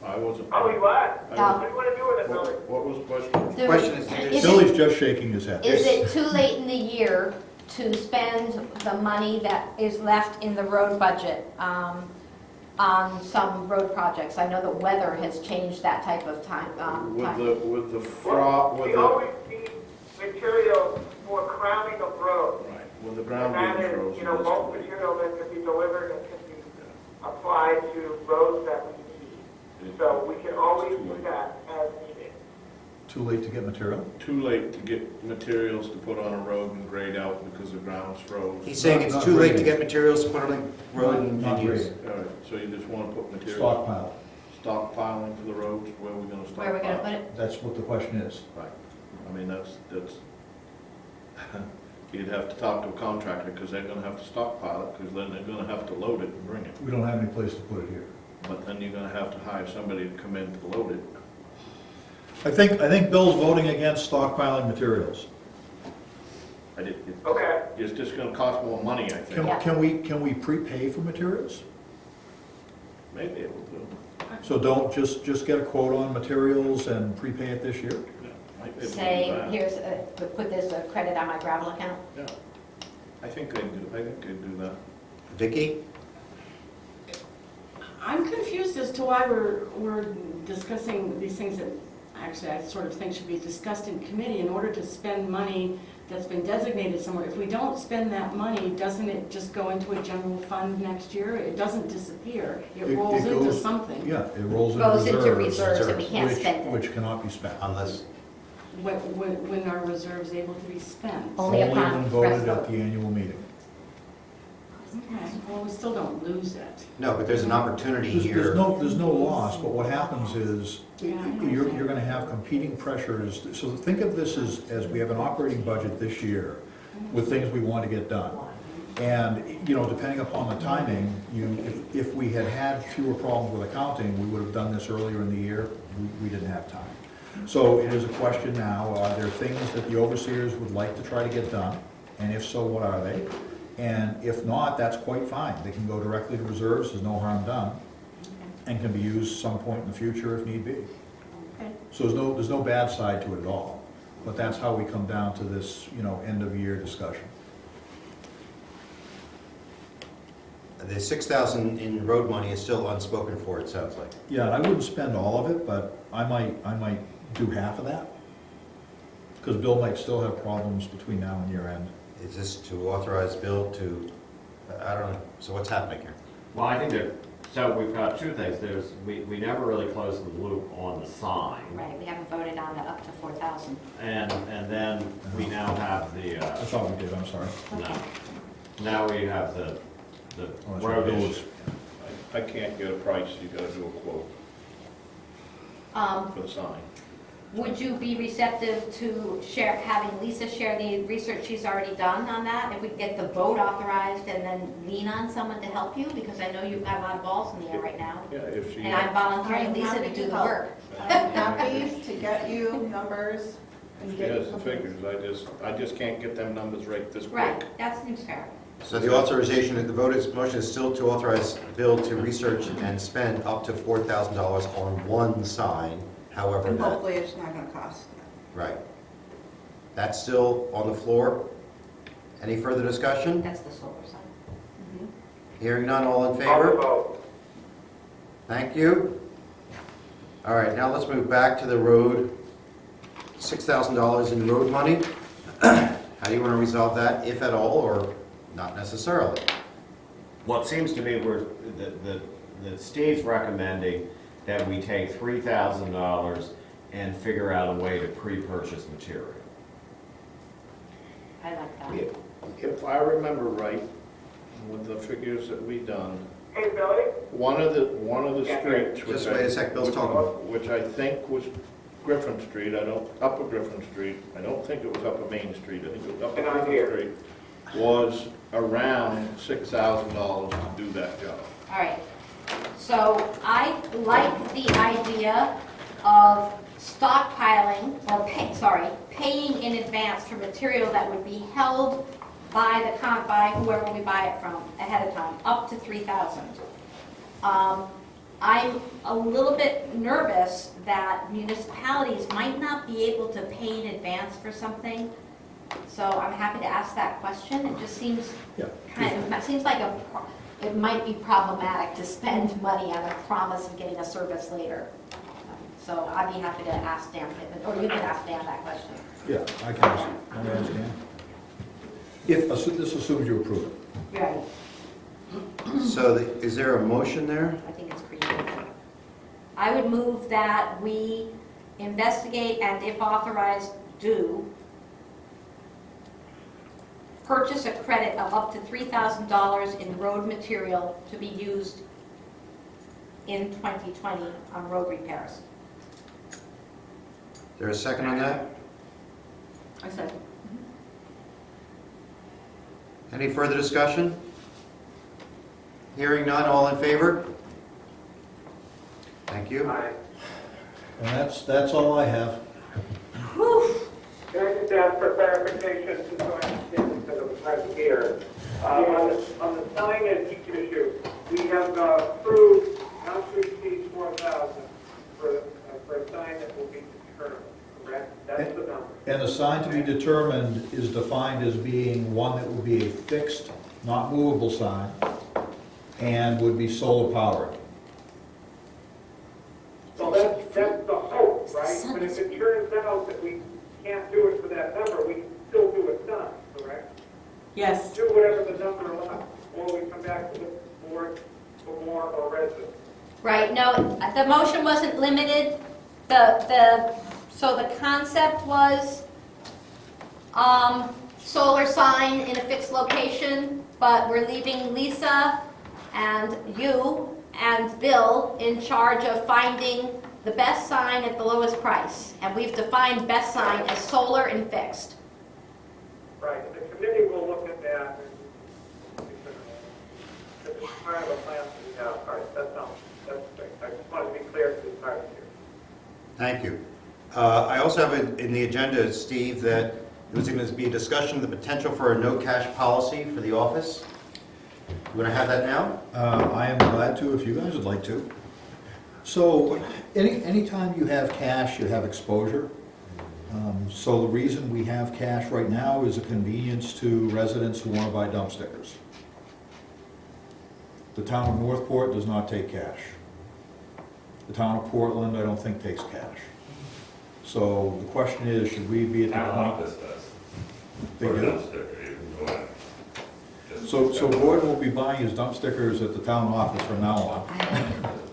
I wasn't. Oh, he was? I No. What do you wanna do with it, Billy? What was the question? The- Question is- Billy's just shaking his head. Is it too late in the year to spend the money that is left in the road budget on some road projects? I know the weather has changed that type of time. With the Well, with we the, always need material for crowning of roads. right, with the And ground that being is, frozen. you know, this bulk week. material that can be delivered and can be applied to roads that we need. So we can always do that as needed. Too late to get material? Too late to get materials to put on a road and grade out because the ground's froze. He's saying it's Not too late to really. get materials to put on the road and Not use. really. All right, so you just want to put materials, Stockpile. stockpiling for the roads, where are we gonna stockpile? Where are we gonna put it? That's what the question is. Right, I mean, that's, you'd have to talk to a contractor, because they're gonna have to stockpile it, because then they're gonna have to load it and bring it. We don't have any place to put it here. But then you're gonna have to hire somebody to come in to load it. I think Bill's voting against stockpiling materials. Okay. It's just gonna cost more money, I think. Yeah. Can we prepay for materials? Maybe it will do. So don't just get a quote on materials and prepay it this year? Yeah, might be able to do Say, that. here's, put this credit on my gravel account. Yeah, I think they'd do that. Vicki? I'm confused as to why we're discussing these things that actually I sort of think should be discussed in committee in order to spend money that's been designated somewhere. If we don't spend that money, doesn't it just go into a general fund next year? It doesn't disappear. It rolls into goes- something. Yeah, it rolls into Goes reserves. into reserves and we can't which- spend it. Which cannot be spent. Unless, When are reserves able to be spent? Only upon when voted rest at vote. the annual meeting. Okay, well, we still don't lose it. no, but there's an opportunity There's here. there's no loss, but what happens is, Yeah, I know. you're gonna have competing pressures. So think of this as we have an operating budget this year with things we want to get done. And, depending upon the timing, if we had had fewer problems with accounting, we would have done this earlier in the year. We didn't have time. So it is a question now, are there things that the overseers would like to try to get done? And if so, what are they? And if not, that's quite fine. They can go directly to reserves, there's no harm done, and can be used some point in the future if need be. Okay. So there's no bad side to it at all. But that's how we come down to this, end of year discussion. The 6,000 in road money is still unspoken for, it sounds like. Yeah, and I wouldn't spend all of it, but I might do half of that. Because Bill might still have problems between now and year end. Is this to authorize Bill to, I don't know, so what's happening here? Well, I think so we've got two things. We never really closed the loop on the sign. Right, we haven't voted on the up to 4,000. And then we now have I the, thought we did, I'm sorry. no. Now we have the Oh, that's right, road Bill issue. was- I can't get a price, you gotta do a quote for the sign. Would you be receptive to having Lisa share the research she's already done on that? If we get the vote authorized and then lean on someone to help you? Because I know you've got a lot of balls in the air right now. Yeah, if she, And I'm volunteering I'm Lisa happy to to do the help. work. I'm happy to get you numbers and she get has the numbers. figures, I just can't get them numbers right this quick. Right, that seems fair. So the authorization, the motion is still to authorize Bill to research and spend up to $4,000 on one sign, however And that, hopefully it's not gonna cost. right. That's still on the floor. Any further discussion? That's the solar sign. Hearing none, all in I'll favor? vote. Thank you. All right, now let's move back to the road. $6,000 in road money. How do you want to resolve that, if at all, or not necessarily? Well, it seems to me that Steve's recommending that we take $3,000 and figure out a way to pre-purchase material. I like that. If I remember right, with the figures that we done, Hey, Billy? one of the streets, which Just wait a sec, Bill's talking. which I think was Griffin Street, Upper Griffin Street, I don't think it was Upper Main Street, I think it was Upper And I'm Griffin here. Street, was around $6,000 to do that job. All right, so I like the idea of stockpiling, or paying in advance for material that would be held by by whoever we buy it from ahead of time, up to 3,000. I'm a little bit nervous that municipalities might not be able to pay in advance for something. So I'm happy to ask that question. It just seems it seems like it might be problematic to spend money on a promise of getting a service later. So I'd be happy to ask Dan, or you can ask Dan that question. Yeah, I can ask, let me ask Dan. If, this assumes you approve it. Right. So is there a motion there? I think it's creative. I would move that we investigate and, if authorized, do purchase a credit of up to $3,000 in road material to be used in 2020 on road repairs. Is there a second on that? I said, Any further discussion? Hearing none, all in favor? Thank you. Aye. And that's all I have. Whew. Can I just ask for clarification, just so I understand, because it was hard to hear? On the signage issue, we have approved not to exceed 4,000 for a sign that will be determined, correct? That's the number. And the sign to be determined is defined as being one that would be a fixed, not movable sign, and would be solar powered. So that's the hope, right? But if it turns out that we can't do it for that number, we can still do a sign, correct? yes, Do whatever the number allows, or we come back to the board for more or residents. Right, no, the motion wasn't limited. So the concept was solar sign in a fixed location, but we're leaving Lisa and you and Bill in charge of finding the best sign at the lowest price. And we've defined best sign as solar and fixed. Right, and the committee will look at that and it's part of a plan for the, all right, that's great. I just want to be clear to the party here. Thank you. I also have in the agenda, Steve, that there was going to be a discussion of the potential for a no cash policy for the office. You want to have that now? I am glad to if you guys would like to. So anytime you have cash, you have exposure. So the reason we have cash right now is a convenience to residents who want to buy dump stickers. The town of Northport does not take cash. The town of Portland, I don't think, takes cash. So the question is, should we be at the Town point? office does. They For a do? dump sticker, you can go in. Just- So Gordon will be buying his dump stickers at the town office from now on.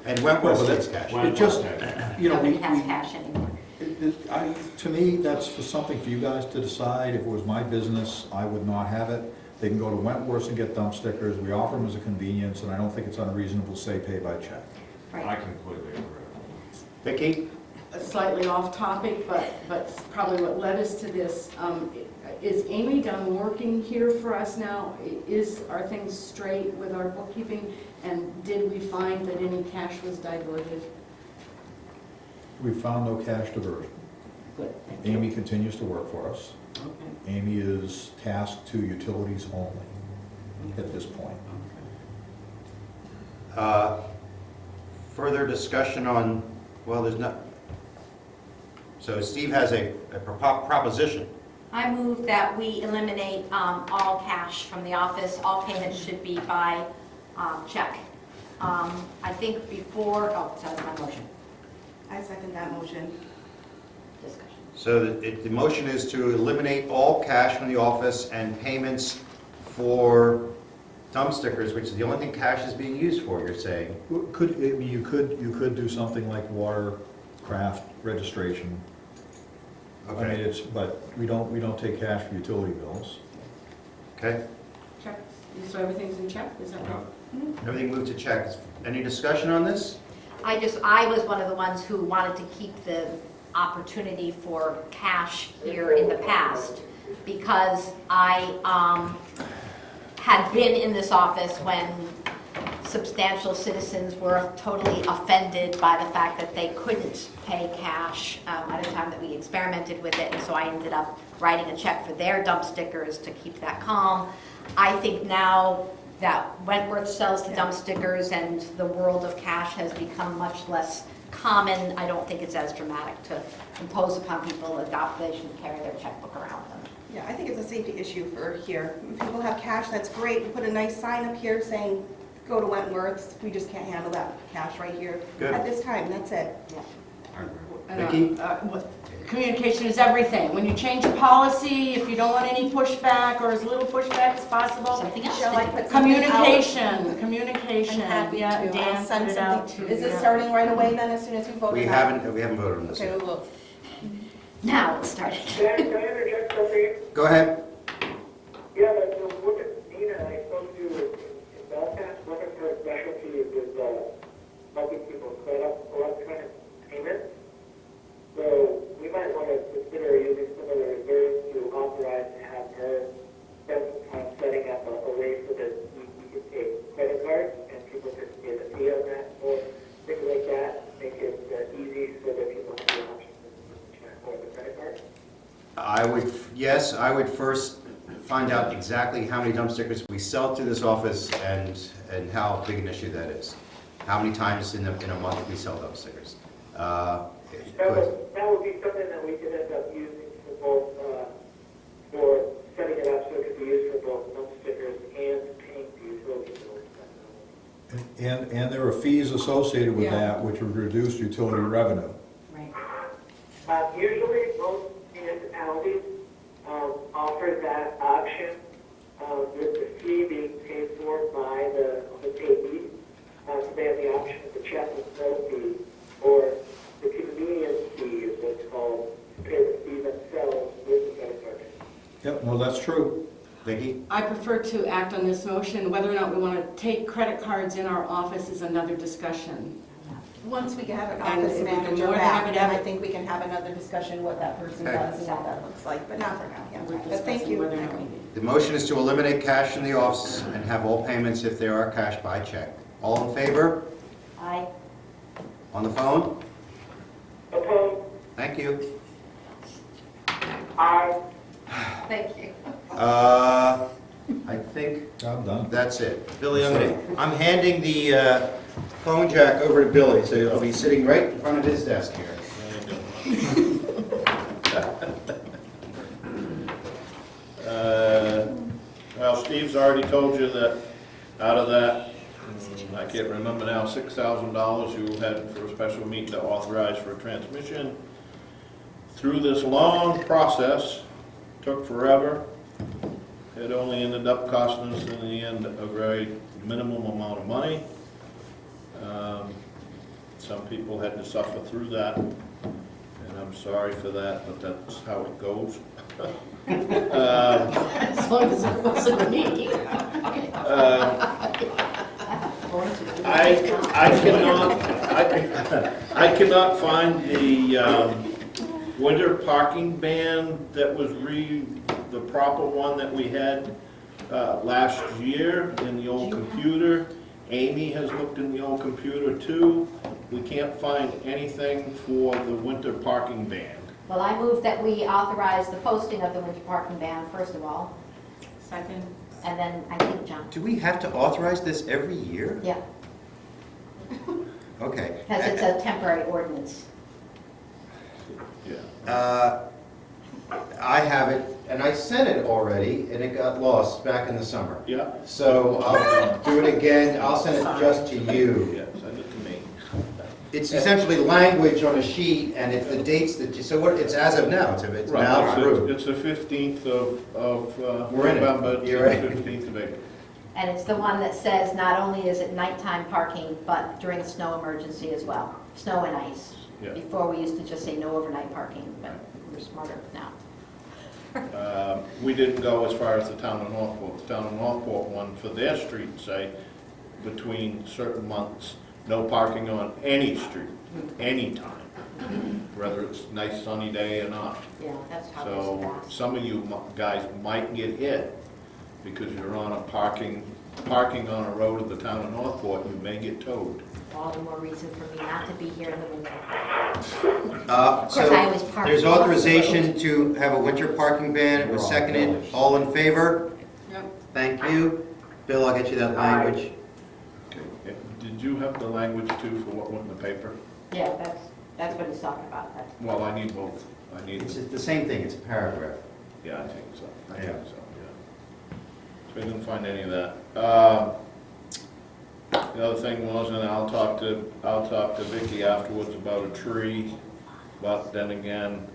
And Wentworth takes cash. It just, you know, Nobody has cash anymore. To me, that's for something for you guys to decide. If it was my business, I would not have it. They can go to Wentworth and get dump stickers. We offer them as a convenience, and I don't think it's unreasonable to say pay by check. I completely agree. Vicki? slightly off topic, but probably what led us to this. Is Amy done working here for us now? Are things straight with our bookkeeping? And did we find that any cash was diverted? We found no cash diversion. Good, thank you. Amy continues to work for us. Okay. Amy is tasked to utilities only at this point. Further discussion on, well, there's not, so Steve has a proposition. I move that we eliminate all cash from the office. All payments should be by check. I think before, that's my motion. I second that motion. Discussion. So the motion is to eliminate all cash from the office and payments for dump stickers, which is the only thing cash is being used for, you're saying? You could do something like watercraft registration. I mean, Okay. but we don't take cash for utility bills. Okay, Check, so everything's in check, is that right? everything moved to check. Any discussion on this? I was one of the ones who wanted to keep the opportunity for cash here in the past, because I had been in this office when substantial citizens were totally offended by the fact that they couldn't pay cash at a time that we experimented with it, and so I ended up writing a check for their dump stickers to keep that calm. I think now that Wentworth sells the dump stickers and the world of cash has become much less common, I don't think it's as dramatic to impose upon people that they should carry their checkbook around them. Yeah, I think it's a safety issue for here. When people have cash, that's great. We put a nice sign up here saying, go to Wentworth's. We just can't handle that cash right here Good. at this time. That's it. Vicki? Communication is everything. When you change a policy, if you don't want any pushback or as little pushback as possible, Something else. Shall I put something out? communication. I'm happy Yeah, to. Dan I'll send put it out something. to- Is this yeah. starting right away then, as soon as we vote? We on that? haven't voted on this Okay, yet. we will. Now it's starting. Can I interject something? Go ahead. Yeah, but look at Nina, I spoke to in Belfast, one of her specialties is helping people set up electronic payments. So we might want to consider using some of the reserves to authorize to have her spend some time setting up a way so that we can take credit cards and people can get a fee on that or things like that. Make it easy so that people have the option to afford the credit card. Yes, I would first find out exactly how many dump stickers we sell to this office and how big an issue that is. How many times in a month we sell dump stickers. That would be something that we could end up using for both, for setting it up so it could be used for both dump stickers and paying the utility bills. And there are fees associated with that, which would reduce utility revenue. Right. Usually, most municipalities offer that option with the fee being paid for by the payee. So they have the option of the check with no fee, or the convenience fee is what's called, to pay the fee themselves with the credit card. Yep, well, that's true. Vicki? I prefer to act on this motion. Whether or not we want to take credit cards in our office is another discussion. Once we have an And office if we can manager more than back, happy to then have I it. think we can have another discussion what that person Okay. does and what that looks like, but not for now, yeah. We're But thank discussing you. whether or not we need. The motion is to eliminate cash in the office and have all payments, if there are cash, by check. All in favor? Aye. On the phone? Opposed? Thank you. Aye. Thank you. I think I'm done. that's it. Billy, I'm handing the phone jack over to Billy, so he'll be sitting right in front of his desk here. Well, Steve's already told you that out of that, I can't remember now, $6,000 you had for a special meeting to authorize for a transmission. Through this long process, took forever. It only ended up costing us in the end a very minimum amount of money. Some people had to suffer through that, and I'm sorry for that, but that's how it goes. As long as it wasn't me. I cannot find the winter parking ban that was the proper one that we had last year in the old computer. Amy has looked in the old computer too. We can't find anything for the winter parking ban. Well, I move that we authorize the posting of the winter parking ban, first of all, Second. and then I think John. Do we have to authorize this every year? Yeah, Okay. because it's a temporary ordinance. Yeah. I have it, and I sent it already, and it got lost back in the summer. Yeah, So I'll do it again. I'll send it just to you. yeah, send it to me. It's essentially language on a sheet, and it's the dates that you, so what, it's as of now, it's Right, now it's through. It's the 15th of We're in it. November to the You're right. 15th of April. And it's the one that says not only is it nighttime parking, but during a snow emergency as well, snow and ice. Yeah. Before, we used to just say no overnight parking, but we're smarter now. We didn't go as far as the town of Northport. The town of Northport one for their street say, between certain months, no parking on any street, anytime, whether it's a nice sunny day or not. Yeah, that's how So this some of you guys might get hit because you're on a parking on a road of the town of Northport, you may get towed. all the more reason for me not to be here in the winter. So I always park there's off the authorization to have a winter parking ban. It was seconded. All in favor? Yep. Thank you. Bill, I'll get you that language. Okay. Did you have the language too for what went in the paper? Yeah, that's what he's talking about. Well, I need both. I need, It's the same thing. It's a paragraph. yeah, I think so. I think Yeah. so, yeah. So I didn't find any of that. The other thing was, and I'll talk to Vicky afterwards about a tree, but then again,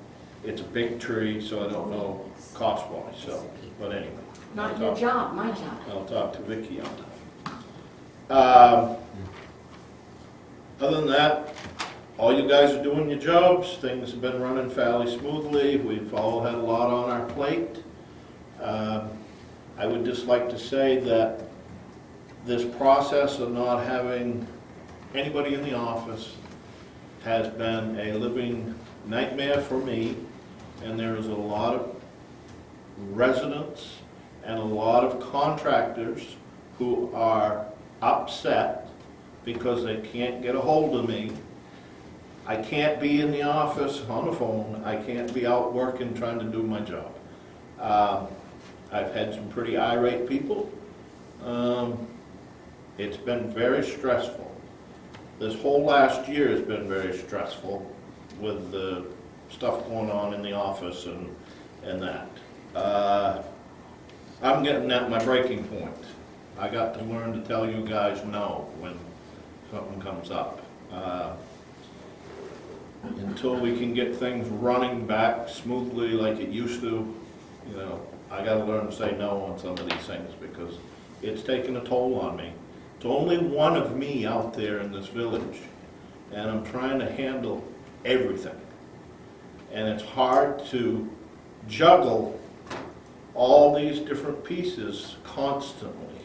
it's a big tree, so I don't know cost-wise, so, but anyway. Not your job, my job. I'll talk to Vicky on that. Other than that, all you guys are doing your jobs, things have been running fairly smoothly, we've all had a lot on our plate. I would just like to say that this process of not having anybody in the office has been a living nightmare for me, and there is a lot of residents and a lot of contractors who are upset because they can't get a hold of me. I can't be in the office on the phone, I can't be out working trying to do my job. I've had some pretty irate people. It's been very stressful. This whole last year has been very stressful with the stuff going on in the office and that. I'm getting at my breaking point. I got to learn to tell you guys no when something comes up. Until we can get things running back smoothly like it used to, you know, I gotta learn to say no on some of these things because it's taken a toll on me. It's only one of me out there in this village, and I'm trying to handle everything. And it's hard to juggle all these different pieces constantly.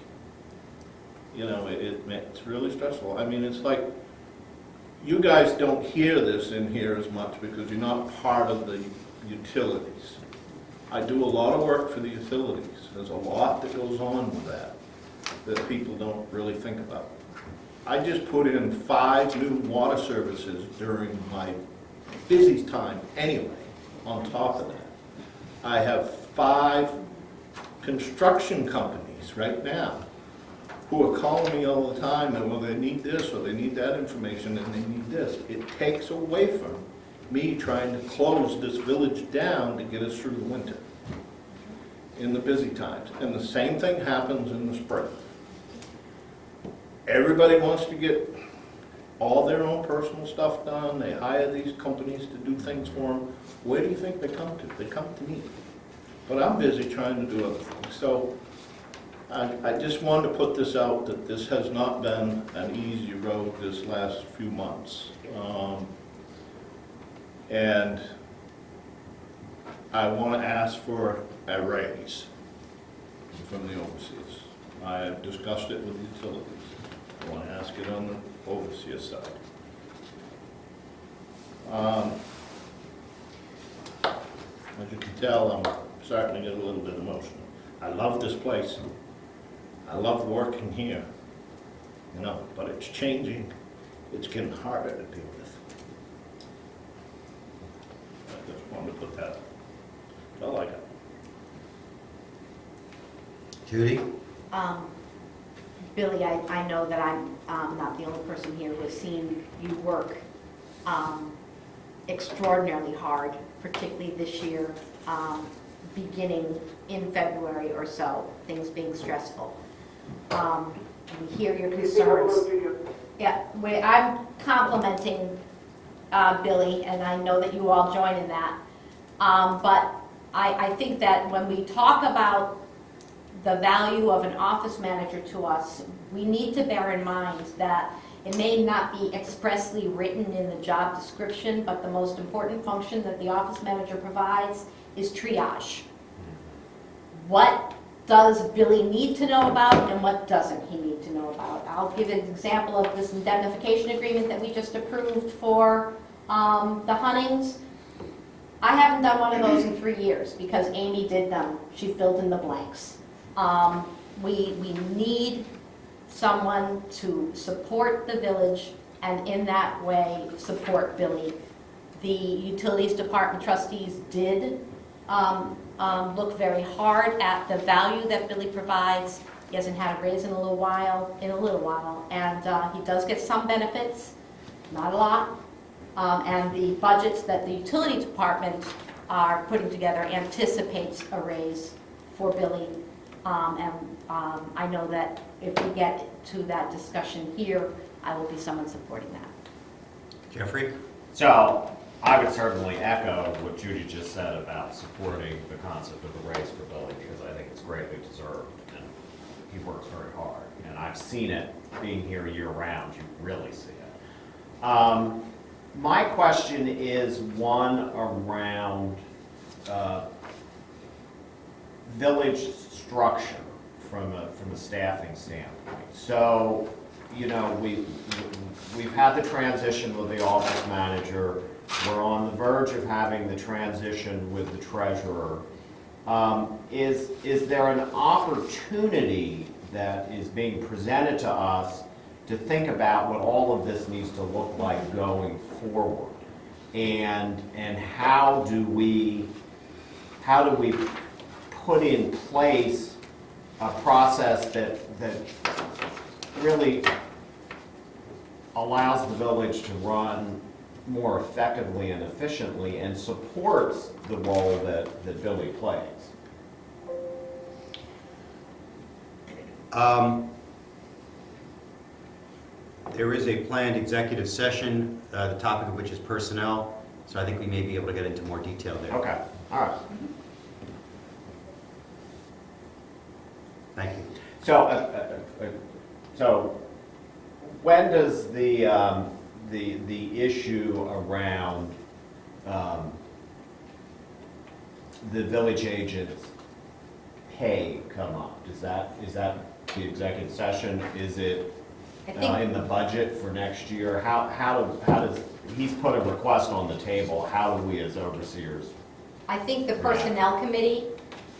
You know, it's really stressful. I mean, it's like, you guys don't hear this in here as much because you're not part of the utilities. I do a lot of work for the utilities. There's a lot that goes on with that people don't really think about. I just put in 5 new water services during my busy time anyway, on top of that. I have 5 construction companies right now who are calling me all the time and, well, they need this or they need that information and they need this. It takes away from me trying to close this village down to get us through the winter in the busy times. And the same thing happens in the spring. Everybody wants to get all their own personal stuff done. They hire these companies to do things for them. Where do you think they come to? They come to me. But I'm busy trying to do other things. So I just wanted to put this out that this has not been an easy road this last few months. And I want to ask for a raise from the overseers. I have discussed it with the utilities. I want to ask it on the overseer side. As you can tell, I'm starting to get a little bit emotional. I love this place. I love working here, you know, but it's changing. It's getting harder to deal with. I just wanted to put that, I like it. Judy? Billy, I know that I'm not the only person here who has seen you work extraordinarily hard, particularly this year, beginning in February or so, things being stressful. We hear your concerns. Yeah, I'm complimenting Billy, and I know that you all join in that. But I think that when we talk about the value of an office manager to us, we need to bear in mind that it may not be expressly written in the job description, but the most important function that the office manager provides is triage. what does Billy need to know about and what doesn't he need to know about. I'll give an example of this indemnification agreement that we just approved for the Huntings. I haven't done one of those in 3 years because Amy did them. She filled in the blanks. We need someone to support the village and in that way support Billy. The Utilities Department trustees did look very hard at the value that Billy provides. He hasn't had a raise in a little while, and he does get some benefits, not a lot. And the budgets that the Utility Department are putting together anticipates a raise for Billy. I know that if we get to that discussion here, I will be someone supporting that. Jeffrey? So I would certainly echo what Judy just said about supporting the concept of a raise for Billy, because I think it's greatly deserved, and he works very hard. And I've seen it, being here year-round, you really see it. My question is one around village structure from a staffing standpoint. So, you know, we've had the transition with the office manager. We're on the verge of having the transition with the treasurer. Is there an opportunity that is being presented to us to think about what all of this needs to look like going forward? And how do we put in place a process that really allows the village to run more effectively and efficiently and supports the role that Billy plays? There is a planned executive session, the topic of which is personnel, so I think we may be able to get into more detail there. Okay, all right. Thank you. So when does the issue around the village agent's pay come up? Is that the executive session? Is it in the budget for next year? How does, he's put a request on the table, how do we as overseers? I think the Personnel Committee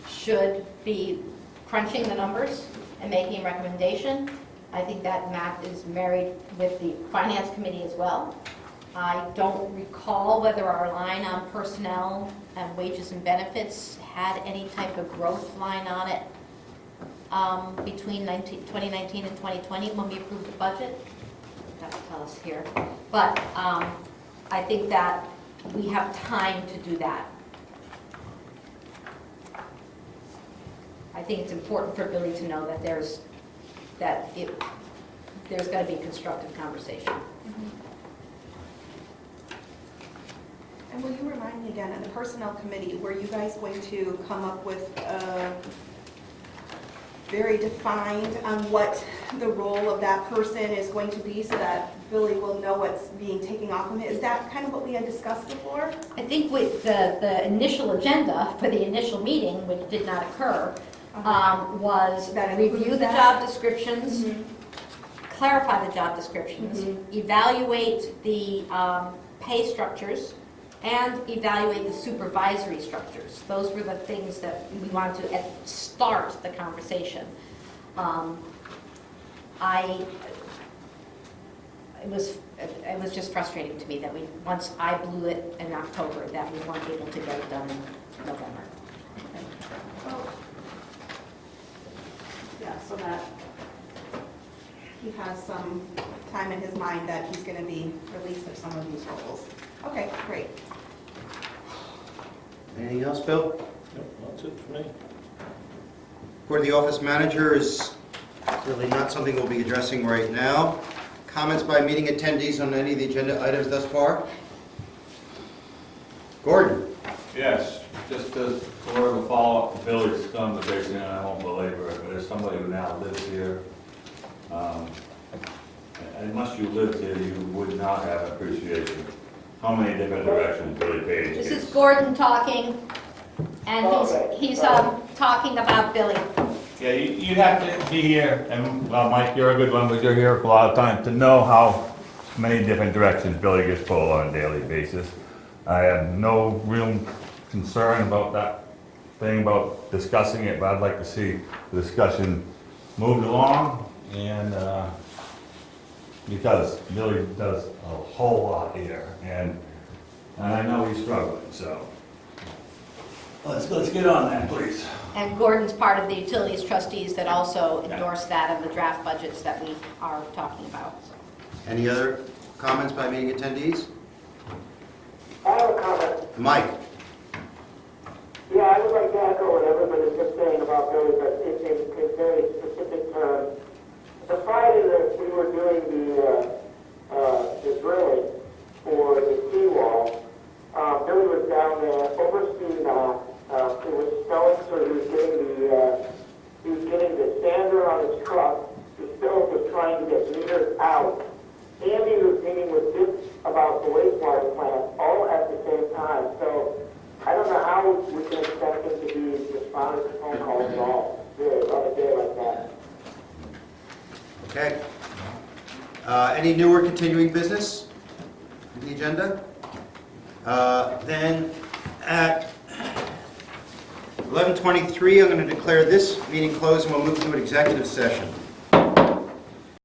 should be crunching the numbers and making a recommendation. I think that Matt is married with the Finance Committee as well. I don't recall whether our line on personnel and wages and benefits had any type of growth line on it between 2019 and 2020 when we approved the budget. That will tell us here. But I think that we have time to do that. I think it's important for Billy to know that there's going to be constructive conversation. And will you remind me again, in the Personnel Committee, were you guys going to come up with very defined on what the role of that person is going to be so that Billy will know what's being taken off of him? Is that kind of what we had discussed before? I think with the initial agenda for the initial meeting, which did not occur, was That review includes the that? job descriptions, clarify the job descriptions, evaluate the pay structures, and evaluate the supervisory structures. Those were the things that we wanted to start the conversation. It was just frustrating to me that once I blew it in October, that we weren't able to get it done in November. Well, yeah, so that he has some time in his mind that he's going to be released of some of these roles. Okay, great. Anything else, Bill? Yep, that's it for me. Report of the office manager is really not something we'll be addressing right now. Comments by meeting attendees on any of the agenda items thus far? Gordon? Yes, just as sort of a follow-up to Billy's conversation, and I won't belabor it, but as somebody who now lives here, unless you lived here, you would not have appreciation how many different directions Billy Page This takes. is Gordon talking. And Okay. he's talking about Billy. Yeah, you'd have to be here, and, well, Mike, you're a good one, but you're here for a lot of time, to know how many different directions Billy gets pulled on a daily basis. I have no real concern about that thing about discussing it, but I'd like to see the discussion moved along, and, because Billy does a whole lot here, and I know he's struggling, so. Let's get on that, please. And Gordon's part of the utilities trustees that also endorsed that in the draft budgets that we are talking about. So. Any other comments by meeting attendees? I have a comment. Mike? Yeah, I would like to echo what everybody's just saying about Billy, but in very specific terms. The Friday that we were doing the drilling for the seawall, Billy was down there overseeing that. It was snowing, so he was getting the sander on his truck. The stove was trying to get meters out. And he was meeting with Dick about the wastewater plant all at the same time. So I don't know how we can expect him to be responding to phone calls at all, really, on a day like that. Okay. Any newer continuing business on the agenda? Then at 11:23, I'm going to declare this meeting closed and we'll move to an executive session.